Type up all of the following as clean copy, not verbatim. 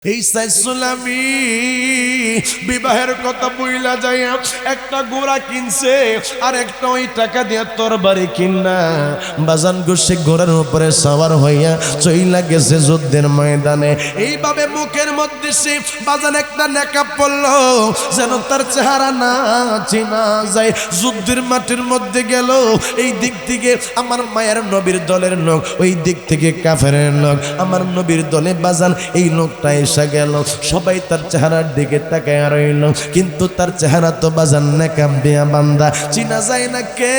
এই সাইসুলামি বিবাহের কথা বইলা যাইয়া একটা ঘোড়া কিনছে আর একটা ওই টাকা দিয়া তরবারি কিনা বাজান গোসে ঘোড়ার উপরে সওয়ার হইয়া চইলা গেছে যুদ্ধের ময়দানে। এইভাবে মুখের মধ্যে সে বাজান একটা নেকাব পড়লো যেন তার চেহারা না চিনা যায়। যুদ্ধের মাঠের মধ্যে গেল, এই দিক থেকে আমার মায়ের নবীর দলের লোক, ওই দিক থেকে কাফেরের লোক। আমার নবীর দলে বাজান এই লোকটা এসে গেল, সবাই তার চেহারার দিকে তাকায় রইল, কিন্তু তার চেহারা তো বাজান নেকাব দিয়া বান্দা, চিনা যায় না কে।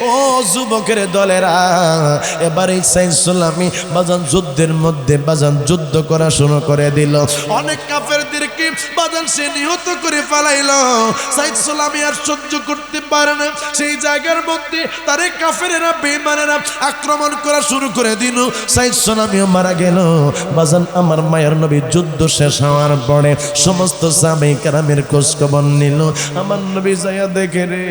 ও যুবকের দলেরা, এবার এই সাইসুলামি বাজান যুদ্ধের মধ্যে বাজান যুদ্ধ করা শুরু করে দিল। অনেক কাফেরদেরকে বাজান সে নিহত করে ফেলাইল। সাইসুলামি আর সহ্য করতে পারে না, সেই জায়গার মধ্যে তারে কাফেরেরা বেঈমানেরা আক্রমণ করা শুরু করে দিল। সাইসুলামিও মারা গেল। বাজান আমার মায়ের নবী যুদ্ধ শেষ হওয়ার পরে সমস্ত সাহাবায়ে কেরামের খোঁজ খবর নিল। আমার নবী যাইয়া দেখে রে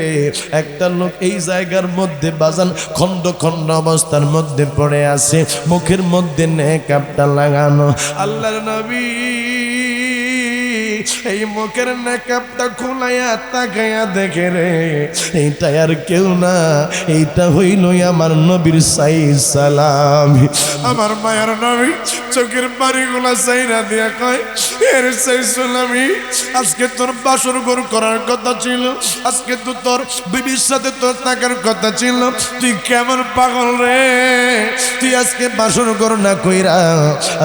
একটা লোক এই জায়গার মধ্যে বাজান খন্ড খন্ড অবস্থার মধ্যে পড়ে আছে, মুখের মধ্যে নেকাবটা লাগানো। আল্লাহর নবী এই মুখের নেকাবটা খুলাইয়া তাকাইয়া দেখে রে এইটা আর কেউ না, এইটা হইল আমার নবীর সাইসুলামি। আমার মায়ের নবী চোখের পানিগুলা চাইরা দিয়া কয়, এর সাইসুলামি আজকে তোর বাসর ঘর করার কথা ছিল, আজকে তো তোর বিবির সাথে তোর থাকার কথা ছিল, তুই কেমন পাগল রে, তুই আজকে বাসর ঘর না কইরা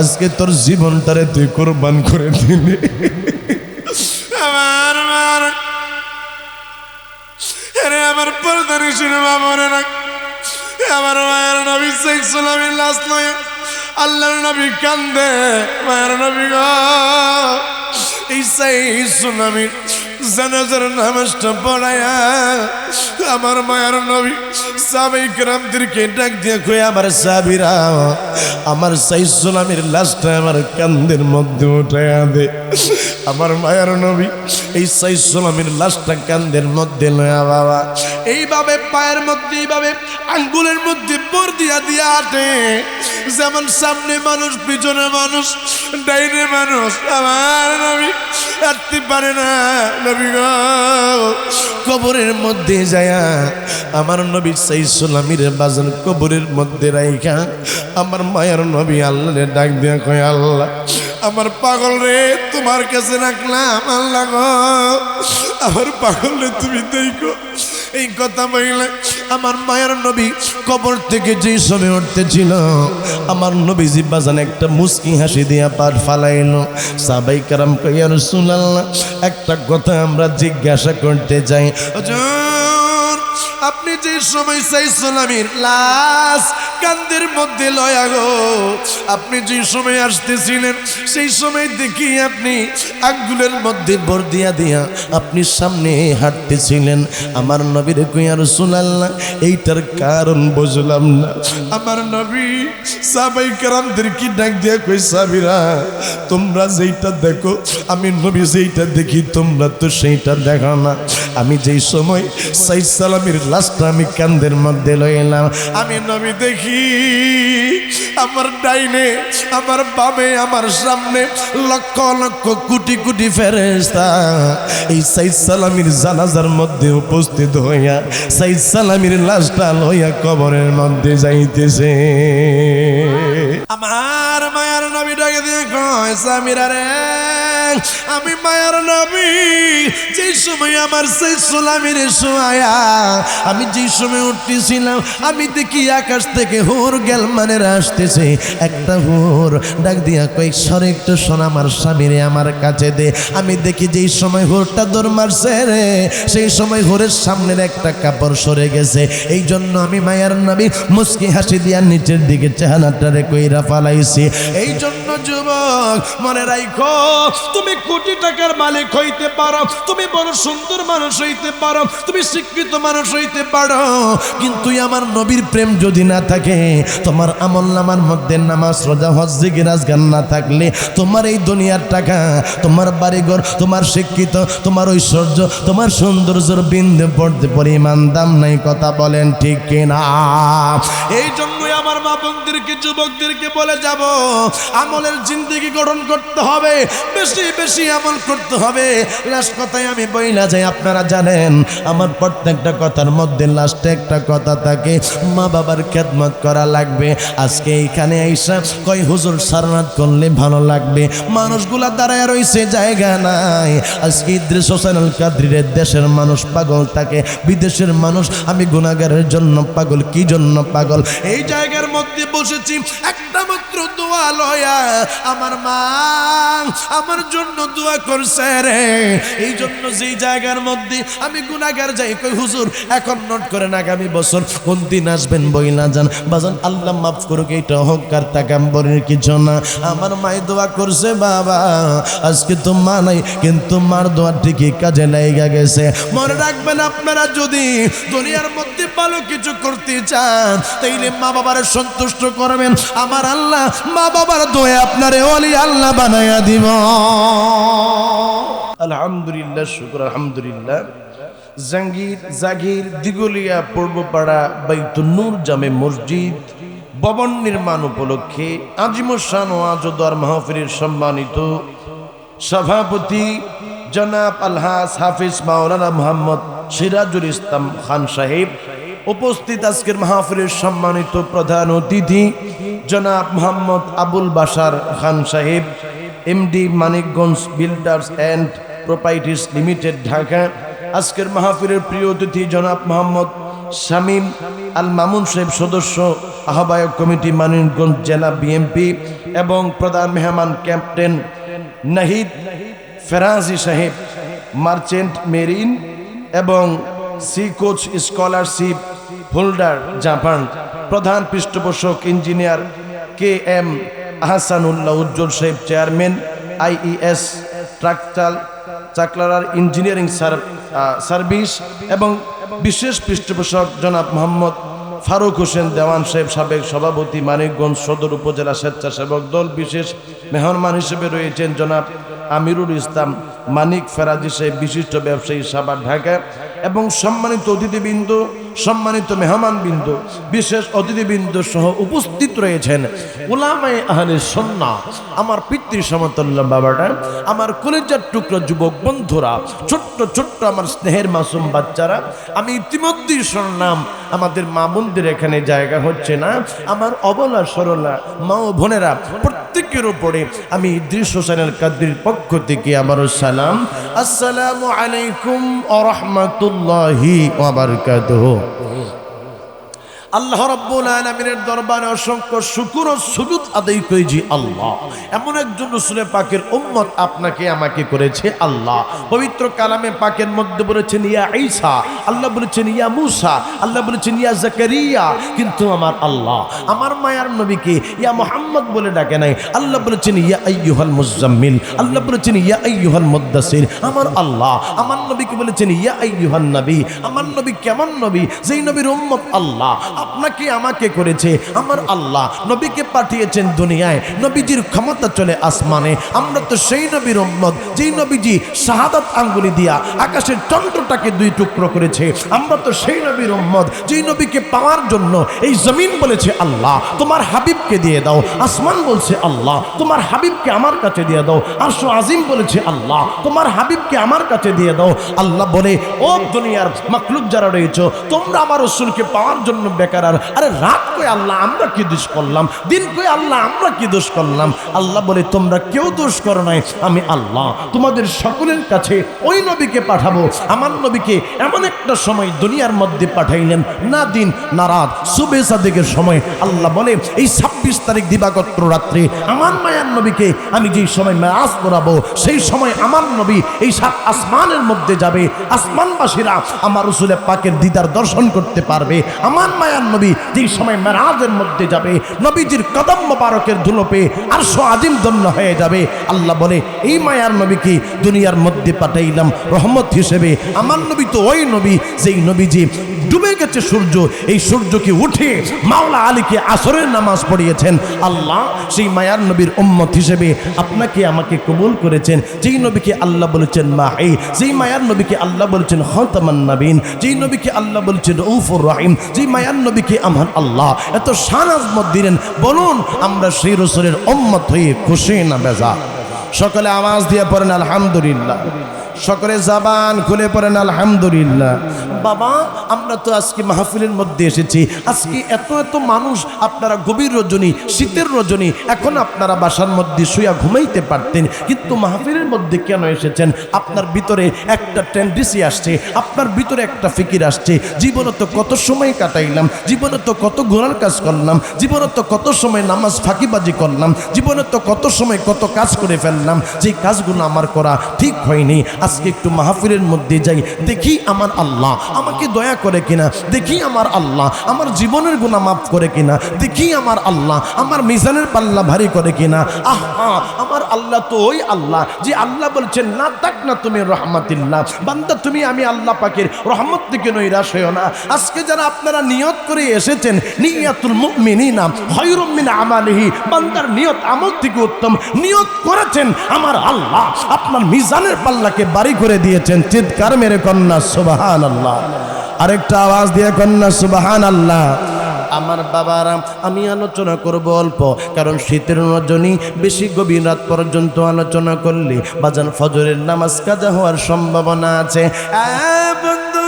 আজকে তোর জীবনটারে তুই কোরবান করে দিলি। আমার পর্দারে শুনে বাবরে না, আমার মায়ের নবী সাইসুলামির লাশ নয়, আল্লাহর নবী কান্দে। মায়ের নবী গো, এই সাইসুলামির জানাজার নামাজটা পড়ায়া আমার মায়ের নবী সাহাবায়ে কেরামদেরকে ডাক দিয়ে কই, আমার সাহাবীরা আমার সাইসুলামির লাশটা আমার কান্দের মধ্যে উঠায়া দে। আমার মায়ের নবী এই সাইসুলামির লাশটা কান্দের মধ্যে লয়া বাবা এইভাবে পায়ের মধ্যে এইভাবে আঙ্গুলের মধ্যে পর দিয়া দিয়া আটে, যেমন সামনে মানুষ পিছনে মানুষ ডাইনে মানুষ। আমার নবী হাঁটতে পারে না। নবী গো, কবরের মধ্যে যায়া আমার নবী সাইসুলামির বাজান কবরের মধ্যে রাইখা আমার মায়ের নবী আল্লাহরে ডাক দিয়া কয়, আল্লাহ আমার পাগল রে তোমার কাছে রাখলাম, আল্লাহ গো আমার পাগল রে তুমি দেখো। এই কথা বললে আমার মায়ের নবী কবর থেকে যে সময় উঠতেছিল আমার নবীজি বাজান একটা মুস্কি হাসি দিয়া পার ফালাইল। সাহাবায়ে কেরাম কয়, ইয়া রাসূলুল্লাহ একটা কথা আমরা জিজ্ঞাসা করতে চাই, হুজুর আপনি যে সময় সাইসুলামির লাশ কান্দের মধ্যে লয়া গো, আপনি যে সময় আসতেছিলেন সেই সময় দেখি আপনি আঙ্গুলের মধ্যে ভর দিয়া দিয়া আপনি সামনে হাঁটতেছিলেন। আমার নবীর কই, ইয়া রাসূলুল্লাহ এইটার কারণ বুঝলাম না। আমার নবী সাহাবায়ে কেরামদেরকে ডাক দিয়া কই, সাহাবীরা তোমরা যেইটা দেখো আমি নবী যেইটা দেখি তোমরা তো সেইটা দেখো না। আমি যেই সময় সাইসুলামির লাশটা আমি কান্দের মধ্যে লইলাম, আমি নবী দেখি আমার ডাইনে আমার বামে আমার সামনে লক্ষ লক্ষ কোটি কোটি ফেরেশতা এই সাইসুলামির জানাজার মধ্যে উপস্থিত হইয়া সাইসুলামির লাশটা লইয়া কবরের মধ্যে যাইতেছে। আমার মায়ের নবী ডাকে দিয়ে কয়, সামিরা রে আমি মায়ের নবী যে সময় আমার সাইসুলামির শোয়া আমি যে সময় উঠতেছিলাম আমি দেখি আকাশ থেকে হুর গেলমানের আসতেছে। একটা হুর ডাক দিয়া কই, সরে একটু শোন আমার স্বামীরে আমার কাছে দে। আমি দেখি যেই সময় হুরটা দৌড় মারছে রে সেই সময় হুরের সামনের একটা কাপড় সরে গেছে। এই জন্য আমি মায়ের নবী মুস্কি হাসি দিয়া নিচের দিকে চেহারাটারে কইরা ফালাইছি। এই জন্য যুবক মনে রাখো, তুমি কোটি টাকার মালিক হইতে পারো, তুমি বড় সুন্দর মানুষ হইতে পারো, তুমি শিক্ষিত মানুষ হইতে পারো, কিন্তু আমার নবীর প্রেম যদি না থাকে, তোমার আমলনামার মধ্যে নামাজ রোজা হজ জিকির আজকার না থাকলে তোমার এই দুনিয়ার টাকা, তোমার বাড়িঘর, তোমার শিক্ষিত, তোমার ঐশ্বর্য, তোমার সৌন্দর্যের বিন্দু পড়তে পরিমাণ দাম নাই। কথা বলেন ঠিক কিনা? এই জন্য আমার মা বোনদেরকে যুবকদেরকে বলে যাব, আমলের জিন্দেগি গঠন করতে হবে, বেশি বেশি আমল করতে হবে। লাস্ট কথায় আমি বইলা যাই, আপনারা জানেন আমার প্রত্যেকটা কথার মধ্যে লাস্টে একটা কথা থাকে, মা বাবার খেদমত করা লাগবে। আজকে এইখানে আইসা কয় হুজুর সারনাত করলে ভালো লাগবে, মানুষগুলা দাঁড়ায় রইছে, জায়গা নাই। আজকে ইদ্রিস হোসেন আল কাদরির দেশের মানুষ পাগল থাকে, বিদেশের মানুষ আমি গুনাহগারের জন্য পাগল। কি জন্য পাগল? এই জায়গার মধ্যে বসেছি একটা মাত্র দোয়া লয়া, আমার মা আমার জন্য দোয়া করছে রে। এই জন্য যেই জায়গার মধ্যে আমি গুনাহগার যাই, কই হুজুর এখন নোট করেন আগামী বছর কোন দিন আসবেন, বইলা যান বাজান, আল্লাহ মাফ করুক, এইটা অহংকার তাকাম্বরের কিছু না। আমার মাই দোয়া করছে, বাবা আজকে তো মা নাই, কিন্তু মার দোয়া ঠিকই কাজে লেগে গেছে। মনে রাখবেন, আপনারা যদি দুনিয়ার মধ্যে ভালো কিছু করতে চান, তাইলে মা বাবার সন্তুষ্ট করবেন। আমার আল্লাহ মা বাবার দোয়া আপনারে ওলি আল্লাহ বানায়া দিব। আলহামদুলিল্লাহ, শুকর আলহামদুলিল্লাহ। জাগির দিগলিয়া পূর্বপাড়া বাইতুন নূর জামে মসজিদ ভবন নির্মাণ উপলক্ষে আজিমুসান ও আজদার মাহফিলের সম্মানিত সভাপতি জনাব আলহাজ হাফিজ মাওলানা মোহাম্মদ সিরাজুল ইসলাম খান সাহেব, উপস্থিত আজকের মাহফিলের সম্মানিত প্রধান অতিথি জনাব মোহাম্মদ আবুল বাশার খান সাহেব, MD Manikganj builders and properties limited Dhaka. আজকের মাহফিলের প্রিয় অতিথি জনাব মোহাম্মদ শামীম আল মামুন সাহেব, সদস্য আহ্বায়ক কমিটি মানিকগঞ্জ জেলা বিএমপি, এবং প্রধান মেহমান ক্যাপ্টেন নাহিদ ফেরাজি সাহেব, মার্চেন্ট মেরিন এবং সি কোচ স্কলারশিপ হোল্ডার জাপান। প্রধান পৃষ্ঠপোষক engineer K M Ahsanullah Ujjwal সাহেব, চেয়ারম্যান আইইএস চাকলার ইঞ্জিনিয়ারিং সার্ভিস, এবং বিশেষ পৃষ্ঠপোষক জনাব মোহাম্মদ ফারুক হোসেন দেওয়ান সাহেব, সাবেক সভাপতি মানিকগঞ্জ সদর উপজেলা স্বেচ্ছাসেবক দল। বিশেষ মেহমান হিসেবে রয়েছেন জনাব আমিরুল ইসলাম মানিক ফেরাজি সাহেব, বিশিষ্ট ব্যবসায়ী, সাভার ঢাকা। এবং সম্মানিত অতিথিবৃন্দ, সম্মানিত মেহমানবৃন্দ, বিশেষ অতিথিবৃন্দ সহ উপস্থিত রয়েছেন উলামায়ে আহলে সুন্নাহ, আমার পিতৃ সমতুল্য বাবাটা, আমার কলেজার টুকরো যুবক বন্ধুরা, ছোট্ট ছোট্ট আমার স্নেহের মাসুম বাচ্চারা। আমি ইতিমধ্যেই শুনলাম আমাদের মা বোনদের এখানে জায়গা হচ্ছে না। আমার অবলা সরলা মা ও বোনেরা, প্রত্যেকের উপরে আমি ইদ্রিস হোসেন আল কাদরির পক্ষ থেকে আমারও সালাম। আসসালামু আলাইকুম ওয়া রাহমাতুল্লাহি ওয়া বারাকাতুহু। আল্লাহ রাব্বুল আলামিনের দরবারে অসংখ্য শুকর ও সুজুদ আদায় করি জি আল্লাহ, এমন একজন রাসূল পাকের উম্মত আপনাকে আমাকে করেছে আল্লাহ। পবিত্র কালামে পাকের মধ্যে বলেছেন ইয়া ঈসা, আল্লাহ বলেছেন ইয়া মূসা, আল্লাহ বলেছেন ইয়া জাকারিয়া, কিন্তু আমার আল্লাহ আমার মায়ার নবীকে ইয়া মুহাম্মদ বলে ডাকে নাই। আল্লাহ বলেছেন ইয়া আইয়ুহাল মুজাম্মিল, আল্লাহ বলেছেন ইয়া আইয়ুহাল মুদ্দাসির। আমার আল্লাহ আমার নবীকে বলেছেন ইয়া আইয়ুহান নবী। আমার নবী কেমন নবী? যেই নবীর উম্মত আল্লাহ আপনাকে আমাকে করেছে। আমার আল্লাহ নবীকে পাঠিয়েছেন দুনিয়ায়, নবীজির ক্ষমতা চলে আসমানে। আমরা তো সেই নবীর উম্মত যেই নবীজি শাহাদাত আঙ্গুলি দিয়া আকাশের চন্দ্রটাকে দুই টুকরো করেছে। আমরা তো সেই নবীর উম্মত যেই নবীকে পাওয়ার জন্য এই জমিন বলেছে আল্লাহ তোমার হাবিবকে দিয়ে দাও, আসমান বলছে আল্লাহ তোমার হাবিবকে আমার কাছে দিয়ে দাও, আরশ আজিম বলেছে আল্লাহ তোমার হাবিবকে আমার কাছে দিয়ে দাও। আল্লাহ বলে, ও দুনিয়ার মাখলুক যারা রয়েছে, তোমরা আমার রাসূলকে পাওয়ার জন্য বেকার। আরে রাত কই আল্লাহ আমরা কি দোষ করলাম, দিন কই আল্লাহ আমরা কি দোষ করলাম। আল্লাহ বলে, তোমরা কেউ দোষ করো নাই, আমি আল্লাহ তোমাদের সকলের কাছে ওই নবীকে পাঠাবো। আমার নবীকে এমন একটা সময় দুনিয়ার মধ্যে পাঠাইলেন, না দিন না রাত, সুবে সাদেকের সময়। আল্লাহ বলে, এই 26 তারিখ দিবাগত রাত্রে আমার মায়ার নবীকে আমি যেই সময় মেরাজ করাবো, সেই সময় আমার নবী এই 7 আসমানের মধ্যে যাবে। আসমানবাসীরা আমার রাসূলের পাকের দিদার দর্শন করতে পারবে। আমার মায়ার নবী যেই সময় মেরাজের মধ্যে যাবে, নবীজির কদম মোবারকের ধুলো পেয়ে আরশ আজিম ধন্য হয়ে যাবে। আল্লাহ বলে, এই মায়ার নবীকে দুনিয়ার মধ্যে পাঠাইলাম রহমত হিসেবে। আমার নবী তো ওই নবী যেই নবীজি ডুবে গেছে সূর্য, এই সূর্যকে উঠে মাওলা আলীকে আসরের নামাজ পড়িয়েছেন। আল্লাহ সেই মায়ার নবীর উম্মত হিসেবে আপনাকে আমাকে কবুল করেছেন। যেই নবীকে আল্লাহ বলেছেন মাহি, যেই মায়ার নবীকে আল্লাহ বলেছেন খাতামান নবীন, যেই নবীকে আল্লাহ বলেছেন রউফুর রহিম, যেই মায়ার নবীকে আমার আল্লাহ এত শান আজমত দিলেন, বলুন আমরা সেই রাসূলের উম্মত হয়ে খুশি না বেজার? সকলে আওয়াজ দিয়ে পড়েন আলহামদুলিল্লাহ, সকলে জবান খুলে পড়েন আলহামদুলিল্লাহ। বাবা আমরা তো আজকে মাহফিলের মধ্যে এসেছি, আজকে এত এত মানুষ, আপনারা গভীর রজনী, শীতের রজনী, এখন আপনারা বাসার মধ্যে শুয়া ঘুমাইতে পারতেন, কিন্তু মাহফিলের মধ্যে কেন এসেছেন? আপনার ভিতরে একটা টেন্ডেন্সি আসছে, আপনার ভিতরে একটা ফিকির আসছে, জীবনে তো কত সময় কাটাইলাম, জীবনে তো কত গুনার কাজ করলাম, জীবনে তো কত সময় নামাজ ফাঁকিবাজি করলাম, জীবনে তো কত সময় কত কাজ করে ফেললাম, যে কাজগুলো আমার করা ঠিক হয়নি। আজকে একটু মাহফিলের মধ্যে যাই, দেখি আমার আল্লাহ আমাকে দয়া করে কিনা, দেখি আমার আল্লাহ আমার জীবনের গুনাহ মাফ করে কিনা, দেখি আমার আল্লাহ আমার মিজানের পাল্লা ভারী করে কিনা। আহা, আমার আল্লাহ তো ওই আল্লাহ যে আল্লাহ বলছেন না তাক না তুমি রহমাতিল্লাহ, বান্দা তুমি আমি আল্লাহ পাকের রহমত থেকে নৈরাশ হইও না। আজকে যারা আপনারা নিয়ত করে এসেছেন, নিয়াতুল মুমিনিনা খায়রুম মিন আমালিহি, বান্দার নিয়ত আমল থেকে উত্তম, নিয়ত করেছেন আমার আল্লাহ আপনার মিজানের পাল্লাকে বাড়ি করে দিয়েছেন। চিৎকার মেরে কন্যা সুবহানাল্লাহ, আরেকটা আওয়াজ দিয়ে কন্যা সুবহানাল্লাহ। আমার বাবারা আমি আলোচনা করব অল্প, কারণ শীতের রজনী বেশি গভীর রাত পর্যন্ত আলোচনা করলে বাজান ফজরের নামাজ কাজা হওয়ার সম্ভাবনা আছে। বন্ধু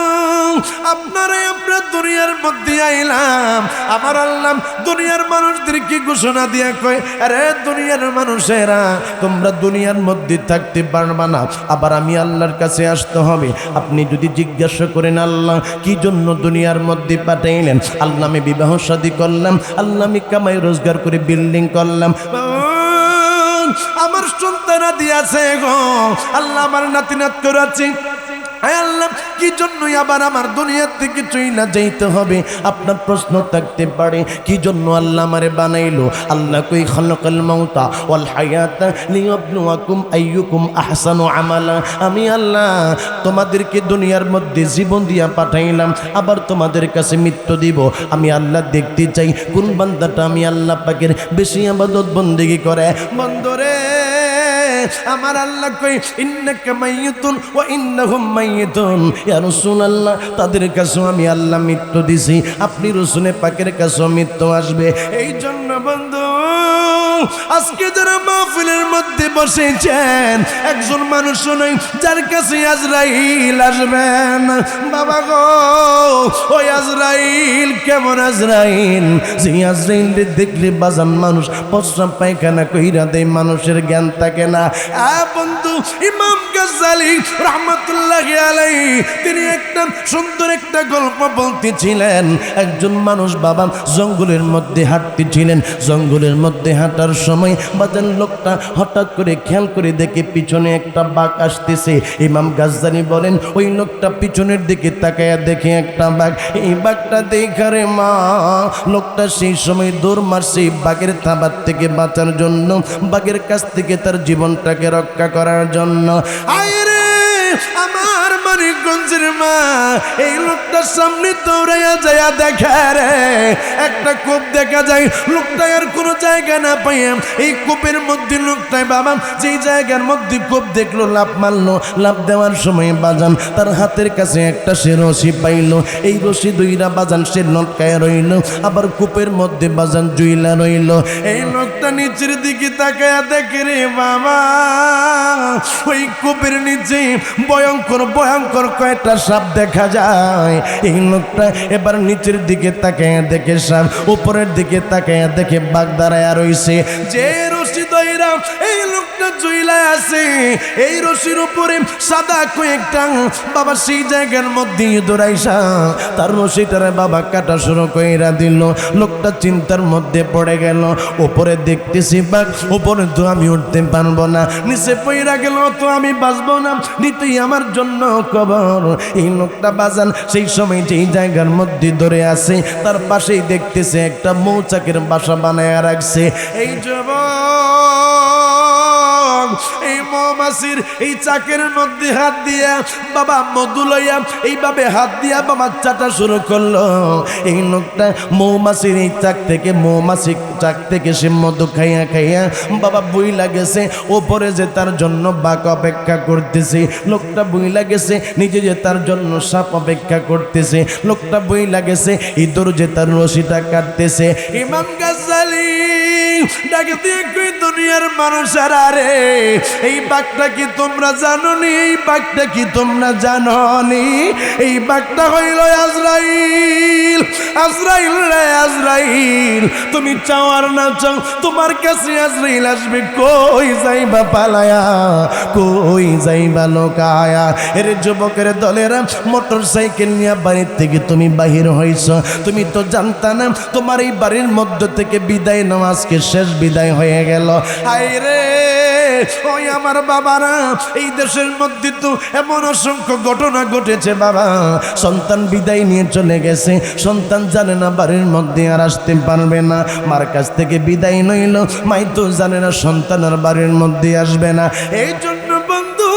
আপনারা আমরা দুনিয়ার মধ্যে আইলাম, আমার আল্লাহ দুনিয়ার মানুষদেরকে ঘোষণা দিয়া কয়, আরে দুনিয়ার মানুষেরা তোমরা দুনিয়ার মধ্যে থাকতে পারবা না, আবার আমি আল্লাহর কাছে আসতে হবে। আপনি যদি জিজ্ঞাসা করেন আল্লাহ কি জন্য দুনিয়ার মধ্যে পাঠাইলেন, আল্লাহ আমি বিবাহ শাদী করলাম, আল্লাহ আমি কামাই রোজগার করে বিল্ডিং করলাম, আমার সন্তানাদি আছে গো, আল্লাহ আমার নাতি নাত করাচ্ছি, আল্লাহ কি জন্যই আবার আমার দুনিয়া থেকে চইলা যাইতে হবে? আপনার প্রশ্ন থাকতে পারে কি জন্য আল্লাহ আমারে বানাইলো? আল্লাহ কই খালাকাল মাউতা ওয়াল হায়াতা লিয়াবলুয়াকুম আইয়ুকুম আহসানু আমালা। আমি আল্লাহ তোমাদেরকে দুনিয়ার মধ্যে জীবন দিয়া পাঠাইলাম, আবার তোমাদের কাছে মৃত্যু দিব। আমি আল্লাহ দেখতে চাই কোন বান্দাটা আমি আল্লাহ পাকের বেশি ইবাদত বন্দেগী করে। বন্দরে আমার আল্লাহ কই ইন্নাকা মাইয়িতুন ওয়া ইন্নাহুম মাইয়িতুন, ইয়া রাসূলুল্লাহ তাদের কাছেও আমি আল্লাহ মৃত্যু দিছি, আপনি রাসূলে পাকের কাছেও মৃত্যু আসবে। এই জন্য বন্ধু আজকে যারা মাহফিলের মধ্যে বসেছেন একজন মানুষ নাই যার কাছে আজরাইল আসবেন। বাবা গো ওই আজরাইল কেমন আজরাইল, যে আজরাইল দেখলে বাজান মানুষ প্রস্রাব পায়খানা কইরা দেয়, মানুষের জ্ঞান থাকে না। বন্ধু ইমাম গাজ্জালি রাহমাতুল্লাহি আলাইহি তিনি একটা সুন্দর একটা গল্প বলতেছিলেন। একজন মানুষ বাবা জঙ্গলের মধ্যে হাঁটতেছিলেন, জঙ্গলের মধ্যে হাঁটার সময় বাজান লোকটা হঠাৎ করে খেয়াল করে দেখে পিছনে একটা বাঘ আসতেছে। ইমাম গাজ্জালি বলেন ওই লোকটা পিছনের দিকে তাকায়া দেখে একটা বাঘ, এই বাঘটা দেখারে মা লোকটা সেই সময় দৌড় মারছে বাঘের থাবার থেকে বাঁচার জন্য, বাঘের কাছ থেকে তার জীবনটাকে রক্ষা করার জন্য। আরে আমার মানিকগঞ্জের মা এই লোকটার সামনে দৌড়াইয়া যাইয়া দেখে রে একটা কূপ দেখা যায়, লোকটা আর কোনো জায়গা না পাইয়া এই কূপের মধ্যে লোকটাই বাবা যেই জায়গার মধ্যে কূপ দেখলো লাফ মারলো, লাফ দেওয়ার সময় বাজান তার হাতের কাছে একটা সে রশি পাইলো, এই রশি দুইরা বাজান সে লটকায় রইল, আবার কূপের মধ্যে বাজান জুইলা রইল। এই লোকটা নিচের দিকে তাকায়া দেখে রে বাবা ওই কূপের নিচে ভয়ঙ্কর ভয়ঙ্কর কয়েকটা সাপ দেখা যায়। এই লোকটা এবার নিচের দিকে তাকায়া দেখে সাপ, উপরের দিকে তাকায়া দেখে বাঘ দাঁড়ায়া রইছে। যে রশি দইরা এই লোকটা জুইলা আছে, এই রশির উপরে সাদা কয়েকটা বাবা সেই জায়গার মধ্যে দৌড়াইসা তার রশিটারে বাবা কাটা শুরু কইরা দিল। লোকটা চিন্তার মধ্যে পড়ে গেল, উপরে দেখতেছি বাঘ, উপরে তো আমি উঠতে পারবো না, নিচে পইরা গেল তো আমি বাঁচবো না, নিতেই আমার জন্য কবর। এই লোকটা বাজান সেই সময় যেই জায়গার মধ্যে ধরে আছে তার পাশেই দেখতেছে একটা মৌচাকের বাসা বানায় রাখছে। এই যুবক এই মৌমাছির এই চাকের মধ্যে হাত দিয়া বাবা মধু লইয়া এইভাবে হাত দিয়া বাবা চাটা শুরু করলো। এই লোকটা মৌমাছির এই চাক থেকে সে মধু খাইয়া খাইয়া বাবা বইলা গেছে ওপরে যে তার জন্য বাঘ অপেক্ষা করতেছে। লোকটা বইলা গেছে নিজে যে তার জন্য সাপ অপেক্ষা করতেছে। লোকটা বইলা গেছে ইঁদুর যে তার রশিটা কাটতেছে। ইমাম গাজ্জালী ডাকে দিয়ে কই দুনিয়ার মানুষেরা রে, এই বাঘটা কি তোমরা জানোনি? এই বাঘটা কি তোমরা জানোনি? এই বাঘটা হইল আজরাইল। আজরাইল রে আজরাইল, তুমি চাও আর না চাও তোমার কাছে আজরাইল আসবে। কই যাইবা পালায়া, কই যাইবা লোকায়া? এর যুবকের দলেরা মোটর সাইকেল নিয়ে বাড়ির থেকে তুমি বাহির হইছ। তুমি তো জানতা না তোমার এই বাড়ির মধ্য থেকে বিদায় নাও, আজকে শেষ বিদায় হয়ে গেল। হায় রে ওই আমার বাবারা, এই দেশের মধ্যে তো এমন অসংখ্য ঘটনা ঘটেছে বাবা। সন্তান বিদায় নিয়ে চলে গেছে, সন্তান জানে না বাড়ির মধ্যে আর আসতে পারবে না। মার কাছ থেকে বিদায় নইল, মাই তো জানে না সন্তান আর বাড়ির মধ্যে আসবে না। এই জন্য বন্ধু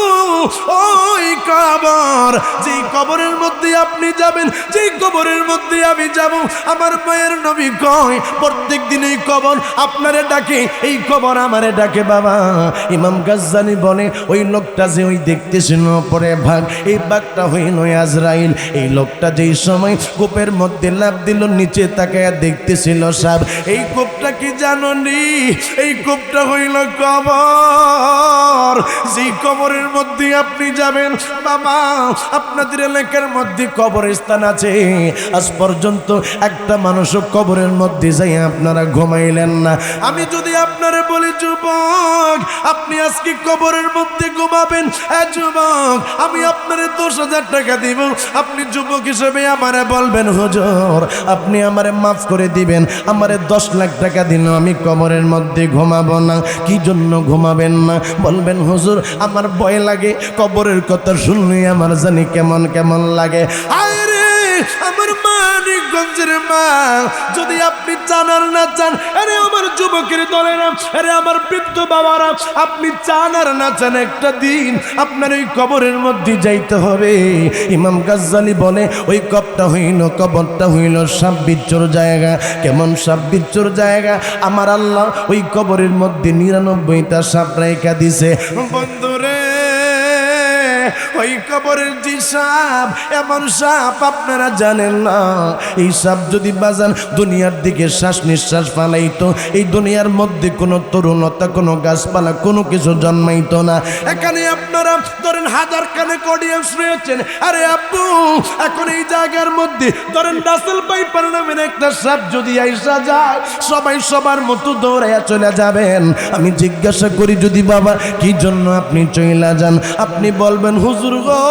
ওই কবর, যেই কবরের মধ্যে আপনি যাবেন, যেই কবরের মধ্যে আমি যাব, আমার মায়ের নবী কয় প্রত্যেক দিন এই কবর আপনারে ডাকে, এই কবর আমারে ডাকে বাবা। ইমাম গাজ্জালী বলে ওই লোকটা যে ওই দেখতেছিল পরে ভাগ, এই বাঘটা হইল আজরাইল। এই লোকটা যেই সময় কূপের মধ্যে লাফ দিল, নিচে তাকায়া দেখতেছিল সাপ। এই কূপটা কি জানোনি? এই কূপটা হইল কবর। যেই কবরের মধ্যে আপনি যাবেন বাবা, আপনাদের এলাকার মধ্যে কবরস্থান আছে, আজ পর্যন্ত একটা মানুষও কবরের মধ্যে যাই আপনারা ঘুমাইলেন না। আমি যদি আপনারা বলি যুবক আপনি আজকে কবরের মধ্যে ঘুমাবেন, যুবক আমি আপনারে 10,000 টাকা দিব, আপনি যুবক হিসেবে আমারে বলবেন হুজুর আপনি আমারে মাফ করে দিবেন, আমারে 10 লাখ টাকা দিন আমি কবরের মধ্যে ঘুমাবো না। কি জন্য ঘুমাবেন না? বলবেন হুজুর আমার ভয় লাগে, কবরের কথা শুনলে আমার জানি কেমন কেমন লাগে। আয় রে আমার মানিকগঞ্জের মা, যদি আপনি চান আর না চান, আরে আমার যুবকের দলেরা, আরে আমার বৃদ্ধ বাবারা, আপনি চান আর না চান একটা দিন আপনার ওই কবরের মধ্যে যাইতে হবে। ইমাম গাজ্জালী বলে ওই কবরটা হইল সাপ বিচ্ছুর জায়গা। কেমন সাপ বিচ্ছুর জায়গা? আমার আল্লাহ ওই কবরের মধ্যে 99টা সাপ রেখা দিছে। বন্ধুরে ওই কবরের যে সাপ, এমন সাপ আপনারা জানেন না। এই সাপ যদি বাজান দুনিয়ার দিকে শ্বাস নিঃশ্বাস ফালাইতো, এই দুনিয়ার মধ্যে কোনো তরুণতা, কোনো গাছপালা, কোনো কিছু জন্মাইতো না। এখানে আপনারা ধরেন হাজার কানে অডিয়েন্স রয়েছেন, আরে আপু এখন এই জায়গার মধ্যে ধরেন রাসেল পাইপার নামের একটা সাপ যদি আইসা যায়, সবাই সবার মতো দৌড়াইয়া চলে যাবেন। আমি জিজ্ঞাসা করি যদি বাবা কি জন্য আপনি চইলা যান, আপনি বলবেন হুজুর গো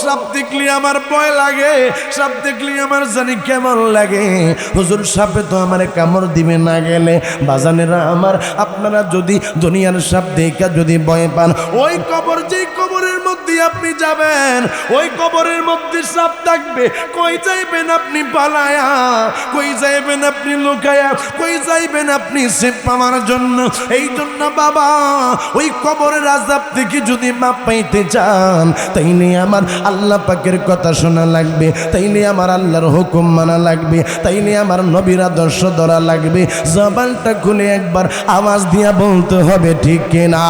সাপ দেখলে আমার ভয় লাগে, সাপ দেখলে আমার জানি কেমন লাগে। হুজুর সাপে তো আমার কামড় দিবে না গেলে। বাজানেরা আমার, আপনারা যদি দুনিয়ার সাপ দেখা যদি ভয় পান, ওই কবর যেই কবরের মধ্যে আপনি যাবেন, ওই কবরের মধ্যে সাপ থাকবে। কই যাইবেন আপনি পালায়া, কই যাইবেন আপনি লুকায়া, কই যাইবেন আপনি সেপ পাওয়ার জন্য? এই জন্য বাবা ওই কবরের আযাব থেকে যদি মাপ পাইতে চান, তাইলে আমার আল্লাহ পাকের কথা শোনা লাগবে, তাইলে আমার আল্লাহর হুকুম মানা লাগবে, তাইলে আমার নবীর আদর্শ ধরা লাগবে। জবানটা খুলে একবার আওয়াজ দিয়া বলতে হবে ঠিক কিনা?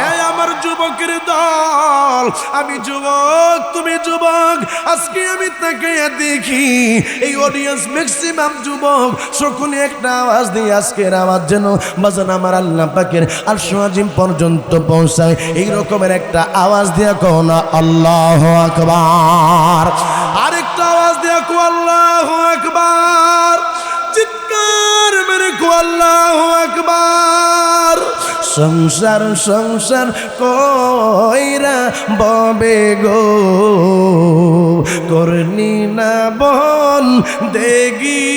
এই আমার যুবকের দল, আমি যুবক তুমি যুবক, আজকে আমি তাকাইয়া দেখি এই অডিয়েন্স ম্যাক্সিমাম যুবক, সকলে একটা আওয়াজ দিয়ে আজকের আওয়াজ যেন বাজান আমার আল্লাহ পাকের আরশ আজিম পর্যন্ত পৌঁছায়। এই রকমের একটা আওয়াজ দিয়া কও না আল্লাহু আকবার। আরেকটা আওয়াজ দিয়া কও আল্লাহু আকবার। চিৎকার মেরে কও আল্লাহু আকবার। সংসার সংসার কইরা ববে গো, করনি না বন দেগি,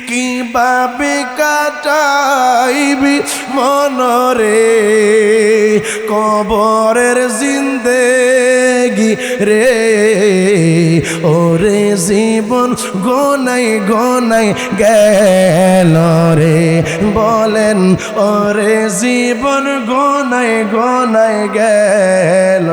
কিভাবে কাটাইবি মনরে কবরের জিন্দেগি রে। ওরে জীবন গোনাই গোনাই গেল রে, বলেন ওরে জীবন গোনায় গোনায় গেল।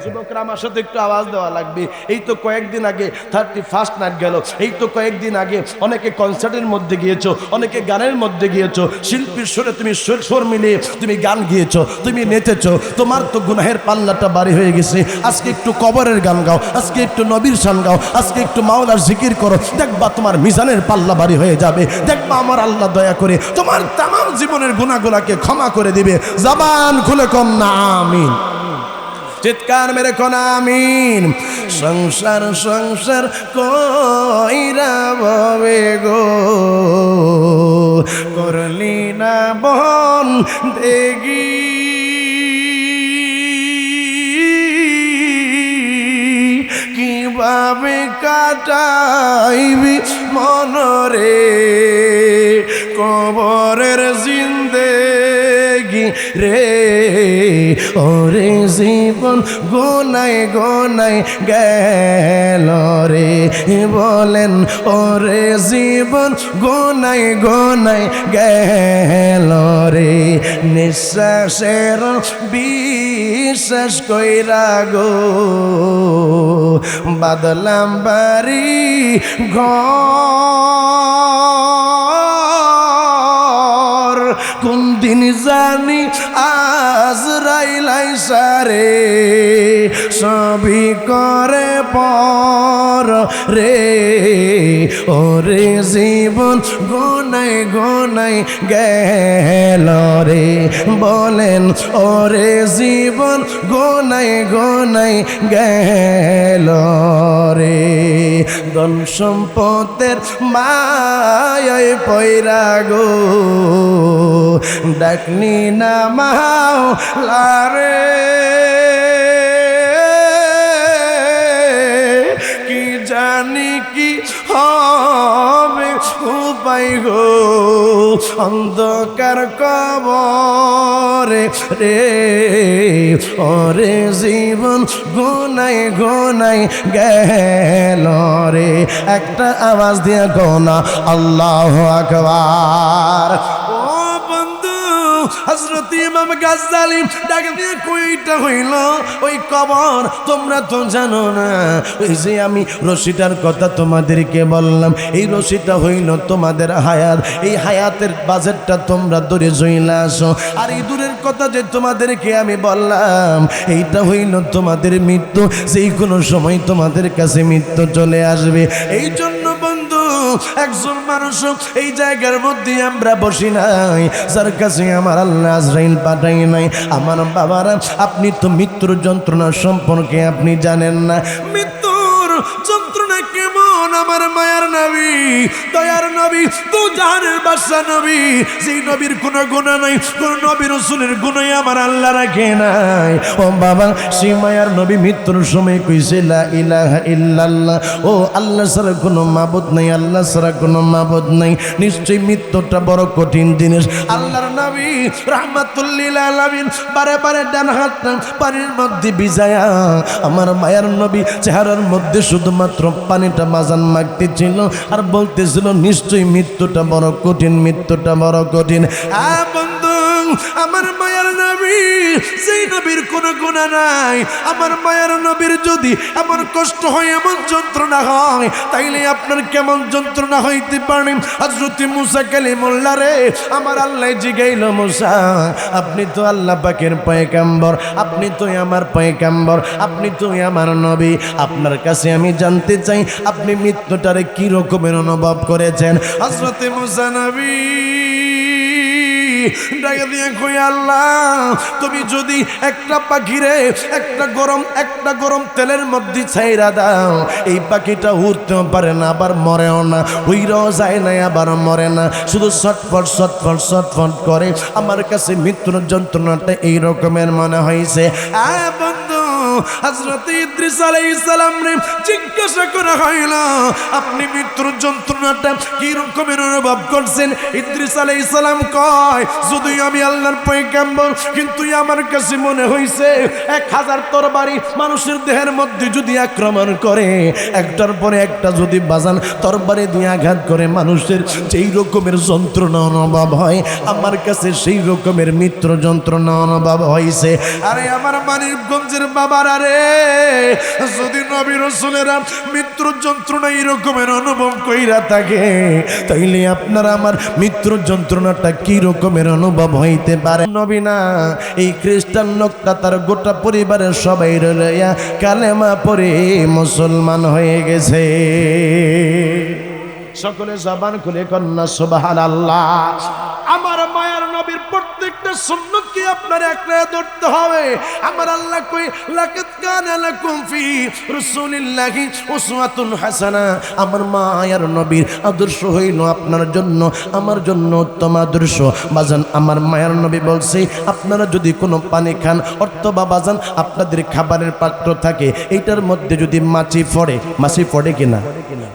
যুবকরা আমার সাথে একটু আওয়াজ দেওয়া লাগবে। এই তো কয়েকদিন আগে 31st নাইট গেল, এই তো কয়েকদিন আগে অনেকে কনসার্টের মধ্যে গিয়েছো, অনেকে গানের মধ্যে গিয়েছো, শিল্পীর সুরে তুমি সুর মিলিয়ে তুমি গান গিয়েছো, তুমি নেচেছো, তোমার তো গুনাহের পাল্লাটা বাড়ি হয়ে গেছে। আজকে একটু কবরের গান গাও, আজকে একটু নবীর শান গাও, আজকে একটু মাওলার জিকির করো, দেখবা তোমার মিজানের পাল্লা বাড়ি হয়ে যাবে। দেখবা আমার আল্লাহ দয়া করে তোমার তামাম জীবনের গুনাহগুলোকে ক্ষমা করে দিবে। জবান খুলে কম না আমিন, চিৎকার মেরে কোন আমিন। সংসার সংসার কইরা ববে গো, করলি না বন দেগি, কিভাবে কাটাইবি মনরে কবরের জিন্দেগি রে। ওরে জীবন গোনায় গোনায় গেল রে, বলেন ওরে জীবন গোনায় গোনায় গেল রে। নিঃশ্বাসের বিশ্বাস কইরা গো, বাদলাম বাড়ি ঘর, কোন দিন জানি আজরাইল সারে সবই করে পর রে। ওরে জীবন গোনায় গোনায় গেল রে, বলেন ওরে জীবন গোনায় গোনায় গেল রে। ধন সম্পদের মায়ায় পয়রা গো, ডাকনি না মাওলারে, কি জানি কি হবে উপায় গো, অন্ধকার কবরে রে। ওরে জীবন গোনায় গোনায় গেল রে। একটা আওয়াজ দিয়ে গোনা আল্লাহু আকবার। হযরত ইমাম গাজ্জালী ডাক দিয়ে কইটা হইল ওই কবর তোমরা তো জানো না। ওই যে আমি রশিটার কথা তোমাদেরকে বললাম, এই রশিটা হইল তোমাদের হায়াত, এই হায়াতের বাজেটটা তোমরা ধরে চইলা আসো। আর এই দূরের কথা যে তোমাদেরকে আমি বললাম, এইটা হইল তোমাদের মৃত্যু, যেই কোনো সময় তোমাদের কাছে মৃত্যু চলে আসবে। এই জন্য বন্ধু, একজন মানুষ এই জায়গার মধ্যে আমরা বসি নাই যার কাছে আমার আল্লাহ আজরাইল পাঠাই নাই। আমার বাবারা, আপনি তো মৃত্যুর যন্ত্রণা সম্পর্কে আপনি জানেন না। মৃত্যুর যন্ত্রণা কেমন আমার মায়ার নবী, দয়ার নবী, তু জাহানের বাদশা নবী, যেই নবীর কোনো গুনাহ নাই, কোন নবী রাসূলের গুনাহ আমার আল্লাহ রাখে নাই। ও বাবা, সেই মায়ার নবী মৃত্যুর সময় কইছে লা ইলাহা ইল্লাল্লাহ, ও আল্লাহ ছাড়া কোনো মাবুদ নাই, আল্লাহ ছাড়া কোনো মাবুদ নাই। নিশ্চয়ই মৃত্যুটা বড় কঠিন জিনিস। আল্লাহর নবী রাহমাতুল লিল আলামিন বারে বারে ডান হাতটা পানির মধ্যে ভিজায়া আমার মায়ার নবী চেহারার মধ্যে শুধুমাত্র পানিটা মাজান মাখতেছিল আর বলতেছিল নিশ্চয়ই মৃত্যুটা বড় কঠিন, মৃত্যুটা বড় কঠিন। বন্ধু, আমার মায়ার নবী, যেই নবীর কোনো গুনাহ নাই, আমার মায়ার নবীর যদি এমন কষ্ট হয়, এমন যন্ত্রণা হয়, তাইলে আপনার কেমন যন্ত্রণা হইতে পারে। হযরত মুসা কালিমুল্লাহ রে আমার আল্লাহ জিগাইল, মুসা আপনি তো আল্লাহ পাকের পয়গম্বর, আপনি তো আমার পয়গম্বর, আপনি তো আমার নবী, আপনার কাছে আমি জানতে চাই আপনি মৃত্যুটারে কি রকমের অনুভব করেছেন। হযরত মুসা নবী ডাকে দিয়ে কই, আল্লাহ তুমি যদি একটা পাখিরে একটা গরম তেলের মধ্যে ছাইরা দাও, এই পাখিটা উড়তেও পারে না, আবার মরেও না, উইরাও যায় না, আবার মরে না, শুধু ছটফট ছটফট ছটফট করে। আমার কাছে মৃত্যুর যন্ত্রণাটা এই রকমের মনে হয়েছে। বন্ধু, হযরত ইদ্রিস আলাইহিস সালাম রে জিজ্ঞাসা করা হইল আপনি মৃত্যুর যন্ত্রণাটা কি রকমের অনুভব করছেন? ইদ্রিস আলাইহিস সালাম কয় যদি আমি আল্লাহর পয়গম্বর, কিন্তু আমার কাছে মনে হইছে 1000 তরবারি মানুষের দেহের মধ্যে যদি আক্রমণ করে, একটার পরে একটা যদি বাজান তরবারি দিয়ে আঘাত করে মানুষের যেই রকমের যন্ত্রণা অনুভব হয়, আমার কাছে সেই রকমের মৃত্যুর যন্ত্রণা অনুভব হয়েছে। আরে আমার মানিকগঞ্জের বাবারা রে, যদি নবী রাসূলেরা মৃত্যুর যন্ত্রণা এই রকমের অনুভব কইরা থাকে, তাইলে আপনারা আমার মৃত্যুর যন্ত্রণাটা কি রকমের অনুভব হইতে পারে? নবী না, এই খ্রিস্টান লোকটা তার গোটা পরিবারের সবাই লইয়া কালেমা পড়ে মুসলমান হয়ে গেছে। সকলে জবান খুলে কন্যা সুবহানাল্লাহ। আমার মায়ার নবীর প্রত্যেকটা সুন্নাত কি আপনার একলা ধরতে হবে। আমার আল্লাহ কই লাকাদ কানা লাকুম ফি রাসূলিল্লাহি উসওয়াতুন হাসানা। আমার মায়ার নবীর আদর্শ হইল আপনার জন্য, আমার জন্য উত্তম আদর্শ। বাজান আমার মায়ার নবী বলছে আপনারা যদি কোনো পানি খান অথবা বাজান আপনাদের খাবারের পাত্র থাকে, এইটার মধ্যে যদি মাছি পড়ে, মাছি পড়ে কিনা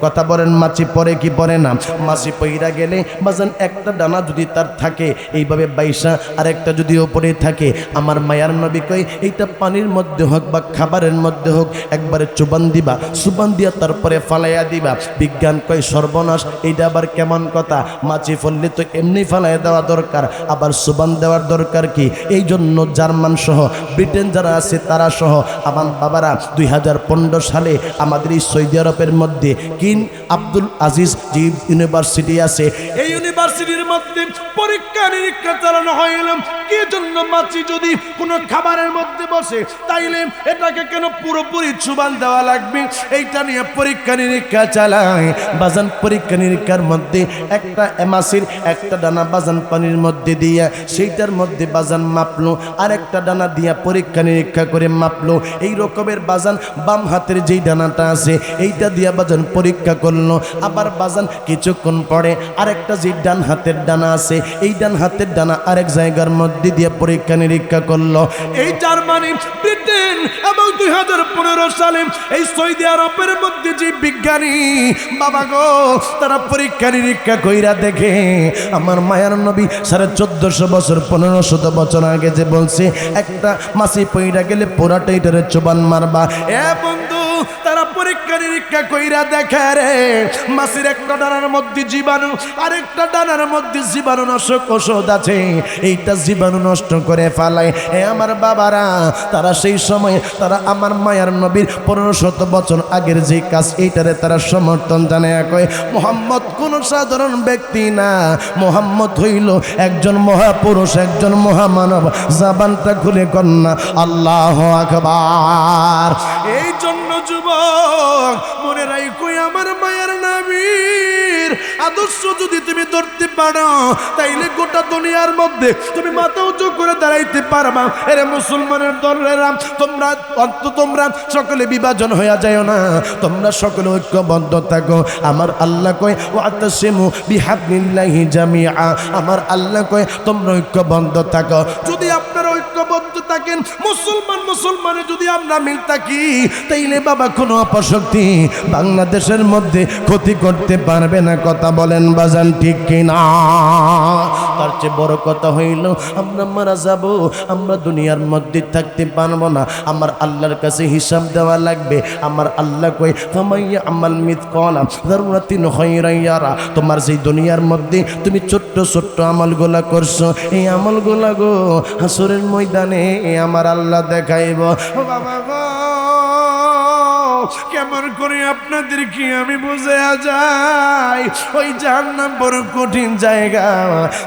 কথা বলেন, মাছি পড়ে কি পড়ে না? মাছি পইরা গেলে বাজান একটা ডানা যদি তার থাকে এইভাবে বাইসা, আর একটা যদি ওপরে থাকে, আমার মায়ার নবী কই এইটা পানির মধ্যে হোক বা খাবারের মধ্যে হোক একবারে চুবান দিবা, চুবান দিয়া তারপরে ফালাইয়া দিবা। বিজ্ঞান কয় সর্বনাশ, এইটা আবার কেমন কথা? মাছি ফললে তো এমনি ফালাইয়া দেওয়া দরকার, আবার চুবান দেওয়ার দরকার কি? এই জন্য জার্মান সহ ব্রিটেন যারা আছে তারা সহ আমার বাবারা 2015 সালে আমাদের এই সৌদি আরবের মধ্যে কিং আব্দুল আজিজ যে ইউনিভার্সিটি আছে, এই ইউনিভার্সিটির মধ্যে পরীক্ষা নিরীক্ষা চালানো হইল কি জন্য মাছি যদি কোনো খাবারের মধ্যে বসে তাইলে এটাকে কেন পুরোপুরি চুবান দেওয়া লাগবে, এইটা নিয়ে পরীক্ষা নিরীক্ষা চালায়। বাজান পরীক্ষা নিরীক্ষার মধ্যে একটা মাছির একটা ডানা বাজান পানির মধ্যে দিয়া সেইটার মধ্যে বাজান মাপলো, আর একটা ডানা দিয়া পরীক্ষা নিরীক্ষা করে মাপলো। এই রকমের বাজান বাম হাতের যেই ডানাটা আছে এইটা দিয়া বাজান পরীক্ষা করলো। আবার বাজান কিছুক্ষণ পরে আরেকটা যে ডান হাতের ডানা আছে এই ডান হাতের ডানা আরেক জায়গার মধ্যে দিয়ে পরীক্ষা নিরীক্ষা করলো। এই জার্মানি, ব্রিটেন এবং 2015 সালে এই সৌদি আরবের মধ্যে যে বিজ্ঞানী বাবা গো তারা পরীক্ষা নিরীক্ষা কইরা দেখে আমার মায়ার নবী 1450 বছর 1500 বছর আগে যে বলছে একটা মাছি পইরা গেলে পুরাটা এটারে চোবান মারবা। এ বন্ধু, তারা পরীক্ষা নিরীক্ষা কইরা দেখে রে মাছির একটা ডানার মধ্যে জীবাণু, আরেকটা ডানার মধ্যে জীবাণু নাশক ওষুধ আছে, এইটা জীবাণু নষ্ট করে ফেলায়। এ আমার বাবারা, তারা সেই সময় তারা আমার মায়ার নবীর 1500 বছর আগের যে কাজ এইটারে তারা সমর্থন জানায় কয় মুহাম্মদ কোন সাধারণ ব্যক্তি না, মুহাম্মদ হইল একজন মহাপুরুষ, একজন মহামানব। জবানটা খুলে কন্যা আল্লাহু আকবার। এই জন্য যুবক মনে রাখো আমার মায়ের নবীর আদর্শ যদি তুমি ধরতে পারো তাইলে গোটা দুনিয়ার মধ্যে তুমি মাথা উঁচু করে দাঁড়াইতে পারবা। এরে মুসলমানের দলেরা তোমরা তোমরা সকলে বিভাজন হইয়া যায় না, তোমরা সকলে ঐক্যবদ্ধ থাকো। আমার আল্লাহ কয় ওয়াতাসিমু বিহাবলিল্লাহি জামিআ। আমার আল্লাহ কয় তোমরা ঐক্যবদ্ধ থাকো। যদি আপনারা ঐক্যবদ্ধ থাকেন, মুসলমানে যদি আমরা মিল থাকি, তাইলে বাবা কোনো অপশক্তি বাংলাদেশের মধ্যে ক্ষতি করতে পারবে না। কথা বলেন বাজান ঠিক কিনা? তার চেয়ে বড় কথা হইল আমরা মারা যাব, আমরা দুনিয়ার মধ্যে থাকতে পারবো না, আমার আল্লাহর কাছে হিসাব দেওয়া লাগবে। আমার আল্লাহ কই ফামাইয়া আমাল মিথকালা যাররাতিন খায়রান ইয়ারা। তোমার সেই দুনিয়ার মধ্যে তুমি ছোট্ট ছোট্ট আমলগুলা করছো, এই আমলগুলা গো হাসরের ময়দানে আমার আল্লাহ দেখাইব। বাবা গো কেমন করে আপনাদেরকে আমি বুঝে যাই, ওই জাহান্নাম বড় কঠিন জায়গা,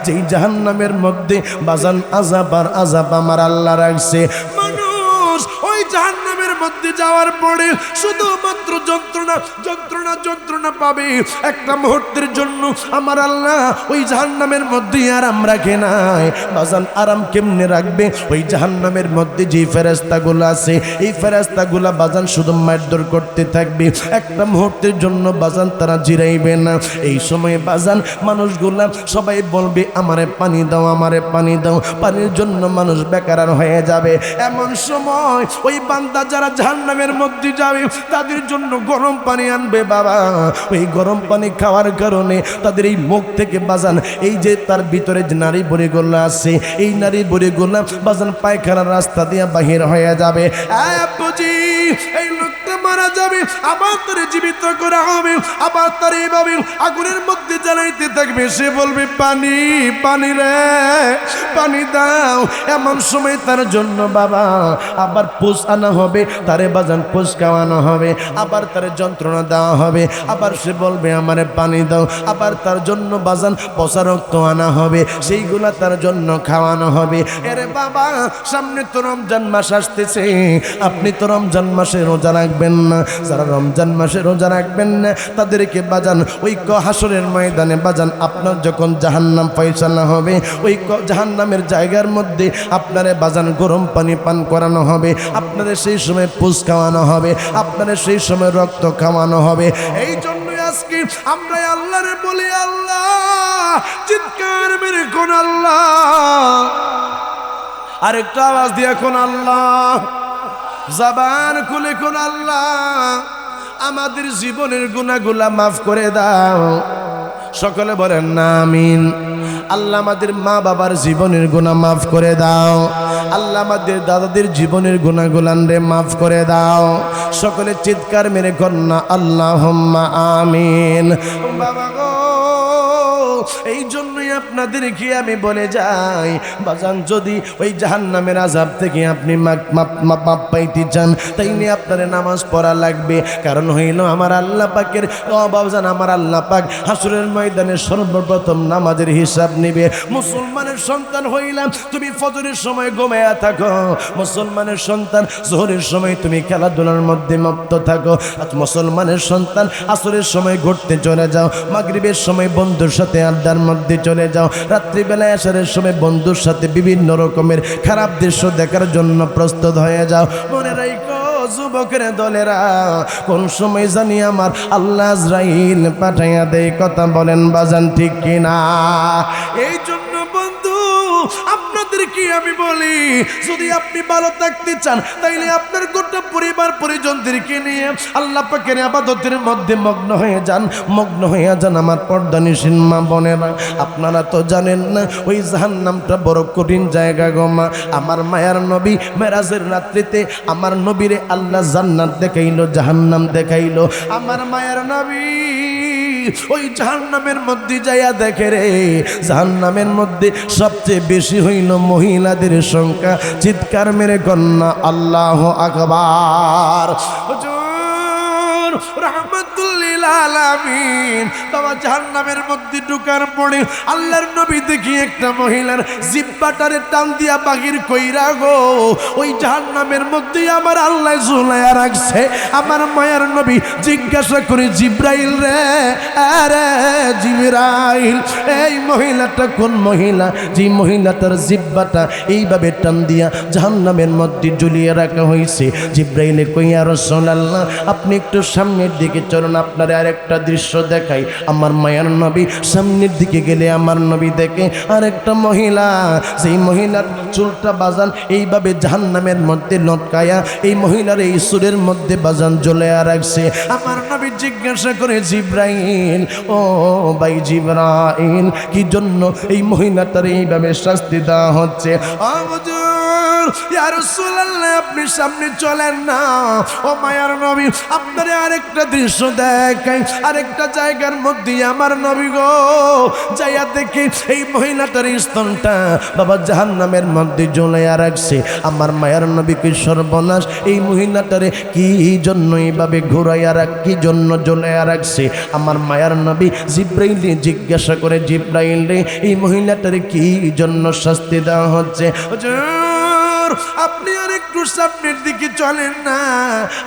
যেই জাহান্নামের মধ্যে বাজান আযাব আর আযাব আমার আল্লাহ রাখছে। মানুষ ওই জাহান্নামের মধ্যে যাওয়ার পরে শুধুমাত্র যন্ত্রণা যন্ত্রণা যন্ত্রণা পাবে একটা মুহূর্তের জন্য। আমার আল্লাহ ওই জাহান্নামের মধ্যে আরাম রাখে নাই। বাজান আরাম কেমনে রাখবে? ওই জাহান্নামের মধ্যে যে ফেরেশতাগুলো আছে এই ফেরেশতাগুলো বাজান শুধু মারধর করতে থাকবে, একটা মুহূর্তের জন্য বাজান তারা জিরাইবে না। এই সময় বাজান মানুষগুলা সবাই বলবে আমারে পানি দাও, আমারে পানি দাও। পানির জন্য মানুষ বেকার হয়ে যাবে। এমন সময় ওই বান্দা যারা জাহান্নামের মধ্যে যাবে তাদের জন্য গরম পানি আনবে বাবা। ওই গরম পানি খাওয়ার কারণে তাদের এই মুখ থেকে বাজান এই যে তার ভিতরে যে নারী বড়িগুলো আছে এই নারী বড়িগুলো বাজান পায়খানার রাস্তা দিয়ে বাহির হয়ে যাবে। এই লোকটা মারা যাবে, আবার তারে জীবিত করা হবে, আবার তার এইভাবে আগুনের মধ্যে জ্বালাইতে থাকবে। সে বলবে পানি পানি রে পানি দাও। এমন সময় তার জন্য বাবা আবার পোষ আনা হবে, তারে বাজান পোষ খাওয়ানো হবে, আবার তার যন্ত্রণা দেওয়া হবে, আবার সে বলবে আমারে পানি দাও। আবার তার জন্য বাজান পচা রক্ত আনা হবে, সেইগুলা তার জন্য খাওয়ানো হবে। এরে বাবা সামনে তো রমজান মাস আসতেছে, আপনি তো রমজান মাসে রোজা রাখবেন না। যারা রমজান মাসে রোজা রাখবেন না তাদেরকে বাজান ওই হাসরের ময়দানে বাজান আপনার যখন জাহান্নাম ফয়সালা হবে ওই জাহান্নামের জায়গার মধ্যে আপনারে বাজান গরম পানি পান করানো হবে, আপনাদের সেই সময় পুষ খাওয়ানো হবে, আপনাদের সেই সময় রক্ত খাওয়ানো হবে। এই জন্যই আজকে আমরা আল্লাহরে বলি আল্লাহ, চিৎকার মেরে কোন আল্লাহ, আরেকটা আওয়াজ দিয়ে কোন আল্লাহ, জবান খুলে কোন আল্লাহ, আমাদের জীবনের গুনাহগুলা মাফ করে দাও। সকলে বলেন না আমিন। আল্লাহ আমাদের মা বাবার জীবনের গুনাহ মাফ করে দাও। আল্লাহ আমাদের দাদাদের জীবনের গুনাহগুলান রে মাফ করে দাও। সকলে চিৎকার মেরে কন্যা আল্লাহুম্মা আমিন। বাবা গো এই জন্যই আপনাদেরকে আমি বলে যাই বাজান, যদি ওই জাহান্নামের আযাব থেকে আপনি মাপ পাইতে চান তাইলে আপনার নামাজ পড়া লাগবে। কারণ হইল আমার আল্লাহ পাকের বাজান, আমার আল্লাহ পাক হাসরের ময়দানে সর্বপ্রথম নামাজের হিসাব নিবে। মুসলমানের সন্তান হইলাম তুমি ফজরের সময় ঘুমায়া থাকো, মুসলমানের সন্তান যোহরের সময় তুমি খেলাধুলার মধ্যে মত্ত থাকো, মুসলমানের সন্তান আসরের সময় ঘুরতে চলে যাও, মাগরিবের সময় বন্ধুর সাথে আড্ডার মধ্যে চলে যাও, রাত্রিবেলায় আসারের সময় বন্ধুর সাথে বিভিন্ন রকমের খারাপ দৃশ্য দেখার জন্য প্রস্তুত হয়ে যাও। মনে রাখো যুবকের দলেরা, কোন সময় জানি আমার আল্লাহ আজরাইল পাঠাইয়া দেয়। কথা বলেন বাজান ঠিক কিনা? এই জন্য বন্ধু আপনাদেরকে আমি বলি, যদি আপনি ভালো থাকতে চান তাইলে আপনার গোটা পরিবার পরিজনদেরকে নিয়ে আল্লাহ পাকের ইবাদতের মধ্যে মগ্ন হয়ে যান, মগ্ন হয়ে যান। আমার পর্দানিশীন মা বোনেরা, আপনারা তো জানেন না ওই জাহান্নামটা বড় কঠিন জায়গা গো মা। আমার মায়ার নবী মেরাজের রাত্রিতে আমার নবীরে আল্লাহ জান্নাত দেখাইলো, জাহান্নাম দেখাইলো। আমার মায়ার নবী ওই জাহান্নামের মধ্যে যাইয়া দেখে রে, জাহান্নামের মধ্যে সবচেয়ে বেশি হইল মহিলাদের সংখ্যা। চিৎকার মেরে কন্যা আল্লাহু আকবার। রাহমাতুল্লিল আলামিন। বাবা জাহান্নামের মধ্যে ঢুকার পরে আল্লাহর নবী দেখি একটা মহিলার জিহ্বাটারে টান দিয়া বাহির কইরা গো ওই জাহান্নামের মধ্যে আমার আল্লাহ ঝুলাইয়া রাখছে। আমার মায়ার নবী জিজ্ঞাসা করে জিব্রাইল রে, আরে জিব্রাইল এই মহিলাটা কোন মহিলা যে মহিলাটার জিহ্বাটা এইভাবে টান দিয়া জাহান্নামের মধ্যে ঝুলিয়ে রাখা হয়েছে? জিব্রাইলে কইয়া রাসূলুল্লাহ আপনি একটু সামনের দিকে চলুন, আপনার আরেকটা দৃশ্য দেখাই। আমার মায়ার নবী সামনের দিকে গেলে আমার নবী দেখে আরেকটা মহিলা, সেই মহিলার চুলটা বাজান এইভাবে জাহান্নামের মধ্যে লটকায়া এই মহিলার এই সুরের মধ্যে বাজান জ্বলে রাখছে। আমার নবী জিজ্ঞাসা করে জিব্রাইল, ও ভাই জিব্রাইল কি জন্য এই মহিলাটার এইভাবে শাস্তি দেওয়া হচ্ছে? ইয়া রাসূলুল্লাহ আপনি সামনে চলেন না। ও মায়ার নবী আপনারে আরেকটা দৃশ্য দেখাই। আরেকটা জায়গার মধ্যে আমার নবী গো যাইয়া দেখি এই মহিলাটার স্তনটা বাবা জাহান্নামের মধ্যে জ্বলাইয়া রাখছে। আমার মায়ার নবী কি সর্বনাশ, এই মহিলাটারে কি জন্য এইভাবে ঘুরাইয়া কি জন্য জ্বলাইয়া রাখছে? আমার মায়ার নবী জিব্রাইলে জিজ্ঞাসা করে, জিব্রাইল রে এই মহিলাটারে কি জন্য শাস্তি দেওয়া হচ্ছে? আপনি আর একটু সামনের দিকে চলেন না।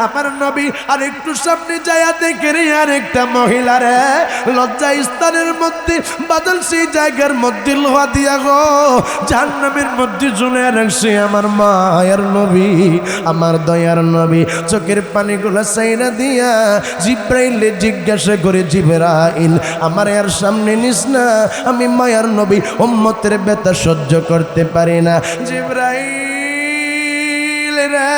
আমার নবী আর একটু সামনে যায়া দেখে রে আরেকটা মহিলারে লজ্জা স্থানের মধ্যে বাদল সেই জায়গার মধ্যে লোহা দিয়া গো জাহান্নামের মধ্যে ঝুলে রাখছে। আমার মায়ার নবী, আমার দয়ার নবী চোখের পানিগুলো সাইরা দিয়া জিব্রাইলে জিজ্ঞাসা করে, জিব্রাইল আমার আর সামনে নিস না, আমি মায়ার নবী উম্মতের ব্যথা সহ্য করতে পারি না। জিব্রাইল রে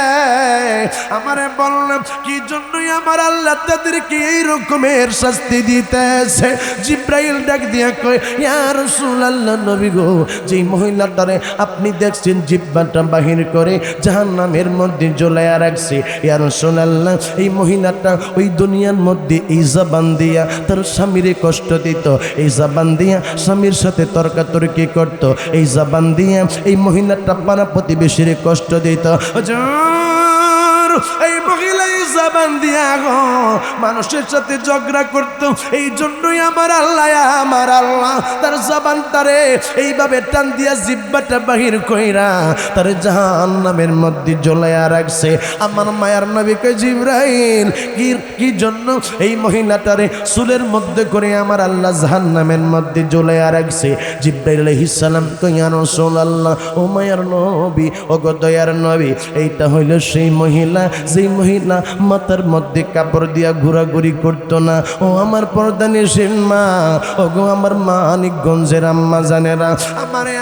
আমারে বললাম কি জন্যই আমার আল্লাহ তাদেরকে এই রকমের শাস্তি দিতেছে। জিব্রাইল ডাক দিয়া কয় ইয়া রাসূলুল্লাহ নবী গো, যেই মহিলাটারে আপনি দেখছেন জিহ্বাটা বাহির করে জাহান্নামের মধ্যে ঝুলাইয়া রাখছে, ইয়া রাসূলুল্লাহ এই মহিলাটা ওই দুনিয়ার মধ্যে এই জবান দিয়া তার স্বামীরে কষ্ট দিত, এই জবান দিয়া স্বামীর সাথে তর্কাতর্কি করত, এই জবান দিয়া এই মহিলাটা পাড়া প্রতিবেশীর কষ্ট দিত। এই মহিলা এই জবান দিয়া গো মানুষের সাথে ঝগড়া করত। এই জন্যই আমার আল্লাহ তার জবানটারে এইভাবে টান দিয়া জিহ্বাটা বাহির কইরা তার জাহান্নামের মধ্যে ঝুলাইয়া রাখছে। আমার মায়ার নবী কয় জিবরাইল কি জন্য এই মহিলাটারে চুলের মধ্যে করে আমার আল্লাহ জাহান্নামের মধ্যে ঝুলাইয়া রাখছে? জিবরাইল আলাইহিস সালাম কয় ইয়া রাসূলুল্লাহ ও মায়ার নবী, ও গো দয়ার নবী, এইটা হইল সেই মহিলা যেই মহিলা মাথার মধ্যে কাপড় দিয়া ঘোরাঘুরি করতো না। ও আমার পর্দানিসীন মা, ও গো আমার মানিকগঞ্জের আম্মা জানেরা,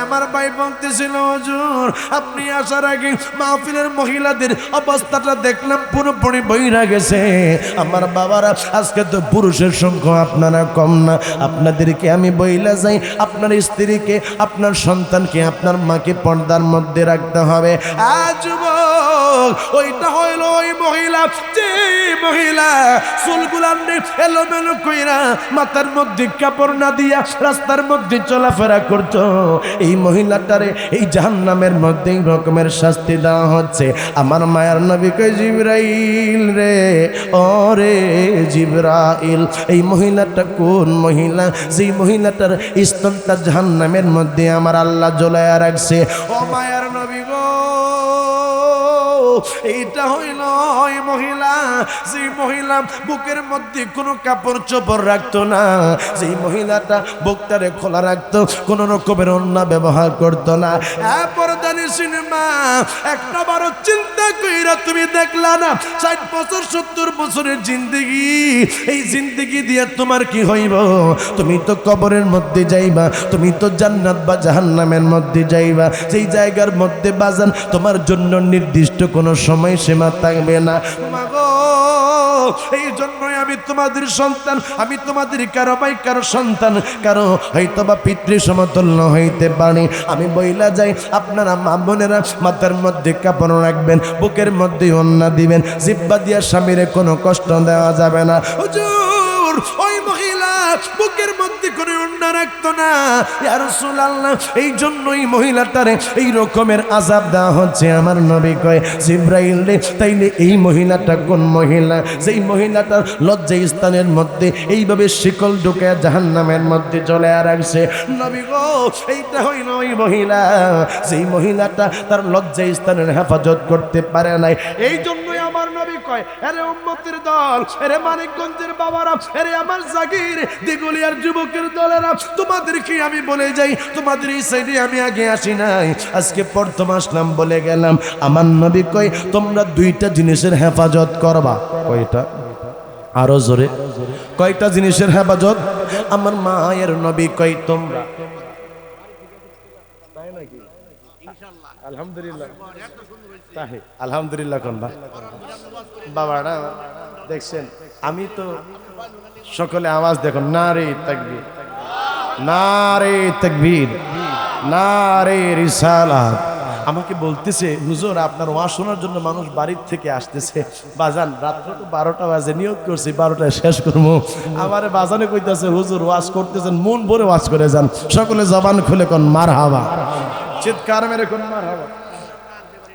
আমার ভাই বলতেছিল হুজুর আপনি আসার আগে মাহফিলের মহিলাদের অবস্থাটা দেখলাম পুরোপুরি বইরা গেছে। আমার বাবারা আজকে তো পুরুষের সংখ্যা আপনারা কম না, আপনাদেরকে আমি বইলা যাই আপনার স্ত্রীকে, আপনার সন্তানকে, আপনার মাকে পর্দার মধ্যে রাখতে হবে। আজ ওইটা হইল ওই মহিলা যে মহিলা চুলগুলান এলোমেলো কইরা মাথার মধ্যে কাপড় না দিয়া রাস্তার মধ্যে চলাফেরা করত। এই মহিলাটারে এই জাহান্নামের মধ্যে এই রকমের শাস্তি দেওয়া হচ্ছে। আমার মায়ার নবী কয় জিবরাইল রে, ও রে জিবরাইল, এই মহিলাটা কোন মহিলা যেই মহিলাটার স্তনটা জাহান্নামের মধ্যে আমার আল্লাহ জ্বলায়া রাখছে? ও মায়ার নবী গো, এইটা হইল ওই মহিলা যেই মহিলা বুকের মধ্যে কোনো কাপড় চোপড় রাখতো না, যেই মহিলাটা বুকটারে খোলা রাখতো, কোনো রকমের অন্য ব্যবহার করতো না। পর্দানি সিনেমা একটা বারো চিন্তা কইরা তুমি দেখলা না 60 বছর 70 বছরের জিন্দেগি, এই জিন্দেগি দিয়ে তোমার কি হইব? তুমি তো কবরের মধ্যে যাইবা, তুমি তো জান্নাত বা জাহান্নামের মধ্যে যাইবা, যেই জায়গার মধ্যে বাজান তোমার জন্য নির্দিষ্ট কোনো সময় সীমা থাকবে না। মাগো এই জন্যই আমি তোমাদের সন্তান, আমি তোমাদের কারো ভাই কারো সন্তান, কারো হয়তোবা পিতৃ সমতুল্য হইতে পারি। আমি বইলা যাই আপনারা মা বোনেরা মাথার মধ্যে কাপড় রাখবেন, বুকের মধ্যে ওন্না দিবেন, জিহ্বা দিয়া স্বামীরে কোনো কষ্ট দেওয়া যাবে না। হুজুর ওই মহিলা বুকের মধ্যে কোনো ওন্না রাখতো না ইয়া রাসূলুল্লাহ, এই জন্যই মহিলাটারে এই রকমের আযাব দেওয়া হচ্ছে। আমার নবী কয় জিবরাইল রে, তাইলে এই মহিলাটা কোন মহিলা যেই মহিলাটার লজ্জা স্থানের মধ্যে এইভাবে শিকল ঢুকায় জাহান্নামের মধ্যে চলে রাখছে? নবী গো এইটা হইল ওই মহিলা যেই মহিলাটা তার লজ্জা স্থানের হেফাজত করতে পারে নাই। এই জন্যই আমার নবী কয় আরে উম্মতের দল, আরে মানিকগঞ্জের বাবারা, আরে আমার জাগির দিগুলিয়ার যুবকের দলেরা, তোমাদেরকে আমি বলে যাই, তোমাদের এই সাইডে আমি আগে আসি নাই, আজকে প্রথম আসলাম বলে গেলাম। আমার নবী কয় তোমরা দুইটা জিনিসের হেফাজত করবা। কয়টা? আরো জোরে। কয়টা জিনিসের হেফাজত? আমার মায়ের নবী কয় তোমরা আলহামদুলিল্লাহ, তাই আলহামদুলিল্লাহ কোন বাবারা দেখছেন, আমি তো সকলে আওয়াজ দেখো, নারে তাকবীর, নারে তাকবীর, নারে রিসালাত। আমাকে বলতেছে হুজুর আপনার ওয়াজ শোনার জন্য মানুষ বাড়ির থেকে আসতেছে। বাজান রাত্র তো 12টা বাজে, নিয়ত করছি 12টায় শেষ করবো। আমার বাজানে কইতেছে হুজুর ওয়াজ করতেছেন, মন ভরে ওয়াজ করে যান। সকলে জবান খুলে কোন মারহাবা, চিৎকার মেরে কোন মারহাবা।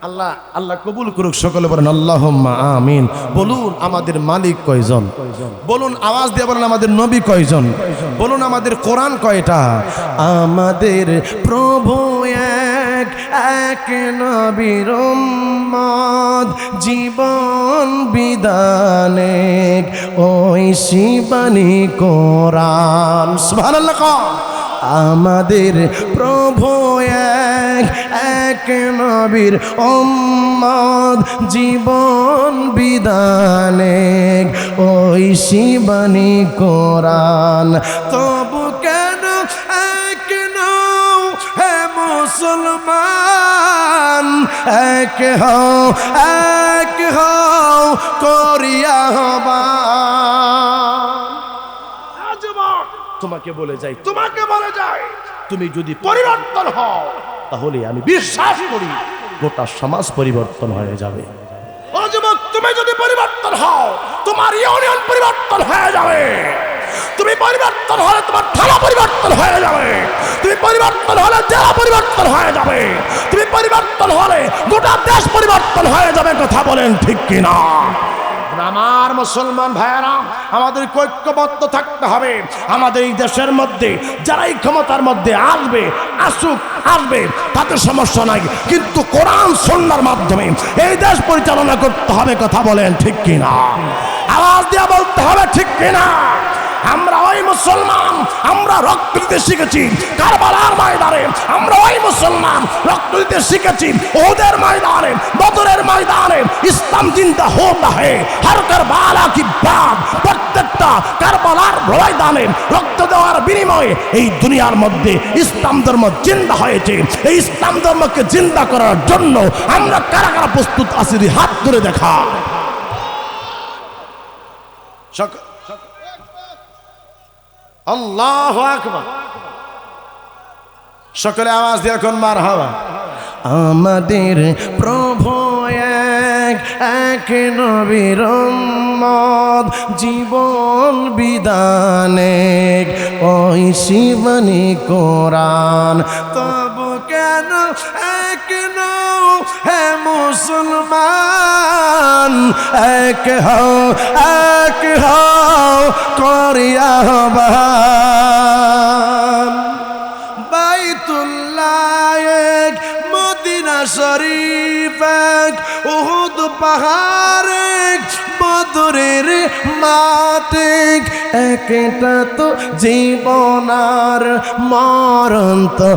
আল্লাহ আল্লাহ কবুল করুক। সকলে বলেন আল্লাহুম্মা আমিন। বলুন আমাদের মালিক কয়জন? বলুন আওয়াজ দিয়ে বলেন আমাদের নবী কয়জন? বলুন আমাদের কোরআন কয়টা? আমাদের প্রভু এক, এক নবীর উম্মত, জীবন বিধানে ওই শিবানী কোরআন। সুবহানাল্লাহ। আমাদের প্রভু এক, এক নবীর উম্মত, জীবন বিধানে ওই শিবানী কোরআন। তবু কেন এক নও হে মুসলমান এক হও করিয়া তোমাকে বলে যাই তুমি যদি পরিবর্তন হও তাহলে আমি বিশ্বাস করি গোটা সমাজ পরিবর্তন হয়ে যাবে। ও যুবক, তুমি যদি পরিবর্তন হও তোমার ইউনিয়ন পরিবর্তন হয়ে যাবে, তুমি পরিবর্তন হলে তোমার থানা পরিবর্তন হয়ে যাবে, তুমি পরিবর্তন হলে জেলা পরিবর্তন হয়ে যাবে, তুমি পরিবর্তন হলে গোটা দেশ পরিবর্তন হয়ে যাবে। কথা বলেন ঠিক কিনা? আমার মুসলমান ভাইয়েরা, আমাদের ঐক্যবদ্ধ থাকতে হবে। আমাদের এই দেশের মধ্যে যারাই ক্ষমতার মধ্যে আসবে তাদের সমস্যা নাই, কিন্তু কোরআন সুন্নাহর মাধ্যমে এই দেশ পরিচালনা করতে হবে। কথা বলেন ঠিক কিনা? আওয়াজ দিয়ে বলতে হবে ঠিক কিনা? আমরা ওই মুসলমান, আমরা রক্ত দিতে শিখেছি কারবালার ময়দানে, আমরা ওই মুসলমান রক্ত দিতে শিখেছি ওদের ময়দানে, বদরের ময়দানে। ইসলাম জিন্দা হোতা है हर কারবালা কি বাত, প্রত্যেকটা কারবালার ময়দানে রক্ত দেওয়ার বিনিময়ে এই দুনিয়ার মধ্যে ইসলাম ধর্ম জিন্দা হয়েছে। এই ইসলাম ধর্মকে জিন্দা করার জন্য আমরা কারা কারা প্রস্তুত আছি? হাত ধরে দেখা। আল্লাহু আকবার। সকলে আওয়াজ দিয়ে এখন মারহাবা। আমাদের প্রভু এক নবীর উম্মত, জীবন বিধানে ওই শিবানী কোরআন। তবু কেন এক নও হে মুসলমান, এক হও করিয়া আহ্বান। বাইতুল্লাহ এক, মদিনা শরীফ এক, উহুদ পাহাড় এক, বদরের মাঠ এক। একটা তো জীবনার মরণ তো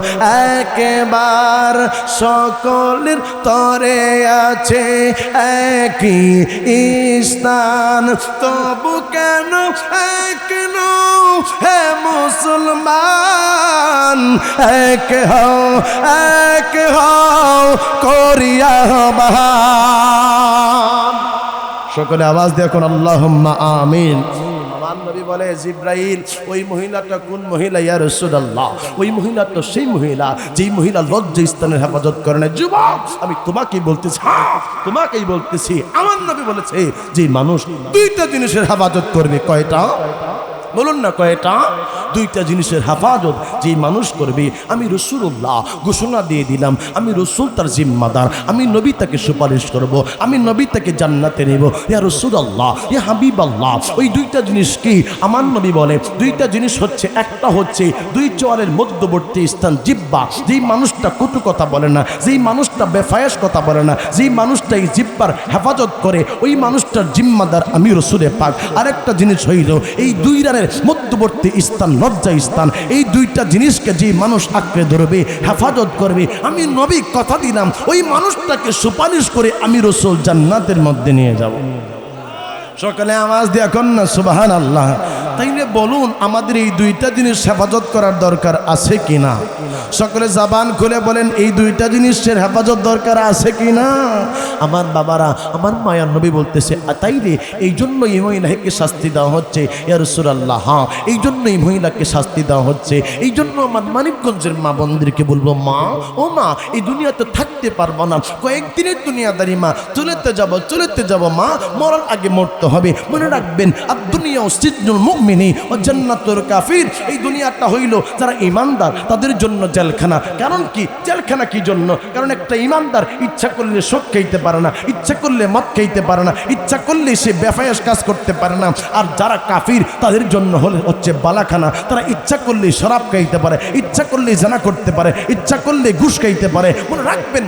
একবার, সকলের তরে আছে একই স্থান। তবু কেন এক নও হে মুসলমান, এক হও করিয়া আহ্বান। সকলে আওয়াজ দিয়ে এখন আল্লাহুম্মা আমিন। আমার নবী বলে, জিব্রাইল ওই মহিলাটা কোন মহিলা ইয়া রাসূলুল্লাহ? ওই মহিলাটা সেই মহিলা যেই মহিলা লজ্জা স্থানের হেফাজত করে না। যুবক, আমি তোমাকেই বলতেছি, তোমাকেই বলতেছি। আমার নবী বলেছে যে মানুষ দুইটা জিনিসের হেফাজত করবে। কয়টা বলুন না? কয়টা? দুইটা জিনিসের হেফাজত যেই মানুষ করবে, আমি রাসূলুল্লাহ ঘোষণা দিয়ে দিলাম, আমি রাসূল তার জিম্মাদার, আমি নবী তাকে সুপারিশ করব, আমি নবী তাকে জান্নাতে নেব। ইয়া রাসূলুল্লাহ, ইয়া হাবিবাল্লাহ, ওই দুইটা জিনিস কি? আমার নবী বলে দুইটা জিনিস হচ্ছে, একটা হচ্ছে দুই চোয়ালের মধ্যবর্তী স্থান জিহ্বা, যেই মানুষটা কটু কথা বলে না, যেই মানুষটা বেফায়েশ কথা বলে না, যেই মানুষটা এই জিহ্বার হেফাজত করে, ওই মানুষটার জিম্মাদার আমি রাসূলে পাক। আরেকটা জিনিস হইল এই দুই মধ্যবর্তী স্থান, লজ্জা স্থান। এই দুইটা জিনিসকে যে মানুষ আঁকড়ে ধরবে, হেফাজত করবে, আমি নবী কথা দিলাম ওই মানুষটাকে সুপারিশ করে আমি রাসূল জান্নাতের মধ্যে নিয়ে যাব। সকালে আওয়াজ দিয়ে এখন না সুবহানাল্লাহ। তাইলে বলুন, আমাদের এই দুইটা জিনিস হেফাজত করার দরকার আছে কিনা? সকলে জবান খুলে বলেন, এই দুইটা জিনিসের হেফাজত দরকার আছে কিনা? আমার বাবারা, আমার মায়ার নবী বলতেছে, তাইলে এই জন্য এই মহিলাকে শাস্তি দেওয়া হচ্ছে। ইয়া রাসূলুল্লাহ, হ্যাঁ, এই জন্য এই মহিলাকে শাস্তি দেওয়া হচ্ছে। এই জন্য আমার মানিকগঞ্জের মা বোনদেরকে বলবো, মা ও মা, এই দুনিয়াতে থাকতে পারবো না, কয়েকদিনের দুনিয়াদারি মা, চলেতে যাব মা, মরার আগে মরতে হবে। মনে রাখবেন, আদ-দুনিয়া সিজনুল মুমিনি ওয়া জান্নাতুল কাফির। এই দুনিয়াটা হইল যারা ঈমানদার তাদের জন্য জেলখানা। কারণ কি? জেলখানা কি জন্য? কারণ একটা ঈমানদার ইচ্ছা করলে সুদ খাইতে পারে না, ইচ্ছা করলে মদ খাইতে পারে না, ইচ্ছা করলে সে বেফায়েশ কাজ করতে পারে না। আর যারা কাফির তাদের জন্য হচ্ছে বালাখানা। তারা ইচ্ছা করলে শরাব খাইতে পারে, ইচ্ছা করলে জানা করতে পারে, ইচ্ছা করলে ঘুষ খাইতে পারে।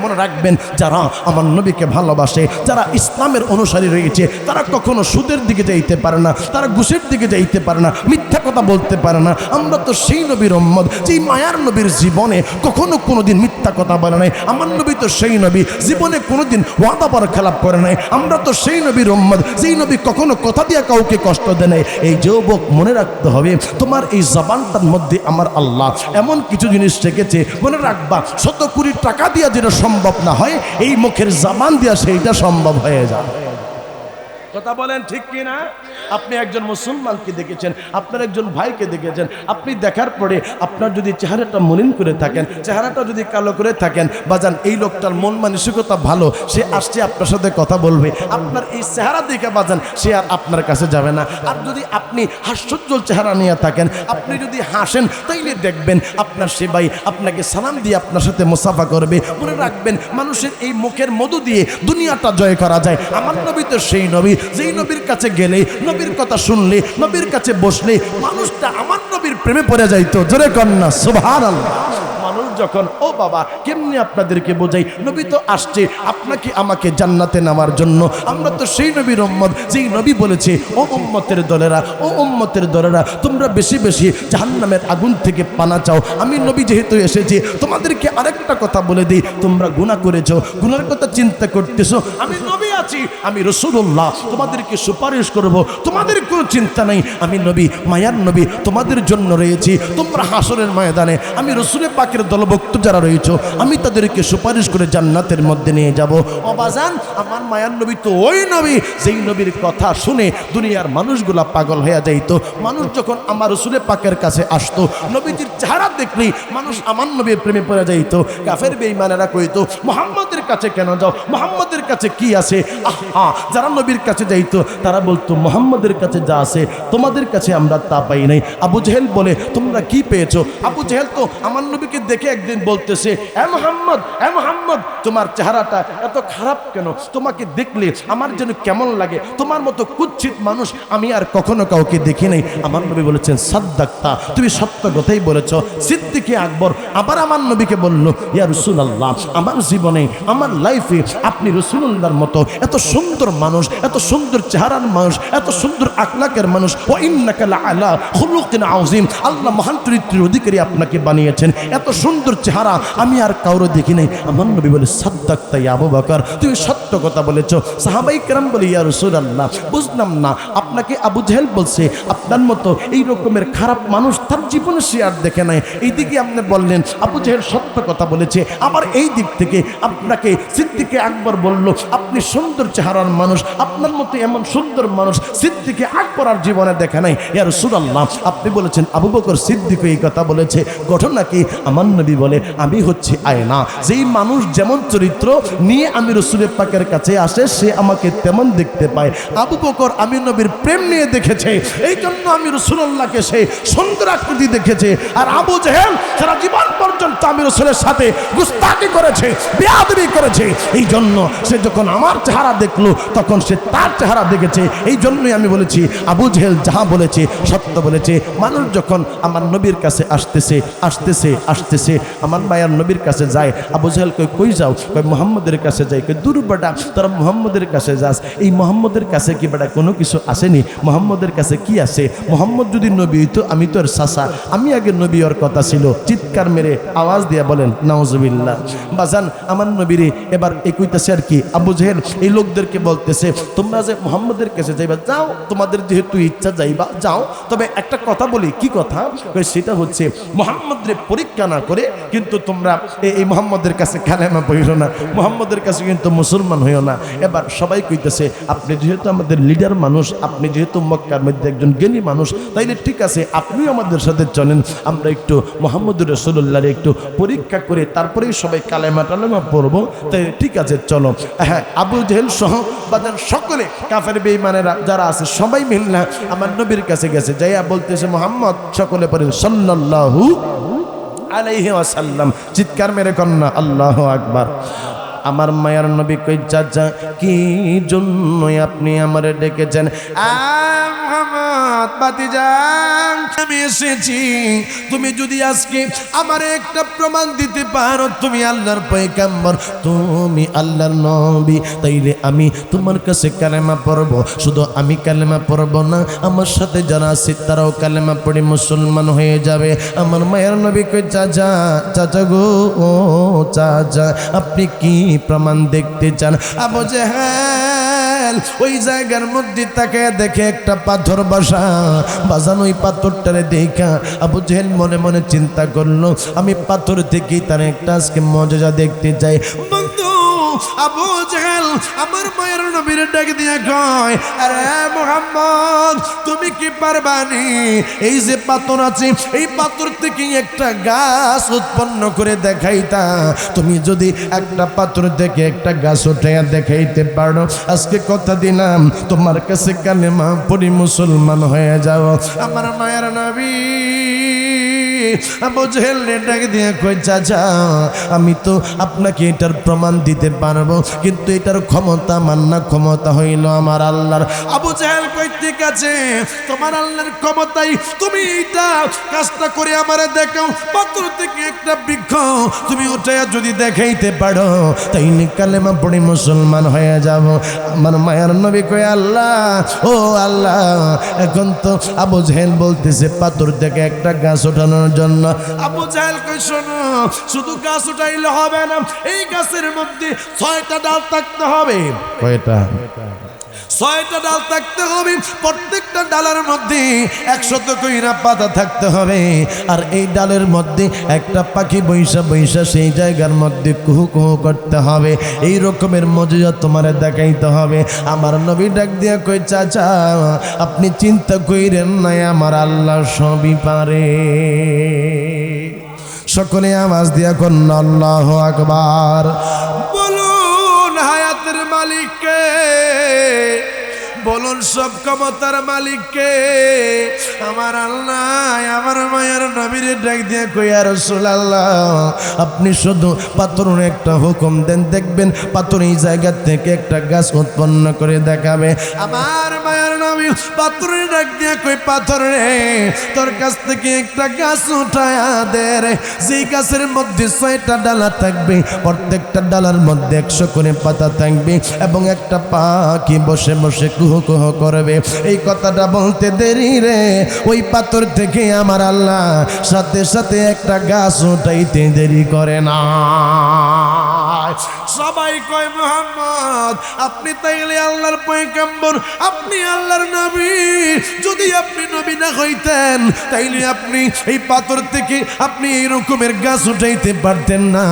মনে রাখবেন, যারা আমার নবীকে ভালোবাসে, যারা ইসলামের অনুসারী রয়েছে, তারা কখনো কখনো সুদের দিকে যাইতে পারে না, তারা ঘুষের দিকে যাইতে পারে না, মিথ্যা কথা বলতে পারে না। আমরা তো সেই নবীর উম্মত যেই মায়ার নবীর জীবনে কখনো কোনোদিন মিথ্যা কথা বলে নাই। আমার নবী তো সেই নবী জীবনে কোনোদিন ওয়াদা পর খেলাপ করে নাই। আমরা তো সেই নবীর উম্মত যেই নবী কখনো কথা দিয়ে কাউকে কষ্ট দেয় নাই। এই যুবক মনে রাখতে হবে, তোমার এই জবানটার মধ্যে আমার আল্লাহ এমন কিছু জিনিস রেখেছে, মনে রাখবা 100 কোটি টাকা দিয়া যেটা সম্ভব না হয়, এই মুখের জবান দিয়া সেইটা সম্ভব হয়ে যায়। কথা বলেন ঠিক কি না? আপনি একজন মুসলমানকে দেখেছেন, আপনার একজন ভাইকে দেখেছেন, আপনি দেখার পরে আপনার যদি চেহারাটা মলিন করে থাকেন, চেহারাটা যদি কালো করে থাকেন, বাজান এই লোকটার মন মানসিকতা ভালো, সে আসছে আপনার সাথে কথা বলবে, আপনার এই চেহারা দেখে বাজান সে আর আপনার কাছে যাবে না। আর যদি আপনি হাস্যোজ্জ্বল চেহারা নিয়ে থাকেন, আপনি যদি হাসেন, তাইলে দেখবেন আপনার সে ভাই আপনাকে সালাম দিয়ে আপনার সাথে মুসাফা করবে। মনে রাখবেন, মানুষের এই মুখের মধু দিয়ে দুনিয়াটা জয় করা যায়। আমার নবী তো সেই নবী যেই নবীর কাছে গেলে, নবীর কথা শুনলে, নবীর কাছে বসলে মানুষটা আমার নবীর প্রেমে পড়ে যাইতো। জোরে কন্যা সুবহানাল্লাহ। মানুষ যখন, ও বাবা কেমনি আপনাদেরকে বোঝাই, নবী তো আসছে আপনাকে আমাকে জান্নাতে নেওয়ার জন্য। আমরা তো সেই নবীর উম্মত যেই নবী বলেছে, ও উম্মতের দলেরা, ও উম্মতের দলেরা, তোমরা বেশি বেশি জাহান্নামের আগুন থেকে পানা চাও। আমি নবী যেহেতু এসেছি, তোমাদেরকে আরেকটা কথা বলে দিই, তোমরা গুনাহ করেছো, গুনার কথা চিন্তা করতেছো, আমি নবী আছি, আমি রাসূলুল্লাহ, তোমাদেরকে সুপারিশ করব, তোমাদের কোনো চিন্তা নাই। আমি নবী, মায়ার নবী, তোমাদের জন্য রয়েছি। তোমরা হাসরের ময়দানে আমি রাসূলের পাকের দলভুক্ত যারা রয়েছে, আমি তাদেরকে সুপারিশ করে জান্নাতের মধ্যে নিয়ে যাব। অবাজান, আমার মায়ার নবী তো ওই নবী যেই নবীর কথা শুনে দুনিয়ার মানুষগুলা পাগল হয়ে যাইত। মানুষ যখন আমার রাসূলের পাকের কাছে আসতো, নবীজির চেহারা দেখলেই মানুষ আমার নবীর প্রেমে পড়ে যাইত। কাফের বেঈমানেরা কইতো, মুহাম্মদের কাছে কেন যাও, মুহাম্মদের কাছে কি আছে? আহা, যারা নবীর কাছে যাইতো তারা বলতো, মুহাম্মদের কাছে যা আছে তোমাদের কাছে আমরা তা পাই নাই। আবু জেহেল বলে, তোমরা কি পেয়েছো? আবু জেহেল তো আমার নবীকে দেখে একদিন বলতেছে, এ মুহাম্মদ, এ মুহাম্মদ, তোমার চেহারাটা এত খারাপ কেন? তোমাকে দেখলে আমার যেন কেমন লাগে, তোমার মতো কুৎসিত মানুষ আমি আর কখনো কাউকে দেখি নাই। আমার নবী বলেছেন, সাদ্দাক্তা, তুমি সত্য কথাই বলেছো। সিদ্দিকে আকবর আবার আমার নবীকে বলল, ইয়া রাসূলুল্লাহ, আমার জীবনে, আমার লাইফে আপনি রাসূলুল্লাহর মতো এত সুন্দর মানুষ, এত সুন্দর চেহারার মানুষ, এত সুন্দর আখলাকের মানুষ, ওয়া ইন্নাকা লাআলা খুলুকিন আযীম, আল্লাহ মহান চরিত্রের অধিকারী আপনাকে বানিয়েছেন, এত সুন্দর চেহারা আমি আর কাউরে দেখি নাই। আমার নবী বলে, সাদ্দাক্তা ইয়া আবু বকর, তুমি সত্য কথা বলেছো। সাহাবায়ে কেরাম বলে, ইয়া রাসূলুল্লাহ, বুঝলাম না, আপনাকে আবু জেহেল বলছে আপনার মতো এই রকমের খারাপ মানুষ তার জীবনে সে আর দেখে নাই। এইদিকে আপনি বললেন আবু জেহেল সত্য কথা বলেছে, আবার এই দিক থেকে আপনাকে সিদ্দিকে আকবর বলল আপনি সুন্দর চেহারার মানুষ, আপনার মতো এমন সুন্দর মানুষ সিদ্দিকে আকবর আর জীবনে দেখে নাই। ইয়া রাসূলুল্লাহ, আপনি বলেছেন আবু বকর সিদ্দিক এই কথা বলেছে, ঘটনা কি? আমার নবী বলে, আমি হচ্ছে আয়না, যেই মানুষ যেমন চরিত্র নিয়ে আমি রাসূলের পাকের কাছে আসে সে আমাকে তেমন দেখতে পায়। আবু বকর আমি নবীর প্রেম নিয়ে দেখেছে, এই জন্য আমি রাসূলুল্লাহকে সে সুন্দর আকৃতি দেখেছে। আর আবু জেহেল সারা জীবন পর্যন্ত আমি রাসূলের সাথে গুস্তাখি করেছে, বেয়াদবি করেছে, এই জন্য সে যখন আমার চেহারা দেখলো তখন সে তার চেহারা দেখেছে। এই জন্যই আমি বলেছি আবু জেহেল যাহা বলেছে সত্য বলেছে। মানুষ যখন আমার নবীর কাছে আসতেছে আসতেছে আসতেছে আমার মায়ার নবীর কাছে যায়, আবু জেহেল কই যাও? কই মুহাম্মদের কাছে যাই। কই দূর বেটা, তোরা মুহাম্মদের কাছে যাস, এই মুহাম্মদের কাছে কি বেটা কোনো কিছু আসেনি? মুহাম্মদের কাছে কি আছে? মুহাম্মদ যদি নবী হইতো আমি তো আর চাচা, আমি আগে নবী ওর কথা ছিল। চিৎকার মেরে আওয়াজ দিয়ে বলেন নাউজুবিল্লাহ। বাজান আমার নবীরে এবার কইতেছে আর কি, আবু জেহেল এই লোকদেরকে বলতেছে, তোমরা যে মুহাম্মদের কাছে যাইবা যাও, তোমাদের যেহেতু ইচ্ছা যাইবা যাও, তবে একটা কথা বলি। কি কথা? সেটা হচ্ছে মুহাম্মদরে পরীক্ষা না করে কিন্তু তোমরা এই মুহাম্মদের কাছে কালেমা পড়িও না, মুহাম্মদের কাছে কিন্তু মুসলমান হইও না। এবার সবাই কইতেছে, আপনি যেহেতু আমাদের লিডার মানুষ, আপনি যেহেতু মক্কার মধ্যে একজন জ্ঞানী মানুষ, তাইলে ঠিক আছে আপনিও আমাদের সাথে চলেন, আমরা একটু মুহাম্মদুর রাসূলুল্লাহর একটু পরীক্ষা করে তারপরেই সবাই কালেমা টালেমা পড়বো। তাই ঠিক আছে চলো। হ্যাঁ, আবু জেহেল সহ বাজার সকলে কাফের বেঈমানেরা যারা আছে সবাই মিলনা আমার নবীর কাছে গেছে, যাইয়া বলতেছে মুহাম্মদ, সকলে পড়েন সাল্লাল্লাহু আলাইহি ওয়াসাল্লাম। চিৎকার মেরে কন্যা আল্লাহু আকবার। আমার মায়ার নবী কই, চাচা কি জন্য আপনি আমারে ডেকেছেন? বাতিজান আমি এসেছি, তুমি যদি আজকে আমার একটা প্রমাণ দিতে পারো তুমি আল্লাহর পয়গম্বর, তুমি আল্লাহর নবী, তাইলে আমি তোমার কাছে কালেমা পড়ব। শুধু আমি কালেমা পড়ব না, আমার সাথে যারা আছে তারাও কালেমা পড়ে মুসলমান হয়ে যাবে। আমার মায়ের নবী কই চাচা, চাচা গো ও চাচা, আপনি কি প্রমাণ দেখতে চান? আবু জেহেল ওই জায়গার মধ্যে তাকে দেখে একটা পাথর বাজান, ওই পাথরটারে দেখা আবু জেহেল মনে মনে চিন্তা করলো, আমি পাথর থেকেই তার একটা আজকে মজা দেখতে চাই। বন্ধু আবু জেহেল আমার মায়ের নবীর ডাক দিয়ে কয়, আরে মুহাম্মদ তুমি কি পারবানি এই যে পাথর আছে এই পাথর থেকে একটা গাছ উৎপন্ন করে দেখাইতা? তুমি যদি একটা পাথর থেকে একটা গাছ উঠাইয়া দেখাইতে পারো, আজকে কথা দিলাম তোমার কাছে কালেমা পড়ি মুসলমান হয়ে যাও। আমার মায়ের নবী আবু জেহেল ডাক দিয়ে কই চাচা, আমি তো আপনাকে এটার প্রমাণ দিতে পারবো, কিন্তু এটার ক্ষমতা আমার না, ক্ষমতা হইল আমার আল্লাহর। আবু জেহেল কই ঠিক আছে, তোমার আল্লাহর ক্ষমতাই তুমি এইটা কাজটা করে আমারে দেখাও। পাথর থেকে একটা বৃক্ষ তুমি উঠাইয়া যদি দেখাইতে পারো, তাইলে কালেমা পড়ে মুসলমান হয়ে যাব। আমার মায়ের নবী কই আল্লাহ, ও আল্লাহ, এখন তো আবু জেহেল বলতেছে পাথর থেকে একটা গাছ ওঠানোর জন্য। আবু জেহেল কই শোনো, শুধু গাছ উঠাইলে হবে না, এই গাছের মধ্যে 6টা ডাল থাকতে হবে। কয়টা? 6টা ডাল থাকতে হবে, প্রত্যেকটা ডালের মধ্যে 100 কইরা পাতা থাকতে হবে। আর এই ডালের মধ্যে একটা পাখি বৈশা বৈশা সেই জায়গার মধ্যে কুহু কুহু করতে হবে। এই রকমের মজা তোমার দেখাইতে হবে। আমার নবী ডাক দিয়া কই চাচা, আপনি চিন্তা কইরেন না, আমার আল্লাহ সবই পারে। সকলে আওয়াজ দিয়া কন্যা আল্লাহু আকবার। বলুন হায়াতের মালিককে, বলুন সব ক্ষমতার মালিককে। আমার আল্লাহ আমার মায়ের নবীর ডাক দিয়ে কই, ইয়া রাসূলুল্লাহ আপনি শুধু পাথরের একটা হুকুম দেন, দেখবেন পাথর এই জায়গা থেকে একটা গাছ উৎপন্ন করে দেখাবে। আমার মায়ের নবী পাথরের ডাক দিয়ে কই, পাথর রে তোর কাছ থেকে একটা গাছ উঠায়া দে রে, যেই গাছের মধ্যে 6টা ডালা থাকবে, প্রত্যেকটা ডালার মধ্যে 100 করে পাতা থাকবে এবং একটা পাখি বসে বসে কুহু কুহু করবে। এই কথাটা বলতে দেরি রে, ওই পাথর থেকে আমার আল্লাহ সাথে সাথে একটা গাছ উঠাইতে দেরি করে না। সবাই কয় মুহাম্মদ আপনি তাইলে আল্লাহর পয়গম্বর, আপনি আল্লাহর নবী। যদি আপনি নবী না হইতেন তাইলে আপনি এই পাথর থেকে আপনি এই রকমের গাছ উঠাইতে পারতেন না।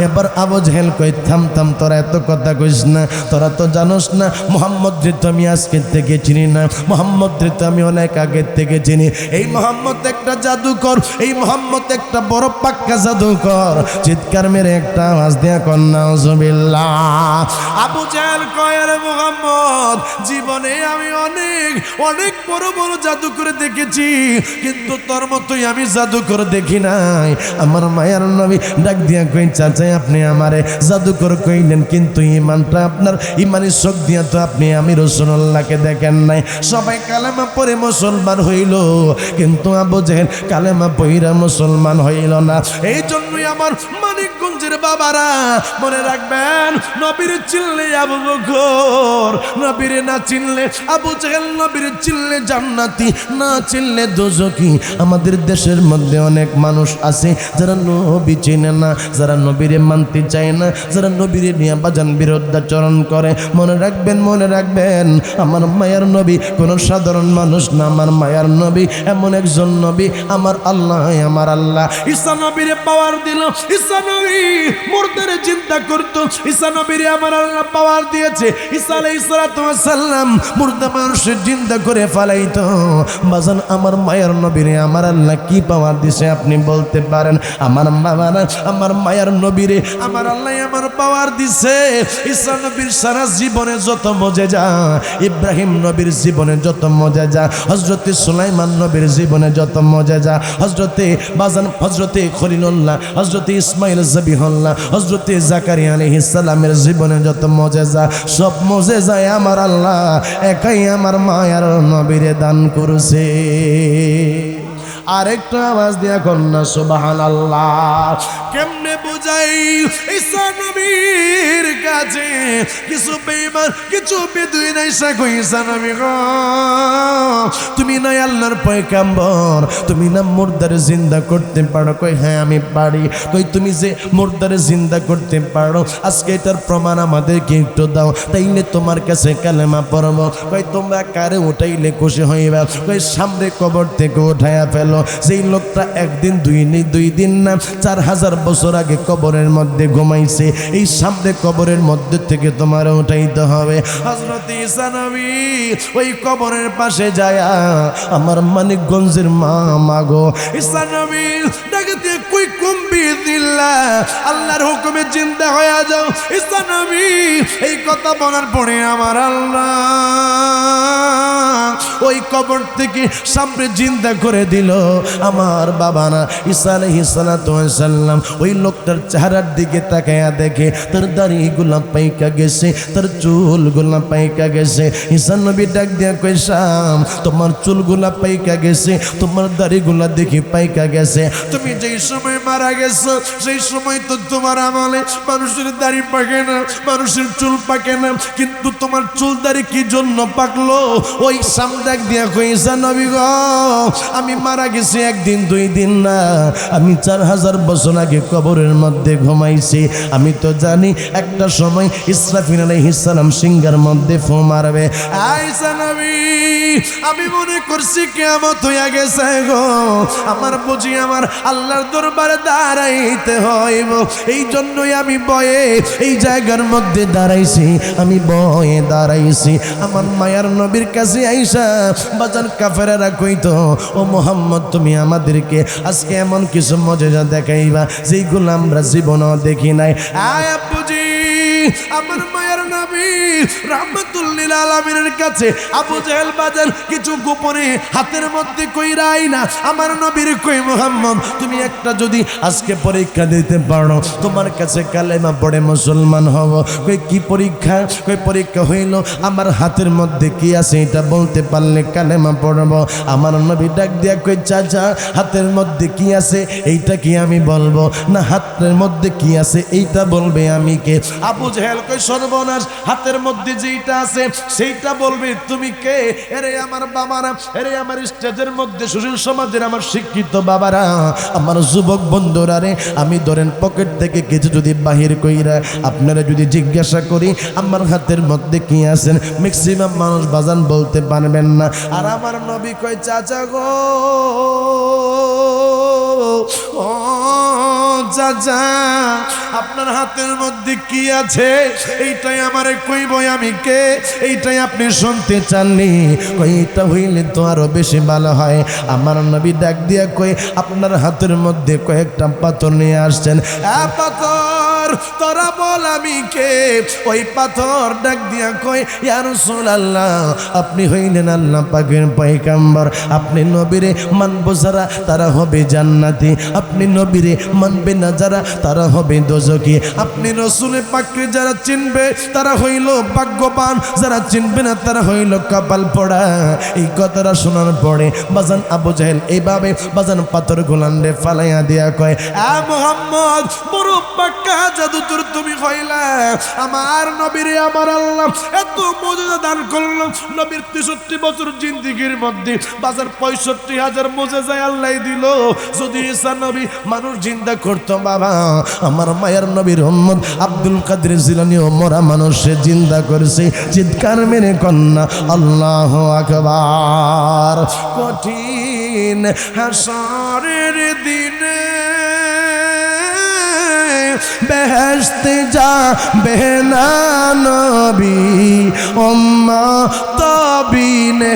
এবার আবু জেহেল কই, থাম থাম, তোরা এত কথা কইস না, তোরা তো জানোস না মুহাম্মদ রে তো আমি আজকে থেকে চিনি না, মুহাম্মদ রে তো আমি অনেক আগে থেকে চিনি। এই মুহাম্মদ একটা জাদুকর, এই মুহাম্মদ একটা বড় পাক্কা জাদুকর। চিৎকার মেরে একটা আওয়াজ দেয়া কন্যা নাউজুবিল্লাহ। আবু জেহেল কয়, আরে মুহাম্মদ জীবনে আমি অনেক অনেক বড় বড় জাদুকর দেখেছি, কিন্তু তোর মতোই আমি জাদুকর দেখি নাই। আমার মায়ের নবী ডাক দিয়া কই, চাচা আপনি আমারে জাদুকর কইলেন, কিন্তু ইমানটা আপনার ইমানের চোখ দিয়া তো আপনি আমি রাসূলুল্লাহকে দেখেন নাই। সবাই কালেমা পড়ে মুসলমান হইল, কিন্তু আবু জেহেল কালেমা পড়া মুসলমান হইল না। এই জন্যই আমার মানিকগঞ্জের বাবারা মনে রাখবেন, নবীর চিনলে আবু বকর, নবীর না চিনলে আবু জেহেল, নবীর চিনলে জান্নাতি, না চিনলে দোজখী। আমাদের দেশের মধ্যে অনেক মানুষ আছে যারা নবী চিনে না, যারা নবীরে মানতে চায় না, যারা নবীরে নিয়ে বাজান বিরুদ্ধাচরণ করে। মনে রাখবেন, মনে রাখবেন, আমার মায়ের নবী কোন সাধারণ মানুষ না। আমার মায়ের নবী এমন একজন নবী, আমার আল্লাহ, আমার আল্লাহ ঈসা নবীরে পাওয়ার দিল। ঈসা নবী মুর্দার চিন্তা করতো, ঈসা নবীরে আমার আল্লাহ পাওয়ার দিয়েছে। ঈসা আলাইহিস সালাতু ওয়াস সালাম মুর্দা মানুষের জিন্দা করে ফেলাইতো। বাজান আমার মায়ের নবীরে আমার আল্লাহ কি পাওয়ার দিছে আপনি বলতে পারেন? আমার বাবারা, আমার মায়ের নবীরে আমার আল্লাহ আমার পাওয়ার দিছে। ঈসা নবীর সারা জীবনে যত মজেজা, ইব্রাহিম নবীর জীবনে যত মজেজা, হযরতে সুলাইমান নবীর জীবনে যত মজেজা, হযরতে বাজান হযরতে খলিলুল্লাহ, হযরতে ইসমাইল জবিহুল্লাহ, হযরতে জাকারিয়া আলাইহিস সালামের জীবনে যত মজেজা, সব মজেজায় আমার আল্লাহ একাই আমার মায়ের নবীর নবীরে দান করছে। আরেকটা আওয়াজ দিয়া কন্যা সুবহানাল্লাহ। কেমনে বুঝাই ঈসা নবীর কাছে কিছু বেঈমান কিছু বেদুইন আইসা কই ঈসা নবী গো তুমি না আল্লাহর পয়গম্বর, তুমি না মুর্দারে জিন্দা করতে পারো? কই হ্যাঁ আমি পারি। কই তুমি যে মুর্দারে জিন্দা করতে পারো আজকে এটার প্রমাণ আমাদেরকে একটু দাও, তাইলে তোমার কাছে কালেমা পড়ব। কই তোমরা কারে উঠাইলে খুশি হইবা? কই সামনে কবর থেকে উঠাইয়া ফেলো। যেই লোকটা একদিন দুই দিন না 4000 বছর আগে কবরের মধ্যে ঘুমাইছে, এই সামনে কবরের মধ্যে থেকে তোমার উঠাইতে হবে। হযরত ঈসা নবী ওই কবরের পাশে যায় আমার মানিকগঞ্জের মা মাগো ঈসা নবী ডাকে দিয়ে কই কুম্বি দিল্লা আল্লাহর হুকুমে জিন্দা হয়ে যাও। ঈসা নবী এই কথা বলার পরে আমার আল্লাহ ওই কবর থেকে সামনে জিন্দা করে দিল আমার বাবা না ঈসা আলাইহিস সালাতু ওয়াস সালাম। ওই লোকটার চেহারার দিকে তাকায়া দেখে তার দাড়িগুলা পাইকা গেছে, তার চুলগুলা পাইকা গেছে। ঈসা নবী ডাক দিয়া কই শাম তোমার চুলগুলা পাইকা গেছে, তোমার দাড়িগুলা দেখি পাইকা গেছে। তুমি যেই সময় মারা গেছো সেই সময় তো তোমার আমলে মানুষের দাড়ি পাকে না, মানুষের চুল পাকে না, কিন্তু তোমার চুল দাড়ি কি জন্য পাকলো? ওই শাম ডাক দিয়া কই ঈসা নবী গো আমি মারা গেছি একদিন দুই দিন না, আমি 4000 বছর আগে কবরের মধ্যে ঘুমাইছি। আমি তো জানি একটা সময় ইসরাফিল আলাইহিস সালাম সিংহার মধ্যে ফু মারবে। ঈসা নবী আমি মনে করছি কিয়ামত হইয়া গেছে গো, আমার বুঝি আমার আল্লাহর দরবারে দাঁড়াইতে হইব, এই জন্যই আমি বয়ে এই জায়গার মধ্যে দাঁড়াইছি, আমি বয়ে দাঁড়াইছি। আমার মায়ার নবীর কাছে আইসা বাজান কাফেরেরা কইতো ও মুহাম্মদ তুমি আমাদেরকে আজকে এমন কিছু মজেজা দেখাইবা যেইগুলো আমরা জীবনও দেখি নাই। আয় আব্বুজি আমার মায়ের নবী রাহমাতুল লিল আলামিনের কাছে আবু জাহেল বাজান কিছু গোপনে হাতের মধ্যে কইরাই না আমার নবীর কই মুহাম্মদ তুমি একটা যদি আজকে পরীক্ষা দিতে পারো তোমার কাছে কালেমা পড়ে মুসলমান হব। কই কি পরীক্ষা? কই পরীক্ষা হইল আমার হাতের মধ্যে কি আছে এটা বলতে পারলে কালেমা পড়ব। আমার নবী ডাক দিয়া কই চাচা হাতের মধ্যে কি আছে এইটা কি আমি বলবো না হাতের মধ্যে কি আছে এইটা বলবে আমি কে? আবু জাহেল কই সর্বনাশ হাতের মধ্যে যেটা আছে সেইটা বলবে তুমি কে? এরে আমার বাবারা, এরে আমার স্টেজের মধ্যে সুশীল সমাজের আমার শিক্ষিত বাবারা, আমার যুবক বন্ধুরা রে, আমি ধরেন পকেট থেকে কিছু যদি বাহির কইরা আপনারা যদি জিজ্ঞাসা করি আমার হাতের মধ্যে কি আছেন ম্যাক্সিমাম মানুষ বাজান বলতে পারবেন না। আর আমার নবী কই চাচা গো ও চাচা আপনার হাতের মধ্যে কি আছে এইটাই আমারে কইব আমি কে? এইটাই আপনি শুনতে চাননি? কই এটা হইলে তো আরো বেশি ভালো হয়। আমার নবী ডাক দিয়া কই আপনার হাতের মধ্যে কয়েকটা পাথর নিয়ে আসছেন, পাথর তোরা বল আমি কে? ওই পাথর ডাক দিয়া কই ইয়া রাসূলুল্লাহ আপনি হইলেন আল্লাহ পাকের পয়গম্বর, আপনি নবীরে মানব যারা তারা হবে জান্নাতি, আপনি নবীরে মানবে না যারা তারা হবে দোজখী, আপনি রাসূলের পাককে যারা চিনবে তারা হইল ভাগ্যবান, যারা চিনবে না তারা হইল কপাল পোড়া। এই কথাটা শোনার পরে বাজান আবু জাহেল এইভাবে বাজান পাথর গোলান্ডে ফালাইয়া দিয়া কয় আ মুহাম্মদ বড় পাক্কা জাদুতর তুমি হইলা আমার নবীরে আমার আল্লাহ এত মুজিজা দান করল। নবীর 63 বছর জিন্দেগির মধ্যে বাজার 65,000 মুজিজা আল্লাহ দিল। যদি ঈসা নবী মানুষ জিন্দা করতো বাবা আমার মায়ের নবীর উম্মত আব্দুল কাদের জিলানী ও মরা মানুষে জিন্দা করেছে। চিৎকার মেরে কন্যা আল্লাহু আকবার। কঠিন হাসরের দিনে বেহেশতে যাবে না নবী উম্মত বিনে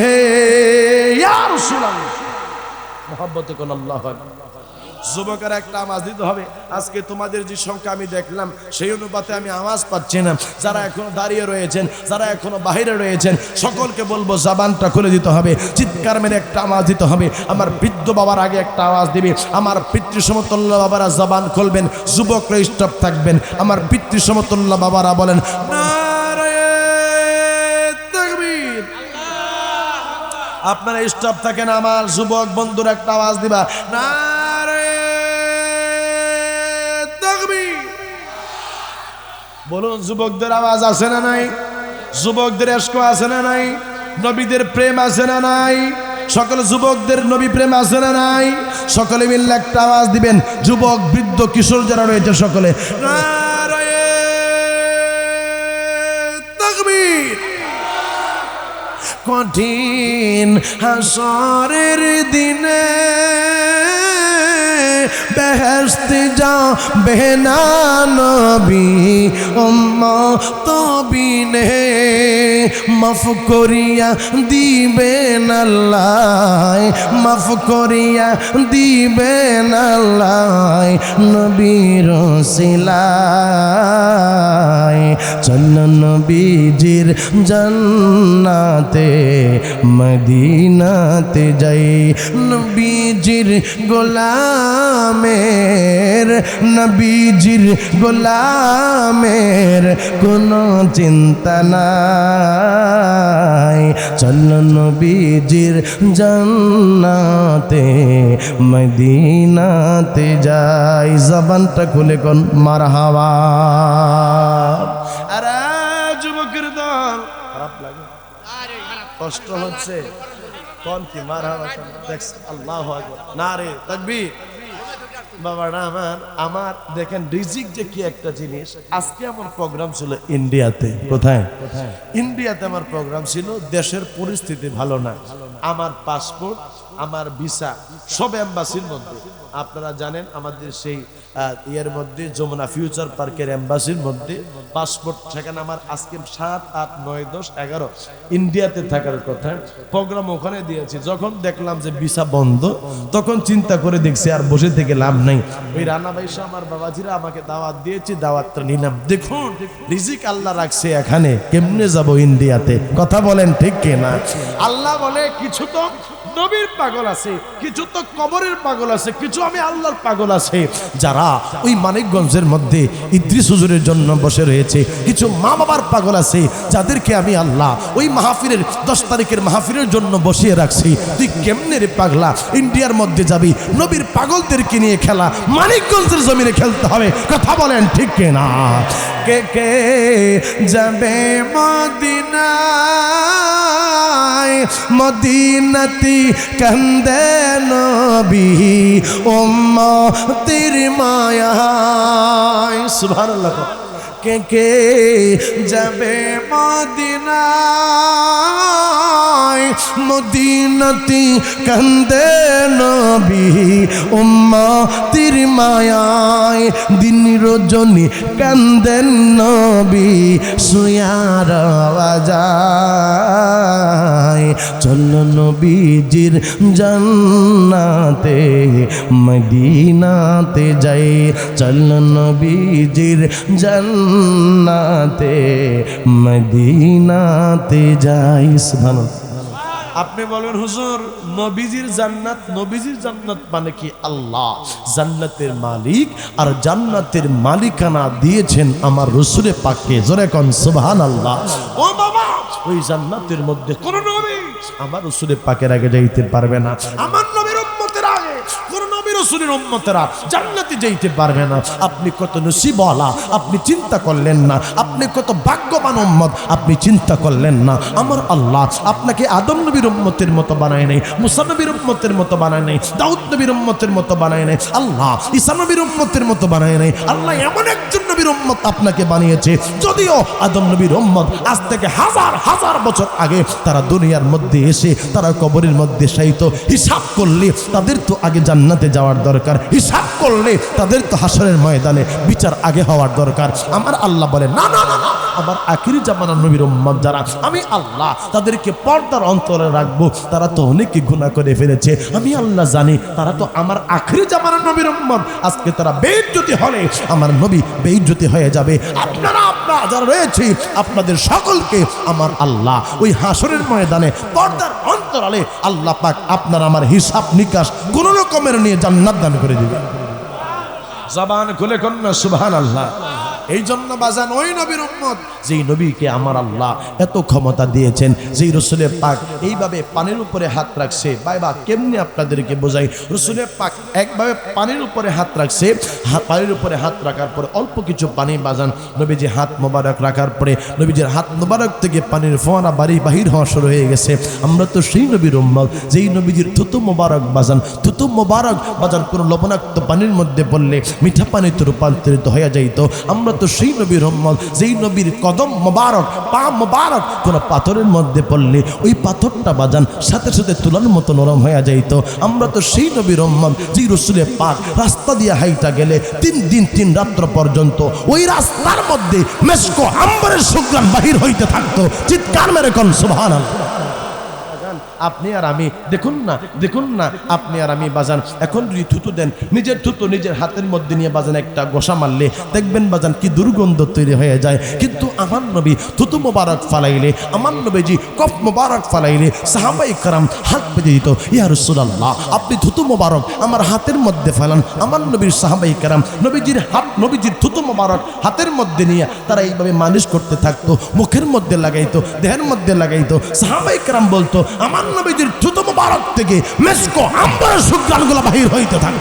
ইয়া রাসূলুল্লাহ মুহাব্বতে কোন আল্লাহু আকবার। যুবকের একটা আওয়াজ দিতে হবে। আজকে তোমাদের যে সংখ্যা আমি দেখলাম সেই অনুপাতে আমি আওয়াজ পাচ্ছি না। যারা এখনো দাঁড়িয়ে রয়েছেন, যারা এখনো বাইরে রয়েছেন, সকলকে বলবো জবানটা খুলে দিতে হবে, চিৎকার মেরে একটা আওয়াজ দিতে হবে। আমার বৃদ্ধ বাবার আগে একটা আওয়াজ দিবে, আমার পিতৃ সমতুল্য বাবারা জবান খুলবেন, যুবকরা স্টপ থাকবেন। আমার পিতৃ সমতুল্য বাবারা বলেন নারে তাকবীর, আপনারা স্টপ থাকেন, আমার যুবক বন্ধুরা একটা আওয়াজ দিবা, নারে তাকবীর। বলুন যুবকদের আওয়াজ আছে না নাই? যুবকদের ইশক আছে না নাই? নবীদের প্রেম আছে না নাই? সকল যুবকদের নবী প্রেম আছে না নাই? সকলে মিলে একটা আওয়াজ দিবেন, যুবক বৃদ্ধ কিশোর যারা রয়েছে সকলে নারে তাকবীর। কঠিন হাসরের দিনে বেহেশতে যাবে না নবী উম্মত বিনে, মাফ করিয়া দিবেন আল্লাহ, মাফ করিয়া দিবেন আল্লাহ নবীর ওসিলায়। চল নবীজির জান্নাতে মদিনাতে যাই, নবীজির গোলামের, নবীজির গোলামের কোনো চিন্তা নাই। চল নবীজির জান্নাতে মদিনাতে যাই। জবানটা খুলে কোন মারহাবা। আরে যুবকের দল খারাপ লাগে, কষ্ট হচ্ছে, কোন কি মারহাবা দেখছেন? আল্লাহু আকবার, নারে তাকবীর। বাবারা আমার দেখেন রিজিক যে কি একটা জিনিস। আজকে আমার প্রোগ্রাম ছিল ইন্ডিয়াতে। কোথায়? ইন্ডিয়াতে আমার প্রোগ্রাম ছিল। দেশের পরিস্থিতি ভালো না, আমার পাসপোর্ট, আমার ভিসা সব এম্বাসির মধ্যে। আপনারা জানেন আমাদের সেই ইয়ের মধ্যে যমুনা ফিউচার পার্কের এম্বাসির মধ্যে পাসপোর্ট, সেখানে আমার আজকে 7, 8, 9, 10, 11 ইন্ডিয়াতে থাকার কথা। প্রোগ্রাম ওখানে দিয়েছি। যখন দেখলাম যে ভিসা বন্ধ, তখন চিন্তা করে দেখছি আর বসে থেকে লাভ নাই। ওই রানা ভাই সাহেব আমার বাবাজিরা আমাকে দাওয়াত দিয়েছি, দাওয়াতটা নিলাম। দেখুন রিজিক আল্লাহ রাখছে এখানে, কেমনে যাব ইন্ডিয়াতে? কথা বলেন ঠিক কিনা? আল্লাহ বলে কিছু তো নবীর পাগল আছে, কিছু তো কবরের পাগল আছে, কিছু আমি আল্লাহর পাগল আছে। যারা ওই মানিকগঞ্জের মধ্যে ইদ্রিস হুজুরের জন্য বসে রয়েছে, কিছু মা বাবার পাগল আছে, যাদেরকে আমি আল্লাহ ওই মাহফিলের 10 তারিখের মাহফিলের জন্য বসিয়ে রাখছি। তুই কেমনে রে পাগলা ইন্ডিয়ার মধ্যে যাবি? নবীর পাগলদেরকে নিয়ে খেলা মানিকগঞ্জের জমিনে খেলতে হবে। কথা বলেন ঠিক কিনা? কে কে যাবে মদিনায়, মদিনাতি কান্দে নবী উম্মতের মায়ায়। সুবহানাল্লাহ। কে কে যাবে মদিনায়, মদিনাতি কান্দে নবী উম্মতের মায়ায়। দিন রজনী কান্দেন নবী সুয়ার আওয়াজায়। চল নবীজির জান্নাতে মদিনাতে যাই, চল নবীজির জান্নাতে মদিনাতে যাই। সুবহানাল্লাহ। আপনি বলেন হুজুর নবীজির জান্নাত, নবীজির জান্নাত মানে কি? আল্লাহ জান্নাতের মালিক, আর জান্নাতের মালিকানা দিয়েছেন আমার রাসূলে পাককে। জোরে কোন সুবহানাল্লাহ। ও বাবা, ওই জান্নাতের মধ্যে কোন নবী আমার রাসূলে পাকের আগে যাইতে পারবে না। আমার নবীর উম্মতের আগে কোন নবী রাসূলের উম্মতেরা জান্নাতে যাইতে পারবে না। আপনি কত নসিবওয়ালা আপনি চিন্তা করলেন না, আপনি কত ভাগ্যবান উম্মত আপনি চিন্তা করলেন না। আমার আল্লাহ আপনাকে আদম নবীর উম্মতের মতো বানায় নাই, মুসা নবীর উম্মতের মতো বানায় নাই, দাউদ নবীর উম্মতের মতো বানায় নাই, আল্লাহ ঈসা নবীর উম্মতের মতো বানায় নাই। আল্লাহ এমন একজন নবীর উম্মত আপনাকে বানিয়েছে, যদিও আদম নবীর উম্মত আজ থেকে হাজার হাজার বছর আগে তারা দুনিয়ার মধ্যে এসে তারা কবরের মধ্যে শায়িত। হিসাব করলে তাদের তো আগে জান্নাতে যাওয়ার দরকার, হিসাব করলে তাদের তো হাসরের ময়দানে বিচার আগে হওয়ার দরকার। আমার আল্লাহ বলে না না না, আমার আখিরি জামানার নবীর উম্মত যারা, আমি আল্লাহ তাদেরকে পর্দার অন্তরে রাখবো। তারা তো অনেকে গুনাহ করে ফেলেছে, আমি আল্লাহ জানি। তারা তো আমার আখিরি জামানার নবীর উম্মত। আজকে তারা বেইজ্জতি হলে আমার নবী বেইজ্জতি হয়ে যাবে। আপনারা যারা রয়েছে আপনাদের সকলকে আমার আল্লাহ ওই হাসরের ময়দানে পর্দার অন্তরালে আল্লাহ পাক আপনার আমার হিসাব নিকাশ কোন রকমের নিয়ে জান্নাত দান করে দিবে। জবান খুলে কন্যা সুবহানাল্লাহ। এই জন্য বাজান ওই নবীর উম্মত যেই নবীকে আমার আল্লাহ এত ক্ষমতা দিয়েছেন, যেই রসুলের পাক এইভাবে পানির উপরে হাত রাখছে। ভাইবা কেমনি আপনাদেরকে বোঝাই, রসুলের পাক একভাবে পানির উপরে হাত রাখছে, পানির উপরে হাত রাখার পরে অল্প কিছু পানি বাজান নবীজি হাত মোবারক রাখার পরে নবীজির হাত মোবারক থেকে পানির ফোয়ারা বাহির হওয়া শুরু হয়ে গেছে। আমরা তো সেই নবীর উম্মত যেই নবীজির থুতু মোবারক বাজান, থুতু মোবারক বাজান কোনো লবণাক্ত পানির মধ্যে পড়লে মিঠা পানিতে রূপান্তরিত হয়ে যাইত। আমরা তো সেই নবীর উম্মত যেই নবীর কদম মোবারক, পা মোবারক কোনো পাথরের মধ্যে পড়লে ওই পাথরটা বাজান সাথে সাথে তুলার মতো নরম হয়ে যাইত। আমরা তো সেই নবীর উম্মত যেই রসুলের পাক রাস্তা দিয়ে হাইটা গেলে 3 দিন 3 রাত্র পর্যন্ত ওই রাস্তার মধ্যে মেশকো আম্বরের সুঘ্রাণ বাহির হইতে থাকতো। চিৎকার মেরে কোন সুবহানাল্লাহ। আপনি আর আমি দেখুন না আপনি আর আমি বাজান এখন যদি থুতু দেন, নিজের থুতু নিজের হাতের মধ্যে নিয়ে বাজান একটা গোসা মারলে দেখবেন বাজান কি দুর্গন্ধ তৈরি হয়ে যায়। কিন্তু আমার নবী থুতু মোবারক ফালাইলে, আমার নবীজি কফ মোবারক ফালাইলে সাহাবায়ে কেরাম হাত পেতে দিত, ইয়া রাসূলুল্লাহ আপনি থুতু মোবারক আমার হাতের মধ্যে ফেলান। আমার নবীর সাহাবায়ে কেরাম নবীজির থুতু মোবারক হাতের মধ্যে নিয়ে তারা এইভাবে মালিশ করতে থাকতো, মুখের মধ্যে লাগাইতো, দেহের মধ্যে লাগাইতো। সাহাবায়ে কেরাম বলতো আমার নবীজির থুতু মোবারক থেকে মেশকো আম্বরের সুঘ্রাণগুলো বাহির হইতে থাকে।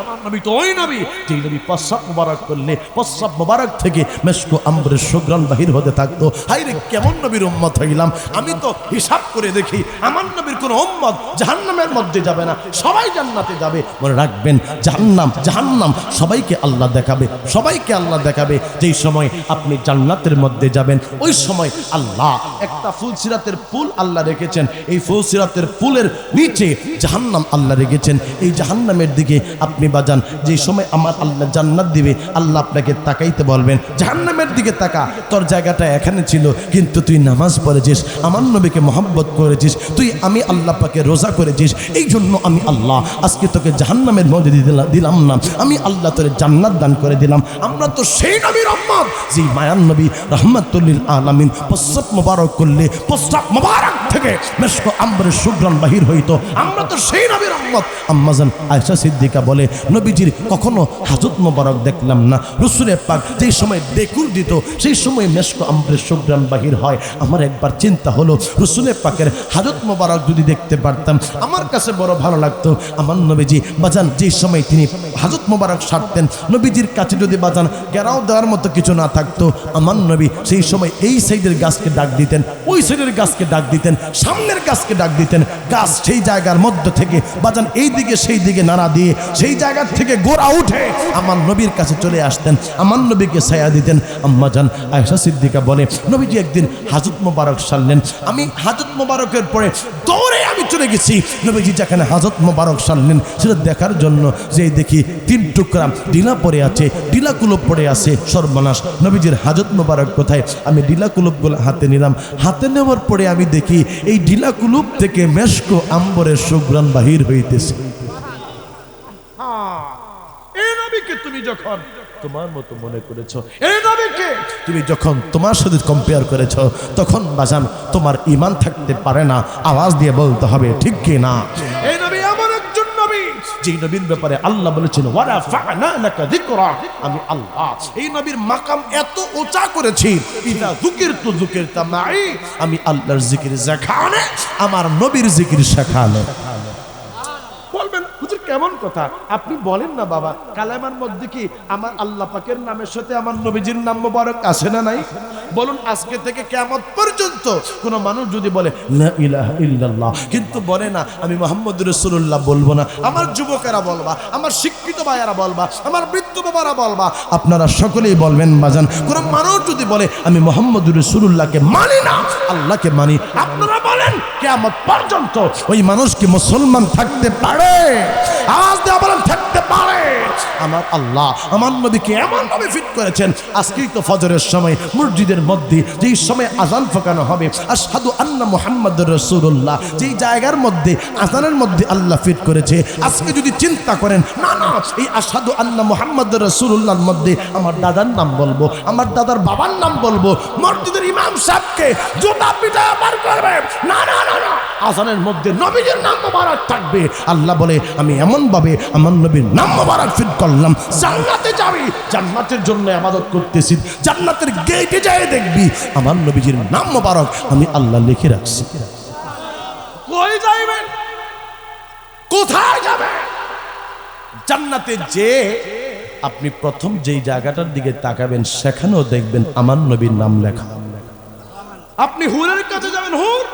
আমার নবী তো ওই নবী যেই নবী প্রস্রাব মোবারক করলে প্রস্রাব মোবারক থেকে মেশকো আম্বরের সুঘ্রাণ বাহির হতে থাকতো। হায়রে কেমন নবীর উম্মত হইলাম আমি। তো হিসাব করে দেখি আমার নবীর কোন উম্মত জাহান্নামের মধ্যে যাবে না, সবাই জান্নাতে যাবে। মনে রাখবেন জাহান্নাম সবাইকে আল্লাহ দেখাবে, সবাইকে আল্লাহ দেখাবে। যেই সময় আপনি জান্নাতের মধ্যে যাবেন ওই সময় আল্লাহ একটা ফুলসিরাতের পুল আল্লাহ রেখেছেন, এই ফুলসিরাতের পুলের নিচে জাহান্নাম আল্লাহ রেখেছেন। এই জাহান্নামের দিকে আপনি বাজান যে সময় আমার আল্লাহ জান্নাত দিবে আল্লাহ আপনাকে তাকাইতে বলবেন, জাহান্নামের দিকে তাকা, তোর জায়গাটা এখানে ছিল কিন্তু তুই নামাজ পড়েছিস, আমার নবীকে মহব্বত করেছিস, তুই আমি আল্লাহ পাকে রোজা করেছিস, এই জন্য আমি আল্লাহ আজকে তোকে জাহান্নামের মধ্যে দিলাম না, আমি আল্লাহ তোরে জান্নাত দান করে দিলাম। আমরা তো সেই নবীর উম্মত যেই মায়ান নবী রাহমাতুল লিল আলামিন প্রস্রাব মোবারক করলে প্রস্রাব মোবারক থেকে মেশকো আম্বরের সুঘ্রাণ বাহির হইতো। আমরা তো সেই নবীর উম্মত। আম্মাজান আয়েশা সিদ্দিকা বলে নবীজির কখনো হাজত মোবারক দেখলাম না, রসুলের পাক যেই সময় ডেকুর দিত সেই সময় মেশকো আম্বরের সুঘ্রাণ বাহির হয়। আমার একবার চিন্তা হলো রসুলের পাকের হাজত মোবারক যদি দেখতে পারতাম আমার কাছে বড় ভালো লাগতো। আমার নবীজি বাজান যেই সময় তিনি হাজত মোবারক সারতেন নবীজির কাছে যদি বাজান গেরাও দেওয়ার মতো কিছু না থাকতো আমার নবী সেই সময় এই সাইডের গাছকে ডাক দিতেন, ওই সাইডের গাছকে ডাক দিতেন, সামনের গাছকে ডাক দিতেন। গাছ সেই জায়গার মধ্য থেকে বাজান এই দিকে সেই দিকে নাড়া দিয়ে সেই জায়গা থেকে গোড়া উঠে আমার নবীর কাছে চলে আসতেন, আমার নবীকে ছায়া দিতেন। আম্মাজান আয়েশা সিদ্দিকা বলে নবীজি একদিন হাজত মোবারক সারলেন, আমি হাজত মোবারকের পরে দৌড়ে আমি চলে গেছি নবীজি যেখানে হাজত মোবারক সারলেন সেটা দেখার জন্য। যে দেখি 3 টুকরা ডিলা পড়ে আছে, ডিলা কুলুপ পড়ে আছে। সর্বনাশ, নবীজির হাজত মোবারক কোথায়? আমি ডিলা কুলুপগুলো হাতে নিলাম, হাতে নেওয়ার পরে আমি দেখি এই ডিলা কুলুপ থেকে মেশকো আম্বরের সুঘ্রাণ বাহির হইতেছে। এই নবীকে তুমি যখন তোমার মতো মনে করেছো, এই নবীকে তুমি যখন তোমার সাথে কম্পেয়ার করেছো তখন বাজান তোমার ঈমান থাকতে পারে না। আওয়াজ দিয়ে বলতে হবে ঠিক কি না? এই নবী এমন একজন নবী যে নবীর ব্যাপারে আল্লাহ বলেছেন ওয়ারাফা'না লাকা যিকরা, আমি আল্লাহ এই নবীর মাকাম এত উঁচা করেছি, ইযা যুকিরতু যুকিরতা মাই, আমি আল্লাহর জিকির যেখানে আমার নবীর জিকির সেখানে। বলবেন হুজুর কেমন কথা আপনি বলেন না বাবা, কালেমার মধ্যে কি আমার আল্লাহ পাকের নামের সাথে আমার নবীজির নাম মোবারক আছে না নাই? বলুন আজকে থেকে কিয়ামত পর্যন্ত কোন মানুষ যদি বলে লা ইলাহা ইল্লাল্লাহ কিন্তু বলে না আমি মুহাম্মদুর রাসূলুল্লাহ বলবো না, আমার যুবকেরা বলবা, আমার শিক্ষিত ভাইয়েরা বলবা, আমার বৃদ্ধ বাবারা বলবা, আপনারা সকলেই বলবেন বাজান কোন মানুষ যদি বলে আমি মুহাম্মদুর রাসূলুল্লাহকে মানি না আল্লাহকে মানি, আপনারা বলেন কিয়ামত পর্যন্ত ওই মানুষ কি মুসলমান থাকতে পারে? আওয়াজ দিয়ে বলেন থাকতে পারে। আমার আল্লাহ আমার নবীকে এমন ভাবে ফিট করেছেন, আজকেই তো ফজরের সময় মসজিদের মধ্যে যেই সময় আযান ফোকানো হবে আশহাদু আন্না মুহাম্মাদুর রাসূলুল্লাহ, যেই জায়গার মধ্যে আযানের মধ্যে আল্লাহ ফিট করেছে, আজকে যদি চিন্তা করেন না না এই আশহাদু আন্না মুহাম্মাদুর রাসূলুল্লাহর মধ্যে আমার দাদার নাম বলবো, আমার দাদার বাবার নাম বলবো, মসজিদের ইমাম সাহেবকে জুতা পিটায় বার করবে, না না না না, আযানের মধ্যে নবীর নাম মোবারক থাকবে। আল্লাহ বলে আমি এমন ভাবে আমার নবীর নাম মোবারক ফিট করলাম, জান্নাতে যাবি, জান্নাতের জন্য ইবাদত করতেছি, জান্নাতের গেটে যায় দেখবি আমার নবীজির নাম মোবারক আমি আল্লাহ লিখে রাখছি। কই যাইবেন, কোথায় যাবেন? জান্নাতে যে আপনি প্রথম যেই জায়গাটার দিকে তাকাবেন সেখানেও দেখবেন আমার নবীর নাম লেখা। আপনি হুরের কাছে যাবেন, হুর,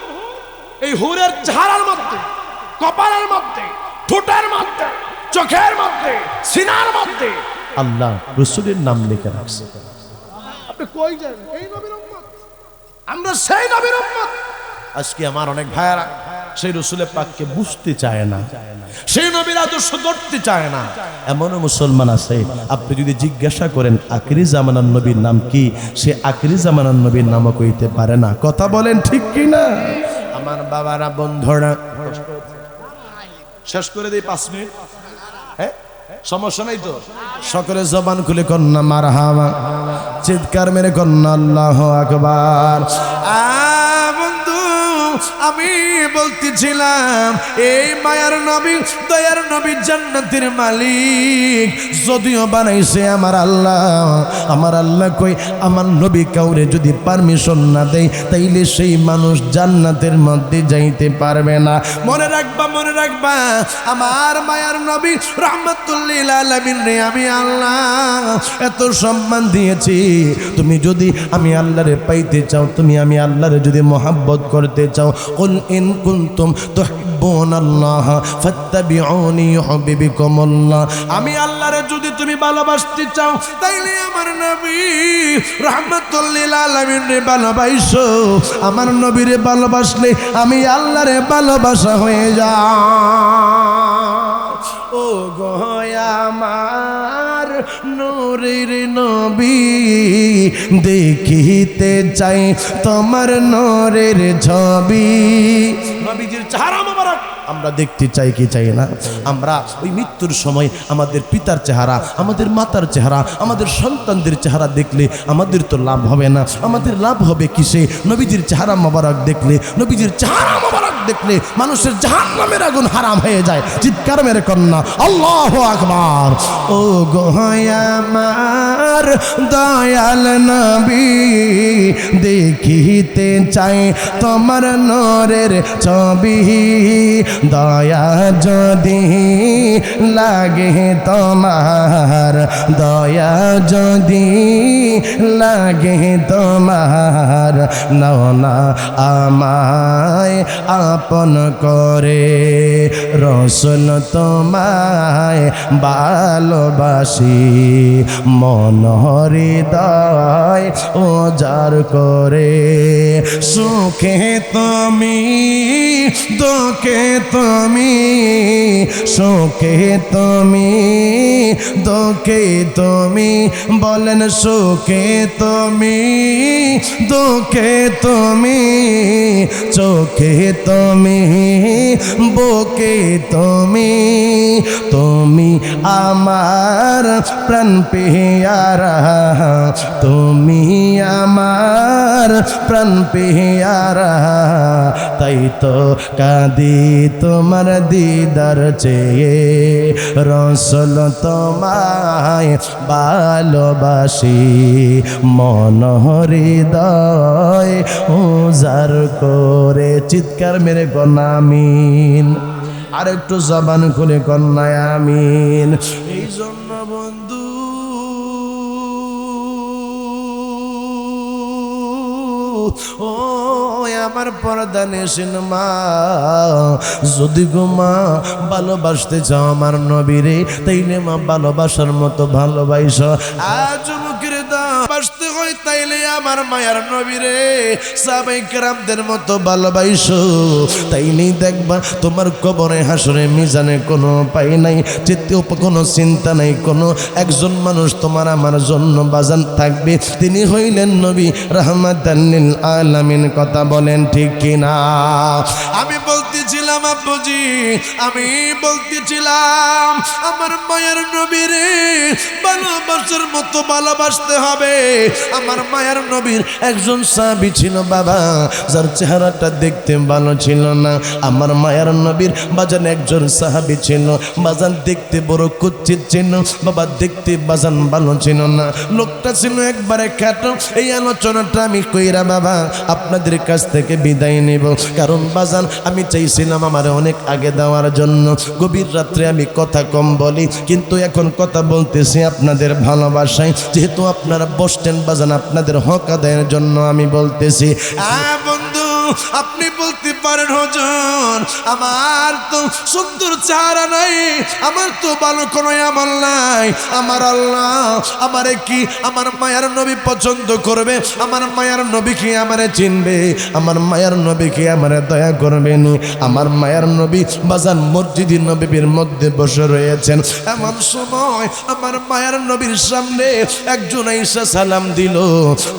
এই হুরের চেহারার মধ্যে, কপালের মধ্যে, ঠোঁটের মধ্যে, চোখের মধ্যে, সিনার মধ্যে আল্লাহ রাসূলের নাম লিখে রাখছে। আপনি কই যাবেন? এই নবীর উম্মত, আমরা সেই নবীর উম্মত। আজকে আমার অনেক ভাইয়েরা সেই রাসূলের পাককে বুঝতে চায় না, সেই নবীর আদর্শ ধরতে চায় না। এমনও মুসলমান আছে, আপনি যদি জিজ্ঞাসা করেন আখিরি জামানার নবীর নাম কি, সে আখিরি জামানার নবীর নামও কইতে পারে না। কথা বলেন ঠিক কি না? আমার বাবারা, বন্ধুরা, শেষ করে দেই 5 মিনিট, হ্যাঁ সমস্যা নাই তো? সকলে জবান খুলে কন্যা মারহাবা, চিৎকার মেরে কন্যা আল্লাহু আকবার। বন্ধু, আমি বলতেছিলাম এই মায়ার নবী, দয়ার নবী, জান্নাতের মালিক যদিও বানাইছে আমার আল্লাহ, আমার আল্লাহ কই আমার নবী কাউরে যদি পারমিশন না দেয় তাইলে সেই মানুষ জান্নাতের মধ্যে যাইতে পারবে না। মনে রাখবা, মনে রাখবা, আমার মায়ার নবী রাহমাতুল লিল আলামিন রে আমি আল্লাহ এত সম্মান দিয়েছি। তুমি যদি আমি আল্লাহরে পাইতে চাও, তুমি আমি আল্লাহরে যদি মহব্বত করতে চাও, কুল ইন কুনতুম তুহিব্বুনাল্লাহ ফাত্তাবিউনি ইউহিব্বুকুমুল্লাহ, আমি আল্লাহরে যদি তুমি ভালোবাসতে চাও তাইলে আমার নবী রাহমাতুল লিল আলামিন রে ভালোবাসো। আমার নবীরে ভালোবাসলে আমি আল্লাহরে ভালোবাসা হয়ে যায়। ও গো আমার নূরের নবী, দেখিতে চাই তোমার নূরের ছবি। নবীজির চেহারা মোবারক আমরা দেখতে চাই কি চাই না? আমরা ওই মৃত্যুর সময় আমাদের পিতার চেহারা, আমাদের মাতার চেহারা, আমাদের সন্তানদের চেহারা দেখলে আমাদের তো লাভ হবে না। আমাদের লাভ হবে কিসে? নবীজির চেহারা মোবারক দেখলে। নবীজির চেহারা মোবারক দেখলে মানুষের জাহান্নামের আগুন হারাম হয়ে যায়। চিৎকার মেরে কন্যা আল্লাহু আকবার। ও গো আমার দয়াল নবী, দেখিতে চাই তোমার নূরের ছবি। দয়া যদি লাগে তোমার, দয়া যদি লাগে তোমার, নাও না আমায় আপন করে। রসুল তোমায় ভালোবাসি, মন হৃদয় উজাড় করে। সুখে তুমি, দুঃখে তুমি, সুখে তুমি, দুঃখে তুমি, বলেন সুখে তুমি, দুঃখে তুমি, চোখে তুমি, বুকে তুমি, তুমি আমার প্রাণ পেয়ারা, তুমি আমার প্রাণ পেয়ারা। তাই তো কাঁদি তোমার দিদার চেয়ে, রসুল তোমায় ভালোবাসি, মন হৃদয় উজাড় করে। চিৎকার মেরে কন্যা আমিন। আর একটু জবান খুলে কন্যা আমিন। এই জন্য বন্ধু ও আমার পর্দা নেশিন মা, যদি গো মা ভালোবাসতে চাও আমার নবীরে, তাইলে মা ভালোবাসার মতো ভালোবাসো। আজ মুখের বাসতে হয় তাইলে আমার মায়ার নবীরে সাহাবায়ে কেরামদের মতো ভালোবাসো। তাইলেই দেখবা তোমার কবরে হাসরে মিজানে কোনো পাই নাই, চিত্তেও কোনো চিন্তা নাই। কোনো একজন মানুষ তোমার আমার জন্য বাজান থাকবে, তিনি হইলেন নবী রাহমাতাল লিল আলামিন। কথা বলেন ঠিক কিনা? আমি বলতেছিলাম আব্বুজি, আমি বলতেছিলাম আমার মায়ের নবীরে ভালোবাসার মতো ভালোবাসতে হবে। আমার মায়ের নবীর একজন সাহাবী ছিল বাবা, যার চেহারাটা দেখতে ভালো ছিল না। আমার মায়ের নবীর বাজান একজন সাহাবী ছিল, বাজান দেখতে বড় কুচ্ছিত ছিল বাবা, দেখতে বাজান ভালো ছিল না, লোকটা ছিল একবারে খাটো। এই আলোচনাটা আমি কইরা বাবা আপনাদের কাছ থেকে বিদায় নেব, কারণ বাজান আমি চাইছিলাম আমার অনেক আগে দেওয়ার জন্য। গভীর রাত্রে আমি কথা কম বলি, কিন্তু এখন কথা বলতেছি আপনাদের ভালোবাসায়, যেহেতু আপনারা বসতেন বাজান, আপনাদের হক আদায়ের জন্য আমি বলতেছি। বন্ধু আপনি বলতে পারেন হুজুর আমার তো সুন্দর চেহারা নাই, আমার তো ভালো কোনো আমল নাই, আমার আল্লাহ আমারে কি আমার মায়ের নবী পছন্দ করবে? আমার মায়ের নবী কি আমারে চিনবে? আমার মায়ের নবী কি আমারে দয়া করবেন? আমার মায়ের নবী বাজান মসজিদ নবীর মধ্যে বসে রয়েছেন। এমন সময় আমার মায়ের নবীর সামনে একজন আইসা সালাম দিল।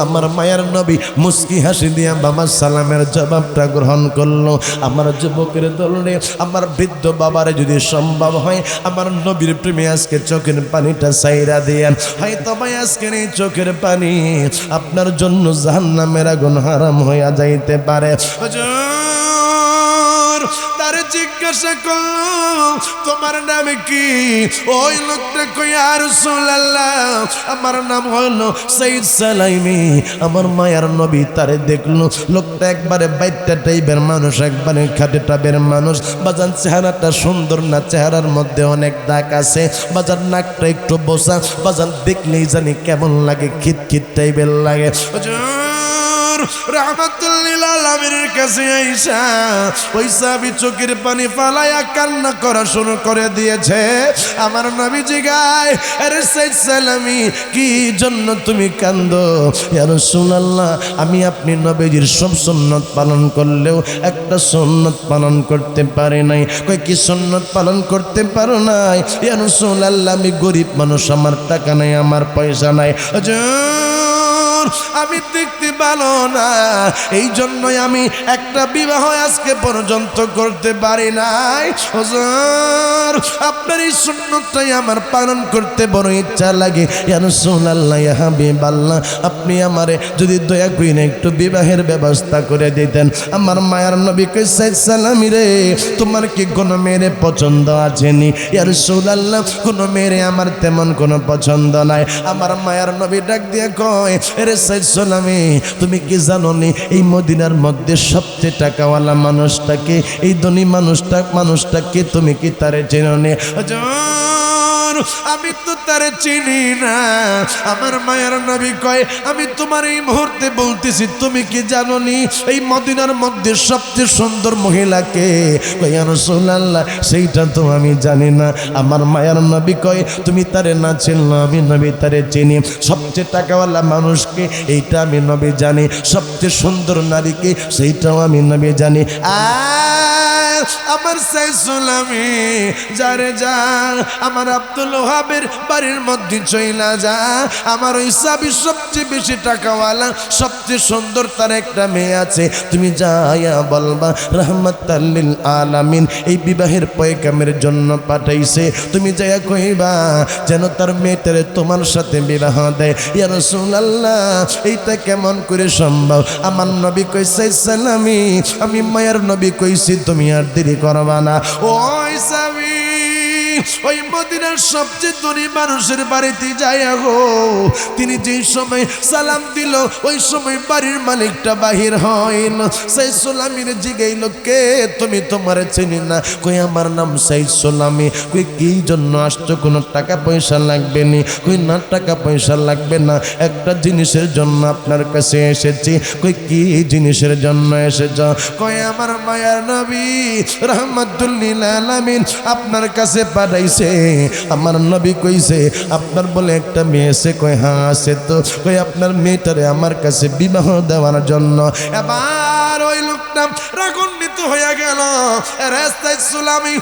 আমার মায়ের নবী মুস্কি হাসি দিয়া বাবা সালামের জবাবটা গ্রহণ করলো। আমার যুবকের দলনে আমার বৃদ্ধ বাবারে যদি সম্ভব হয় আমার নবীর প্রেমে আজকে চোখের পানিটা সাইরা দেন, হয়তো ভাই আজকের এই চোখের পানি আপনার জন্য জাহান্নামের আগুন হারাম হইয়া যাইতে পারে। তারে জিজ্ঞাসা করলো তোমার নাম কি? ওই লোকটা কই আর রাসূলুল্লাহ আমার নাম হলো সাইদ সালাইমি। আমার মায়ার নবী তারে দেখলো, লোকটা একবারে বাইটটা টাইপের মানুষ, একবারে খাটে টাইপের মানুষ। বাজান চেহারাটা সুন্দর না, চেহারার মধ্যে অনেক দাগ আছে। বাজার নাকটা একটু বসা, বাজান দেখলেই জানি কেমন লাগে, খিটখিট টাইপের লাগে। রাহমাতুল লিল আলামিনের কাছে আইসা ওই সাহাবী চোখের পানি ফালায়া কান্না করা শুরু করে দিয়েছে। আমার নবী জিগায়, আরে সাইদ সালামি কি জন্য তুমি কান্দো? ইয়া রাসূলুল্লাহ আমি আপনি নবীজির সব সুন্নাত পালন করলেও একটা সুন্নাত পালন করতে পারি নাই। কই কি সুন্নাত পালন করতে পারো নাই? ইয়া রাসূলুল্লাহ আমি গরিব মানুষ, আমার টাকা নাই, আমার পয়সা নাই। আমি দেখতে ভালো না, এই জন্যই আমি একটা বিবাহ আজকে পর্যন্ত করতে পারি নাই। হুজুর আপনার এই সুন্নতটাই আমার পালন করতে বড় ইচ্ছা লাগে। ইয়া রাসূলুল্লাহ ইয়া হাবিবাল্লাহ আপনি আমারে যদি দয়া করে একটু বিবাহের ব্যবস্থা করে দিতেন। আমার মায়ের নবী কই সাইদ সালামি রে তোমার কি কোনো মেয়ে পছন্দ আছেনি? ইয়া রাসূলুল্লাহ কোনো মেয়ে আমার তেমন কোনো পছন্দ নাই। আমার মায়ের নবী ডাক দিয়ে কয়, রে সাইদ সালামি তুমি কি জানো নি এই মদিনার মধ্যে সবচেয়ে টাকাওয়ালা মানুষটাকে, এই ধনী মানুষটাকে তুমি কি তারে চেনো নি? আমি তো তারে চিনি না। আমার মায়ের নবী কয়, আমি তোমার এই মুহূর্তে বলতেছি তুমি কি জানো নি এই মদিনার মধ্যে সবচেয়ে সুন্দর মহিলাকে? কই ইয়া রাসূলুল্লাহ সেইটা তো আমি জানি না। আমার মায়ের নবী কয়, তুমি তারে না চিনলে আমি নবী তারে চিনি। সবচেয়ে টাকাওয়ালা মানুষকে এইটা আমি নবী জানি, সবচেয়ে সুন্দর নারীকে সেইটাও আমি নবী জানি। আমার সাইদ সালামি যারে যা আমার আব্দুল ওহাবের বাড়ির মধ্যে চইলা যা। আমার ওই সাবি সবচেয়ে বেশি টাকাওয়ালা, সবচেয়ে সুন্দর তার একটা মেয়ে আছে, তুমি যাইয়া বলবা রাহমাতাল লিল আলামিন এই বিবাহের পয়গামের জন্য পাঠাইছে। তুমি যাইয়া কইবা যেন তার মেয়েটারে তোমার সাথে বিবাহ দেয়। ইয়া রাসূলুল্লাহ এইটা কেমন করে সম্ভব? আমার নবী কইছে সালামি আমি মায়ের নবী কইছি তুমি আর দেরি করবা না। ওই সাবি ওই মদিনার সবচেয়ে ধনী মানুষের বাড়িতে যাইয়া গো, তিনি যেই সময় সালাম দিল ওই সময় বাড়ির মালিকটা বাহির হইল। সাইদ সালামির জিগাইল, কে তুমি? তোমারে চিনি না। কই আমার নাম সাইদ সালামি। কই কি জন্য আসছো? কোনো টাকা পয়সা লাগবে নি? কই না টাকা পয়সা লাগবে না, একটা জিনিসের জন্য আপনার কাছে এসেছি। কই কি জিনিসের জন্য এসেছ? কই আমার মায়ার নবী রাহমাতুল লিল আলামিন আপনার কাছে পাঠাইছে। আমার নবী কইছে আপনার বলে একটা মেয়ে আছে? কই হ্যাঁ আছে তো। কই আপনার মেয়েটারে আমার কাছে বিবাহ দেওয়ার জন্য। এবার ওই লোক লোকটা রাগান্বিত হয়ে গেল। রাস্তায় সুলামি,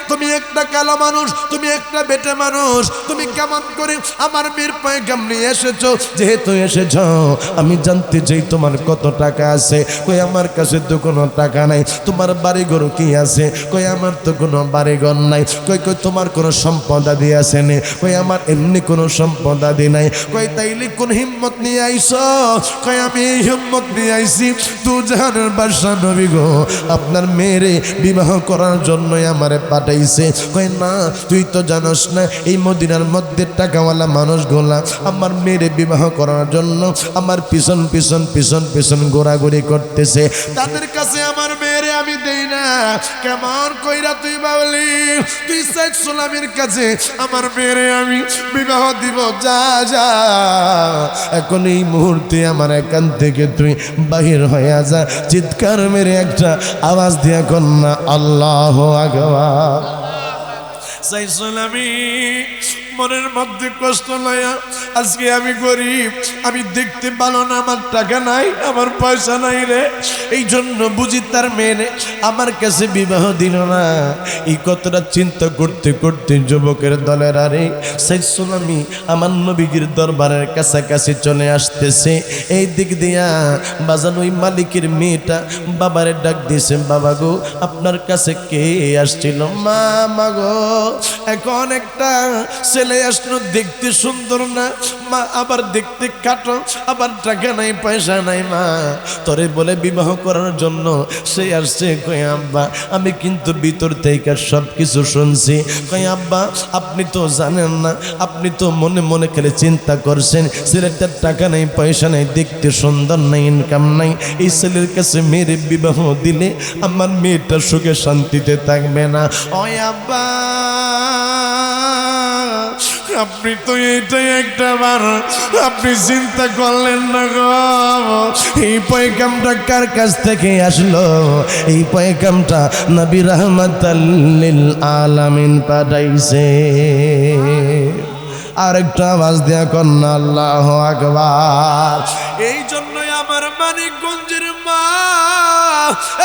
তুমি একটা কালো মানুষ, তুমি একটা বেটে মানুষ, তুমি কেমন করে আমার মেয়ের পয়গাম নিয়ে এসেছো? যেহেতু এসেছো আমি জানতে চাই তোমার কত টাকা আছে। কই আমার কাছে তো কোনো টাকা নাই। তোমার বাড়িঘর কি আছে? কই আমার তো কোনো বাড়িঘর নাই। কই তোমার কোনো সম্পদ আদি আছে নে? কই আমার এমনি কোনো সম্পদ আদি নাই। কই তাইলে কোন হিম্মত নিয়ে আইছো? কই আমি এই হিম্মত নিয়ে আইছি দু জাহানের বাদশা নবী গো আপনার মেয়েরে বিবাহ করার জন্যই আমারে পাঠাইছে। কই না, তুই তো জানোস না এই মদিনার মধ্যে টাকাওয়ালা মানুষগুলা আমার মেয়েরে বিবাহ করার জন্য আমার পিছন পিছন পিছন পিছন ঘোরাঘুরি করতেছে। তাদের কাছে আমার মেয়েরে আমি দেই না। কেমন কইরা তুই বাবলি তুই সাইদ সুলামির কাছে আমার মেয়েরে আমি বিবাহ দিব? যা যা, এখন এই মুহূর্তে আমার এখান থেকে তুই বাহির হয়ে যা। চিৎকার মেরে একটা আওয়াজ দিয়া কন্যা আল্লাহু আকবার। সাইদ সুলামি মনের মধ্যে কষ্ট লয়া, আজকে আমি গরিব, আমি দেখতে ভালো না, আমার টাকা নাই, আমার পয়সা নাই রে, এই জন্য বুঝি তার মেয়ে আমার কাছে বিবাহ দিল না। এই কথাটা চিন্তা করতে করতে যুবকের দলের আরে সাইদ সুলামি আমার নবীজির দরবারের কাছাকাছি চলে আসতেছে। এই দিক দিয়া বাজান ওই মালিকের মেয়েটা বাবারে ডাক দিয়েছে, বাবা গো আপনার কাছে কে আসছিল? মা গো এখন একটা ছেলে আসলো, দেখতে সুন্দর না মা, আবার দেখতে কাটো, আবার টাকা নাই পয়সা নাই মা, তোরে বলে বিবাহ করার জন্য সে আসছে। কই আব্বা আমি কিন্তু ভিতর থেকে সব কিছু শুনছি। কই আব্বা আপনি তো জানেন না, আপনি তো মনে মনে খেলে চিন্তা করছেন ছেলেটার টাকা নাই পয়সা নাই, দেখতে সুন্দর নাই, ইনকাম নাই, এই ছেলের কাছে মেয়ের বিবাহ দিলে আমার মেয়েটা সুখে শান্তিতে থাকবে না। ওই আব্বা আপনি তো এইটাই একটা বার আপনি চিন্তা করলেন না গো, এই পয়গামটা কার কাছ থেকে আসলো? এই পয়গামটা নবী রাহমাতাল লিল আলামিন পাঠাইছে। আরেকটা আওয়াজ দেয়া কন্যা আল্লাহু আকবার। এই জন্যই আমার মানিকগঞ্জের মা,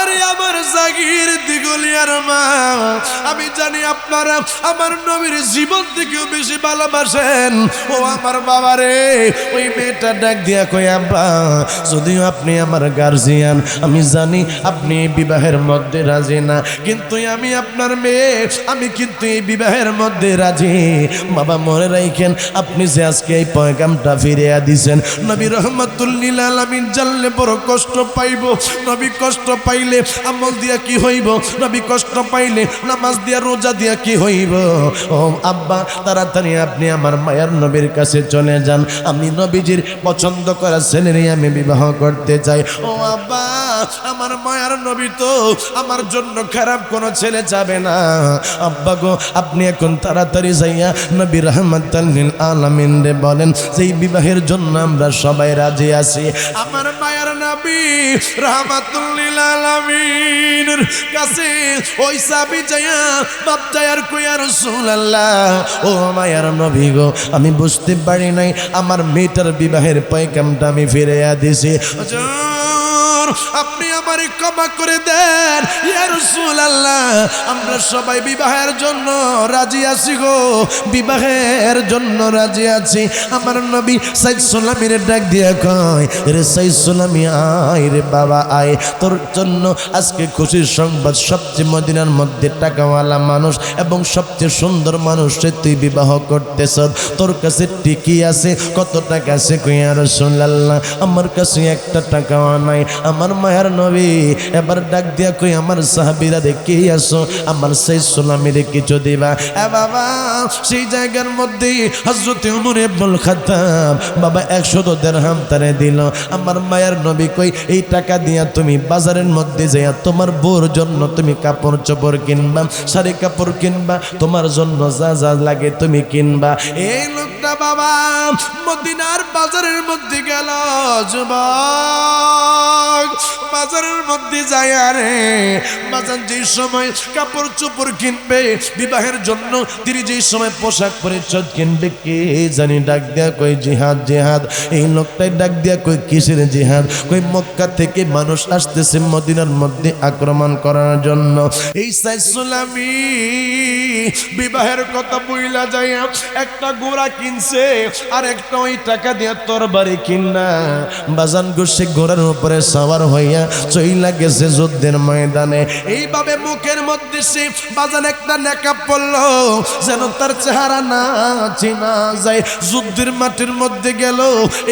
আরে আমার জাগির দিগুলিয়ার মা, আমি জানি আপনারা আমার নবীর জীবন থেকেও বেশি ভালোবাসেন। ও আমার বাবারে, ওই মেয়েটা ডাক দিয়া কই আব্বা যদিও আপনি আমার গার্জিয়ান, আমি জানি আপনি এই বিবাহের মধ্যে রাজি না, কিন্তু আমি আপনার মেয়ে, আমি কিন্তু এই বিবাহের মধ্যে রাজি। বাবা মনে রাখেন আপনি যে আজকে এই পয়গামটা ফিরিয়ে দিছেন, নবী রহমাতুল লিল আলামিন জানলে বড় কষ্ট পাইব। নবী কষ্ট পাইলে আমল দিয়া কি হইব? নবী কষ্ট পাইলে নামাজ দিয়া রোজা দিয়া কি হইব? ও আব্বা তাড়াতাড়ি আপনি আমার মায়ার নবীর কাছে চলে যান, আমি নবীজির পছন্দ করা ছেলেরই আমি বিবাহ করতে চাই। ও আব্বা আমার মায়ার নবী তো আমার জন্য খারাপ কোনো ছেলে যাবে না। আব্বা গো আপনি এখন তাড়াতাড়ি যাইয়া নবী রাহমাতাল লিল আলামিন রে বলেন সেই বিবাহের জন্য আমরা সবাই রাজি আছি। আমার মায়ার নবী রাহমাতুল লিল আলামিনের কাছে ওই সাহাবী যাইয়া বাপ যায়ার কইয়া রাসূলুল্লাহ ও মায়ার নবী গো আমি বুঝতে পারি নাই আমার মেয়েটার বিবাহের পয়গামটা আমি ফিরিয়ে দিছি, আপনি আমারে ক্ষমা করে দেন ইয়া রাসূলুল্লাহ, আমরা সবাই বিবাহের জন্য রাজি আছি গো, বিবাহের জন্য রাজি আছি। আমার নবী সাইদ সুলামির ডাক দিয়া কয় রে সাইদ সুলামি আয় রে বাবা আয়, তোর জন্য আজকে খুশির সংবাদ, সবচেয়ে মদিনার মধ্যে টাকাওয়ালা মানুষ এবং সবচেয়ে সুন্দর মানুষে তুই বিবাহ করতেছ, তোর কাছে টিকি আছে, কত টাকা আছে? কই ইয়া রাসূলুল্লাহ আমার কাছে একটা টাকাও নাই। আমার মায়ার নবী এবার ডাক দিয়া কই আমার সাহাবীরা দেখে আসো, আমার সাইদ সুলামির কিছু দিবা। এ বাবা সেই জায়গার মধ্যে হযরত ওমর ইবনুল খাত্তাব বাবা 100 দিরহাম তারে দিল। আমার মায়ার নবী কই এই টাকা দিয়া তুমি বাজারের মধ্যে যাইয়া তোমার বউর জন্য তুমি কাপড় চোপড় কিনবা, শাড়ি কাপড় কিনবা, তোমার জন্য যা যা লাগে তুমি কিনবা। এই লোকটা বাবা মদিনার বাজারের মধ্যে গেল, যুবক অবাক বাজারের মধ্যে যায় আরে বাজার যে সময় কাপড় চোপড় কিনবে বিবাহের জন্য তিনি যে সময় পোশাক পরিচ্ছদ কিনবে কে জানি ডাক দেয়া কই জিহাদ জিহাদ এই লোকটাই ডাক দেয়া কই কিসের জিহাদ কই মক্কা থেকে মানুষ আসতেছে মদিনার মধ্যে আক্রমণ করার জন্য এই সাইসুলামি বিবাহের কথা বইলা যায় একটা ঘোড়া কিনছে আর একটা ওই টাকা দিয়ে তরবারি কিনা বাজান গোসে ঘোড়ার উপরে সওয়ার হইয়া চইলা গেছে যুদ্ধের ময়দানে এইভাবে মুখের মধ্যে সে বাজান একটা নেকাব পড়লো যেন তার চেহারা না চেনা যায় যুদ্ধের মাঠের মধ্যে গেল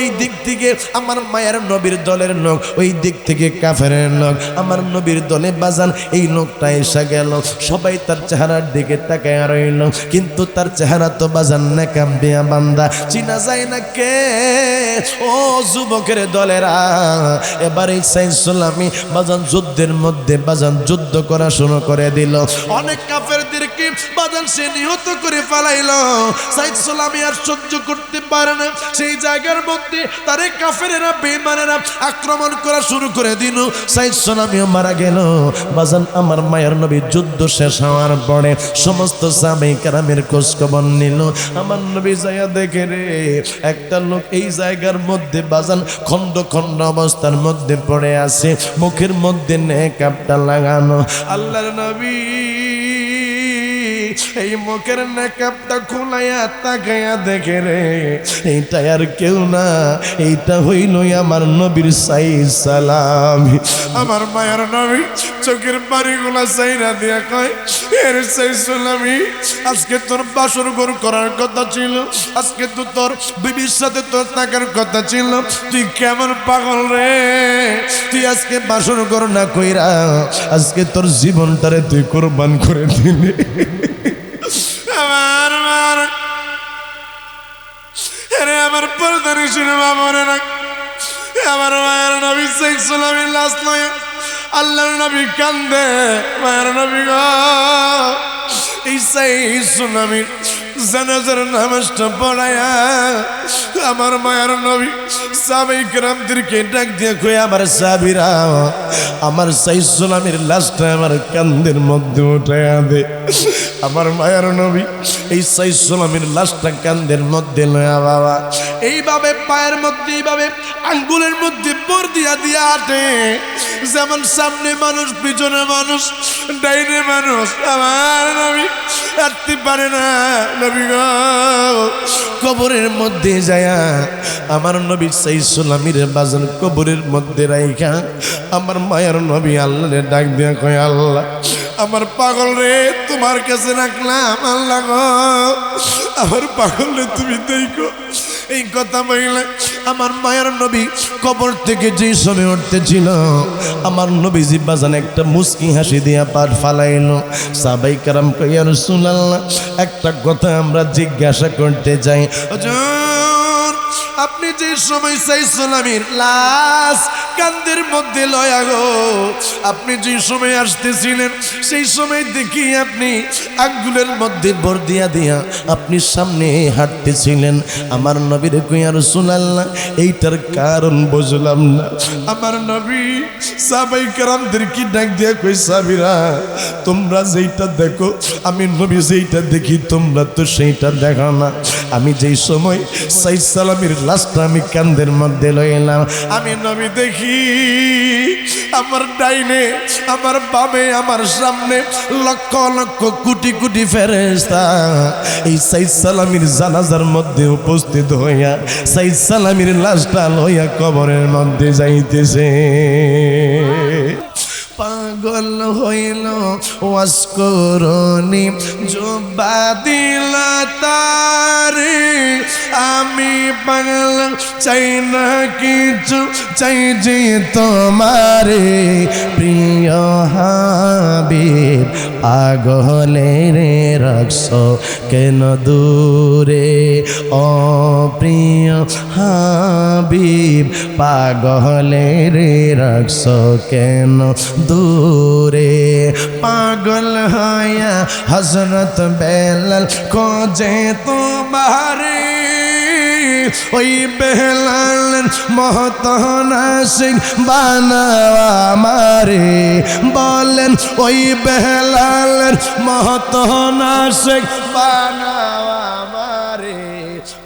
এই দিক থেকে আমার মায়ের নবীর দলের লোক ওই দিক থেকে কাফেরের লোক আমার নবীর দলে বাজান এই লোকটা এসে গেল সবাই তার চেহারার দিকে তাকায় রইল কিন্তু তার চেহারা তো বাজান নেকাব দিয়া বান্দা চিনা যায় না কে ও যুবকের দলেরা এবার এই সাইসুলামি বাজান যুদ্ধের মধ্যে বাজান যুদ্ধ করা শুরু করে দিল অনেক কাফেরদেরকে বাজান সে নিহত করে ফেলাইল সাইসুলামি আর সহ্য করতে পারে না সেই জায়গার মধ্যে তার কাফেরেরা বেঈমানেরা আক্রমণ করা শুরু করে দিল সাইসুলামিও মারা গেল বাজান আমার মায়ের নবী যুদ্ধ শেষ হওয়ার পরে সমস্ত সাহাবায়ে কেরামের খোঁজ খবর নিল আমার নবী যায়া দেখে রে একটা লোক এই জায়গার মধ্যে বাজান খন্ড খন্ড অবস্থার মধ্যে পড়ে আছে মুখের মধ্যে নেকাবটা লাগানো আল্লাহর নবী এই মুখের নেকাবটা খুলাইয়া তাকাইয়া দেখে রে এইটা আর কেউ না এইটা হইল আমার নবীর সাইসালাম আমার মায়ের নবী চোখের পানিগুলা চাইরা দিয়া কয় এর সাইসালামি আজকে তোর বাসর ঘর করার কথা ছিল আজকে তো তোর বিবির সাথে তোর থাকার কথা ছিল তুই কেমন পাগল রে তুই আজকে বাসর ঘর না কইরা আজকে তোর জীবনটারে তুই কোরবান করে দিলি আমার পর্দার শুনে মনে রাখ আমার মায়ের নবী সাইসুলামির লাশ নয় আল্লাহর নবী কান্দে মায়ের নবী গো এই সাইসুলামির জানাজার নামাজটা পড়ায়া আমার মায়ের নবী সাহাবায়ে কেরামদেরকে ডাক দিয়ে কই আমার সাহাবীরা আমার সাইসুলামির লাশটা আমার কান্দের মধ্যে উঠায়া দে আমার মায়ের নবী এই সাইসুলামির লাশটা কান্দের মধ্যে লয়া বাবা এইভাবে পায়ের মধ্যে এইভাবে আঙ্গুলের মধ্যে পর দিয়া দিয়া আটে যেমন সামনে মানুষ পিছনে মানুষ ডাইনে মানুষ আমার নবী হাঁটতে পারে না নবী গো কবরের মধ্যে যায়া আমার নবী সাইসুলামির বাজান কবরের মধ্যে রাইখা আমার মায়ের নবী আল্লাহরে ডাক দিয়া কয় আল্লাহ আমার পাগল রে তোমার কাছে রাখলাম আল্লাহ গো আমার পাগল রে তুমি দেখো এই কথা বললে আমার মায়ের নবী কবর থেকে যে সময় উঠতেছিল আমার নবীজি বাজান একটা মুস্কি হাসি দিয়া পার ফালাইলো সাহাবায়ে কেরাম কয় ইয়া রাসূলুল্লাহ একটা কথা আমরা জিজ্ঞাসা করতে চাই হুজুর আপনি যে সময় সাইসুলামির লাশ কান্দের মধ্যে লয়া গো আপনি যে সময় আসতেছিলেন সেই সময় দেখি আপনি আঙ্গুলের মধ্যে ভর দিয়া দিয়া আপনি সামনে হাঁটতেছিলেন আমার নবীর কই ইয়া রাসূলুল্লাহ এইটার কারণ বুঝলাম না আমার নবী সাহাবায়ে কেরামদেরকে ডাক দিয়া কই সাহাবীরা তোমরা যেইটা দেখো আমি নবী যেইটা দেখি তোমরা তো সেইটা দেখো না আমি যেই সময় সাইসুলামির লাশটা আমি কান্দের মধ্যে লইলাম আমি নবী দেখি আমার ডাইনে আমার বামে আমার সামনে লক্ষ লক্ষ কোটি কোটি ফেরেশতা এই সাইসুলামির জানাজার মধ্যে উপস্থিত হইয়া সাইসুলামির লাশটা লইয়া কবরের মধ্যে যাইতেছে পাগল হইল ওয়াসকরণি জুব্বা দিল তারে আমি পাগল চাই না কিছু চাই যে তোমারে প্রিয় হাবিব পাগলের রাখছ কেন দূরে ও প্রিয় হাবিব পাগলের রাখছ কেন দূরে পাগল হইয়া হযরত বেলাল খোঁজে তোমারে ওই বেলালের মহতন আশিক বানাও আমারে বলেন ওই বেলালের মহতন আশিক বানাও আমারে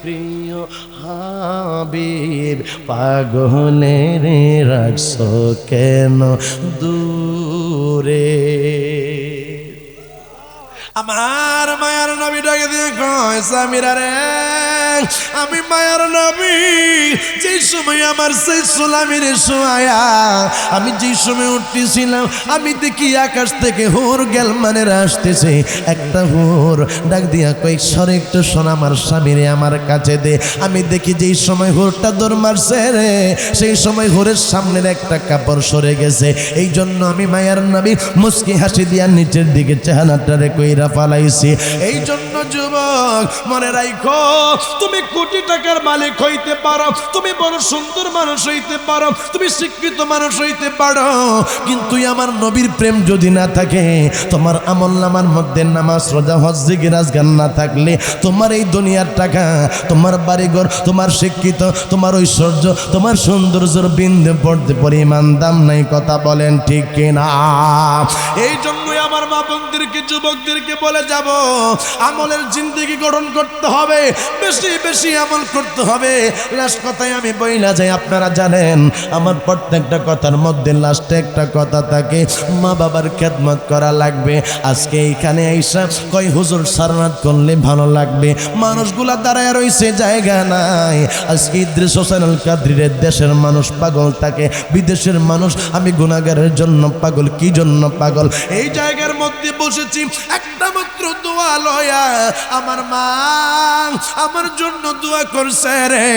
প্রিয় হাবিব পাগলের রাখছো কেন দূরে আমার মায়ার নবী ডাকে দিয়ে কয় সামিরা রে আমি মায়ার নবী যে সময় আমার সেই সুলামির সোয়া আমি যে সময় উঠতেছিলাম আমি দেখি আকাশ থেকে হুর গেলমানের আসতেছে একটা হুর ডাক দিয়া কয়েক সরে একটু শোনা আমার স্বামীরে আমার কাছে দে আমি দেখি যেই সময় হুরটা দৌড় মারছে রে সেই সময় হুরের সামনের একটা কাপড় সরে গেছে এই জন্য আমি মায়ার নবী মুস্কি হাসি দিয়া নিচের দিকে চেহারাটারে কইরা ফালাইছি এই জন্য যুবক মনে রাখো তুমি কোটি টাকার মালিক হইতে পারো তুমি বড় সুন্দর মানুষ হইতে পারো তুমি শিক্ষিত মানুষ হইতে পারো কিন্তু আমার নবীর প্রেম যদি না থাকে তোমার আমলনামার মধ্যে নামাজ রোজা হজ জিকির আজকার না থাকলে তোমার এই দুনিয়ার টাকা তোমার বাড়িঘর তোমার শিক্ষিত তোমার ঐশ্বর্য তোমার সৌন্দর্যের বিন্দু পড়তে পরিমাণ দাম নাই কথা বলেন ঠিক কিনা এই জন্যই আমার মা বোনদেরকে যুবকদেরকে বলে যাব আমলের জিন্দেগি গঠন করতে হবে বেশি বেশি আমল করতে হবে লাস্ট কথায় আমি বইলা যাই আপনারা জানেন আমার প্রত্যেকটা কথার মধ্যে লাস্টে একটা কথা থাকে মা বাবার খেদমত করা লাগবে আজকে এইখানে আইসা কই হুজুর সারনাত করলে ভালো লাগবে মানুষগুলা দাঁড়ায় রইছে জায়গা নাই আজকে ইদ্রিস হোসেন আল কাদরির দেশের মানুষ পাগল থাকে বিদেশের মানুষ আমি গুনাহগারের জন্য পাগল কি জন্য পাগল এই জায়গার মধ্যে বসেছি একটা মাত্র দোয়া লয়া আমার মা আমার জন্য দোয়া করছে রে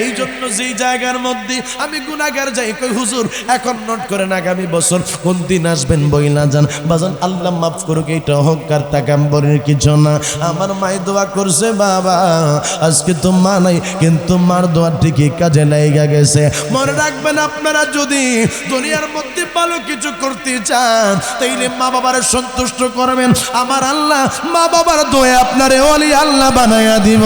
এই জন্য যেই জায়গার মধ্যে আমি গুনাহগার যাই কই হুজুর এখন নোট করেন আগামী বছর কোন দিন আসবেন বইলা যান বাজান আল্লাহ মাফ করুক এইটা অহংকার তাকাম্বরের কিছু না আমার মাই দোয়া করছে বাবা আজকে তো মা নাই কিন্তু মার দোয়া ঠিকই কাজে লাগা গেছে মনে রাখবেন আপনারা যদি দুনিয়ার মধ্যে ভালো কিছু করতে চান তাইলে মা বাবার সন্তুষ্ট করবেন আমার আল্লাহ মা বাবার দোয়া আপনারে ওলি আল্লাহ বানায়া দিব